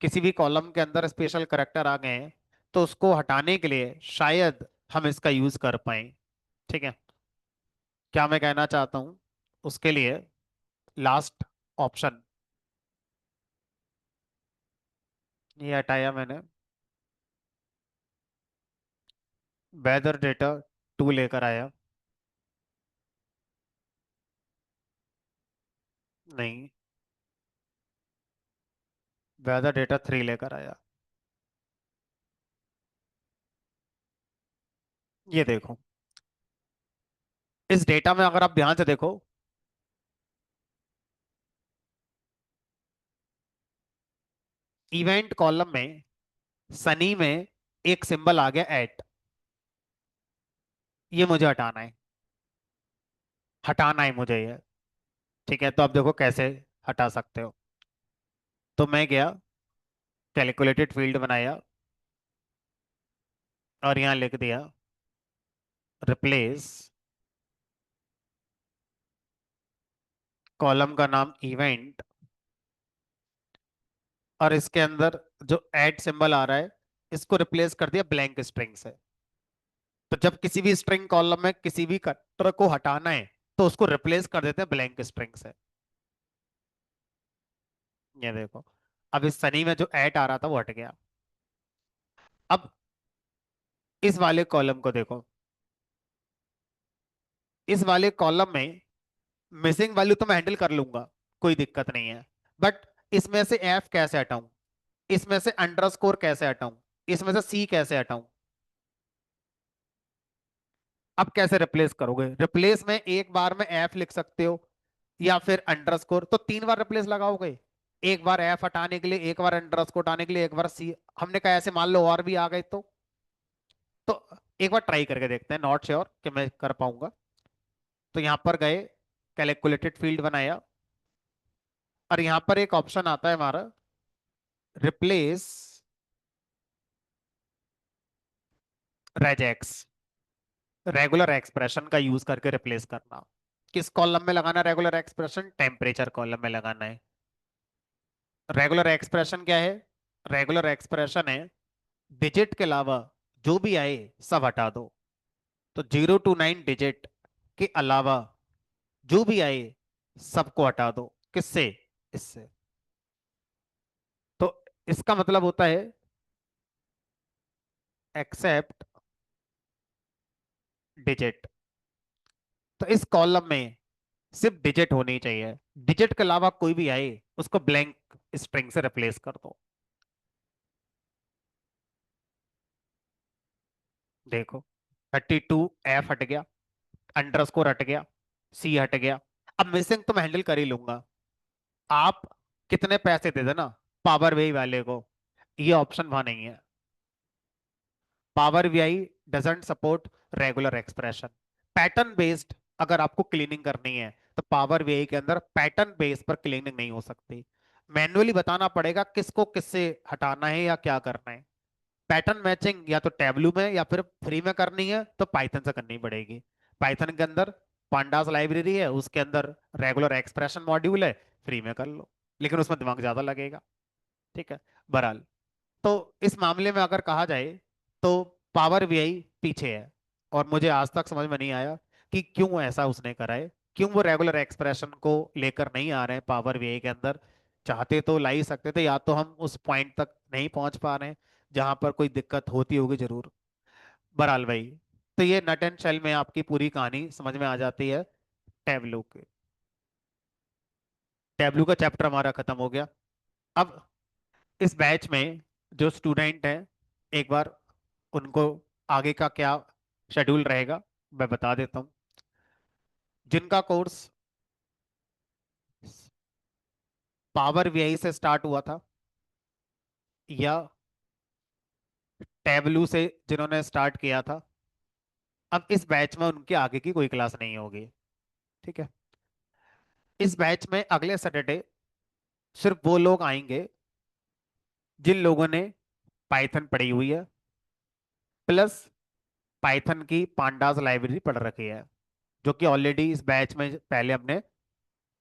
किसी भी कॉलम के अंदर स्पेशल करेक्टर आ गए हैं तो उसको हटाने के लिए शायद हम इसका यूज कर पाए। ठीक है। क्या मैं कहना चाहता हूँ उसके लिए, लास्ट ऑप्शन ये हटाया मैंने, वेदर डेटा 2 लेकर आया। नहीं, वेदर डेटा 3 लेकर आया। ये देखो, इस डेटा में अगर आप ध्यान से देखो, इवेंट कॉलम में सनी में एक सिंबल आ गया एट, ये मुझे हटाना है, हटाना है मुझे ये। ठीक है, तो अब देखो कैसे हटा सकते हो। तो मैं गया, कैलकुलेटेड फील्ड बनाया और यहाँ लिख दिया रिप्लेस कॉलम का नाम इवेंट, और इसके अंदर जो ऐड सिंबल आ रहा है इसको रिप्लेस कर दिया ब्लैंक स्ट्रिंग से। तो जब किसी भी स्ट्रिंग कॉलम में किसी भी कैरेक्टर को हटाना है तो उसको रिप्लेस कर देते हैं ब्लैंक स्ट्रिंग से। ये देखो, अब इस सनी में जो ऐड आ रहा था वो हट गया। अब इस वाले कॉलम को देखो, इस वाले कॉलम में मिसिंग वैल्यू तो मैं हैंडल कर लूंगा, कोई दिक्कत नहीं है। बट इसमें से एफ कैसे हटाऊं, इसमें से अंडरस्कोर कैसे हटाऊं, इसमें से सी कैसे हटाऊं? अब कैसे रिप्लेस करोगे? रिप्लेस में एक बार में एफ लिख सकते हो या फिर अंडरस्कोर, तो 3 बार रिप्लेस लगाओगे। एक बार एफ हटाने के लिए, एक बार अंडरस्कोर हटाने के लिए, एक बार सी। हमने कहा ऐसे मान लो और भी आ गए तो एक बार ट्राई करके देखते हैं, नॉट श्योर कि मैं कर पाऊंगा। तो यहां पर गए, कैलकुलेटेड फील्ड बनाया, और यहां पर एक ऑप्शन आता है हमारा रिप्लेस रेजेक्स, रेगुलर एक्सप्रेशन का यूज करके रिप्लेस करना। किस कॉलम में लगाना रेगुलर एक्सप्रेशन? टेम्परेचर कॉलम में लगाना है। रेगुलर एक्सप्रेशन क्या है? रेगुलर एक्सप्रेशन है डिजिट के अलावा जो भी आए सब हटा दो। तो 0 to 9 डिजिट के अलावा जो भी आए सबको हटा दो। किससे? इससे। तो इसका मतलब होता है एक्सेप्ट डिजिट। तो इस कॉलम में सिर्फ डिजिट होनी चाहिए, डिजिट के अलावा कोई भी आए उसको ब्लैंक स्ट्रिंग से रिप्लेस कर दो। देखो, 32 एफ हट गया, अंडरस्कोर हट गया, सी हट गया। अब मिसिंग तो मैं हैंडल कर ही लूंगा। आप कितने पैसे दे देना पावर वे वाले को, ये ऑप्शन वहां नहीं है। Power VI doesn't support regular expression. Pattern based अगर आपको क्लीनिंग करनी है तो पावर वीआई के अंदर पैटर्न बेस पर क्लीनिंग नहीं हो सकती। मैन्युअली बताना पड़ेगा किसको किससे हटाना है या क्या करना है। पैटर्न मैचिंग या तो टैबलू में या फिर फ्री में करनी है तो पाइथन से करनी पड़ेगी। पाइथन के अंदर पांडास लाइब्रेरी है, उसके अंदर रेगुलर एक्सप्रेशन मॉड्यूल है, फ्री में कर लो, लेकिन उसमें दिमाग ज्यादा लगेगा। ठीक है, बहरहाल, तो इस मामले में अगर कहा जाए तो पावर वीआई पीछे है, और मुझे आज तक समझ में नहीं आया कि क्यों ऐसा उसने करा है, क्यों वो रेगुलर एक्सप्रेशन को लेकर नहीं आ रहे हैं पावर वीआई के अंदर। चाहते तो ला ही सकते थे, या तो हम उस पॉइंट तक नहीं पहुंच पा रहे हैं जहां पर कोई दिक्कत होती होगी जरूर। बहरहाल भाई, तो ये नट एंड शेल में आपकी पूरी कहानी समझ में आ जाती है। टैबलू के, टैबलू का चैप्टर हमारा खत्म हो गया। अब इस बैच में जो स्टूडेंट हैं, एक बार उनको आगे का क्या शेड्यूल रहेगा मैं बता देता हूँ। जिनका कोर्स पावर वीआई से स्टार्ट हुआ था या टैबलू से जिन्होंने स्टार्ट किया था, अब इस बैच में उनके आगे की कोई क्लास नहीं होगी। ठीक है, इस बैच में अगले सैटरडे सिर्फ वो लोग आएंगे जिन लोगों ने पाइथन पढ़ी हुई है, प्लस पाइथन की पांडास लाइब्रेरी पढ़ रखी है, जो कि ऑलरेडी इस बैच में पहले हमने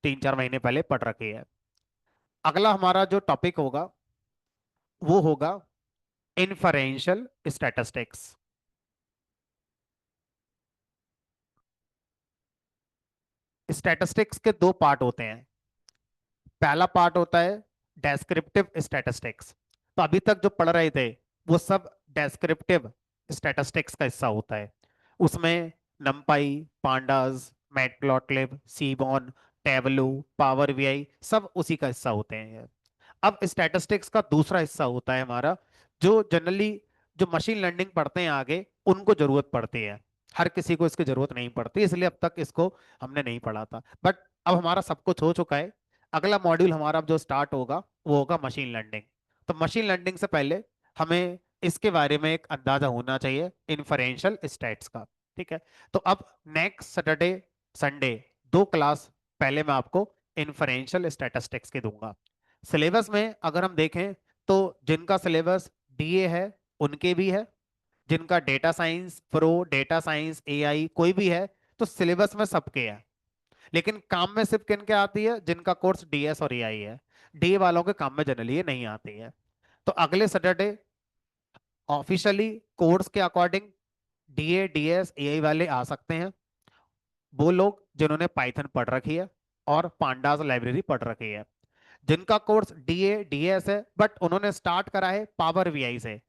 3-4 महीने पहले पढ़ रखी है। अगला हमारा जो टॉपिक होगा वो होगा इन्फरेंशियल स्टैटिस्टिक्स। स्टैटिस्टिक्स के दो पार्ट होते हैं। पहला पार्ट होता है डेस्क्रिप्टिव स्टैटिस्टिक्स। तो अभी तक जो पढ़ रहे थे वो सब डेस्क्रिप्टिव स्टैटिस्टिक्स का हिस्सा होता है। उसमें नमपाई, पांडास, मैटप्लॉटलिब, सीबॉन, टेबलो, पावर बीआई सब उसी का हिस्सा होते हैं। अब स्टैटिस्टिक्स का दूसरा हिस्सा होता है हमारा, जो जनरली जो मशीन लर्निंग पढ़ते हैं आगे उनको जरूरत पड़ती है। हर किसी को इसकी जरूरत नहीं पड़ती, इसलिए अब तक इसको हमने नहीं पढ़ा था। बट अब हमारा सब कुछ हो चुका है। अगला मॉड्यूल हमारा अब जो स्टार्ट होगा वो होगा मशीन लर्निंग। तो मशीन लर्निंग से पहले हमें इसके बारे में एक अंदाजा होना चाहिए इन्फरेंशियल स्टैट्स का। ठीक है। तो अब नेक्स्ट सैटरडे संडे दो क्लास पहले मैं आपको इन्फरेंशियल स्टैटिस्टिक्स के दूंगा। सिलेबस में अगर हम देखें तो जिनका सिलेबस डीए है उनके भी है, जिनका data science pro, data science AI कोई भी है, तो सिलेबस में सबके है। लेकिन काम में सिर्फ किन के आती है, जिनका कोर्स डीएस और एआई है। डीए वालों के काम में जनरली ये नहीं आती है। तो अगले सैटरडे ऑफिशियली कोर्स के अकॉर्डिंग डीए डीएस एआई वाले आ सकते हैं, वो लोग जिन्होंने पाइथन पढ़ रखी है और पांडास लाइब्रेरी पढ़ रखी है। जिनका कोर्स डीए डीएस है बट उन्होंने स्टार्ट करा है पावर बीआई से,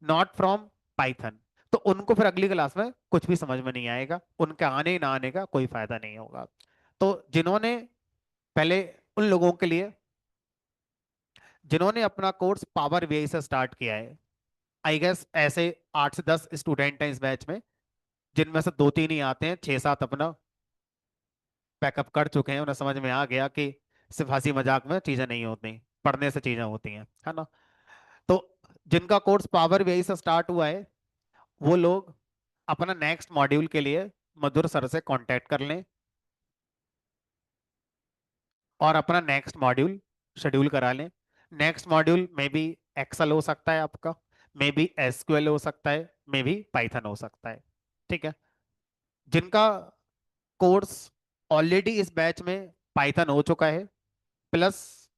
नॉट फ्रॉम पाइथन, तो उनको फिर अगली क्लास में कुछ भी समझ में नहीं आएगा, उनके आने ना आने का कोई फायदा नहीं होगा। तो जिन्होंने पहले उन लोगों के लिए जिन्होंने अपना कोर्स पावर बीआई से स्टार्ट किया है, आई गेस ऐसे 8 से 10 स्टूडेंट हैं इस बैच में, जिनमें से दो तीन ही आते हैं, 6 7 अपना पैकअप कर चुके हैं, उन्हें समझ में आ गया कि सिर्फ हंसी मजाक में चीजें नहीं होती, पढ़ने से चीजें होती हैं, है ना। तो जिनका कोर्स पावर बीआई से स्टार्ट हुआ है वो लोग अपना नेक्स्ट मॉड्यूल के लिए मधुर सर से कांटेक्ट कर लें और अपना नेक्स्ट मॉड्यूल शेड्यूल करा लें। नेक्स्ट मॉड्यूल में भी एक्सेल हो सकता है आपका, मे बी एसक्यूएल हो सकता है, मे बी पाइथन हो सकता है। ठीक है। जिनका कोर्स ऑलरेडी इस बैच में पाइथन हो चुका है, प्लस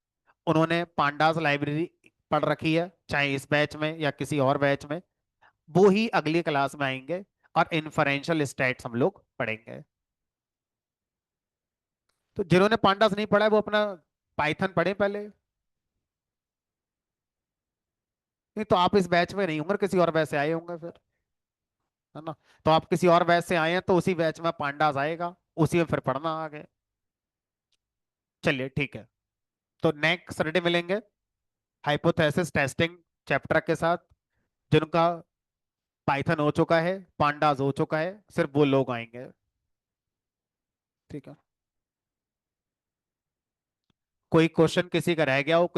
उन्होंने पांडास लाइब्रेरी पढ़ रखी है चाहे इस बैच में या किसी और बैच में, वो ही अगली क्लास में आएंगे और इन्फरेंशियल स्टैट्स हम लोग पढ़ेंगे। तो जिन्होंने पांडास नहीं पढ़ा है वो अपना पाइथन पढ़े पहले। नहीं तो आप इस बैच में नहीं होंगे, किसी और बैच से आए होंगे फिर, है ना। तो आप किसी और बैच से आए हैं तो उसी बैच में पांडास आएगा, उसी में फिर पढ़ना आगे। चलिए ठीक है। तो नेक्स्ट सैटरडे मिलेंगे हाइपोथेसिस टेस्टिंग चैप्टर के साथ। जिनका पाइथन हो चुका है, पांडास हो चुका है, सिर्फ वो लोग आएंगे। ठीक है। कोई क्वेश्चन किसी का रह गया हो, कोई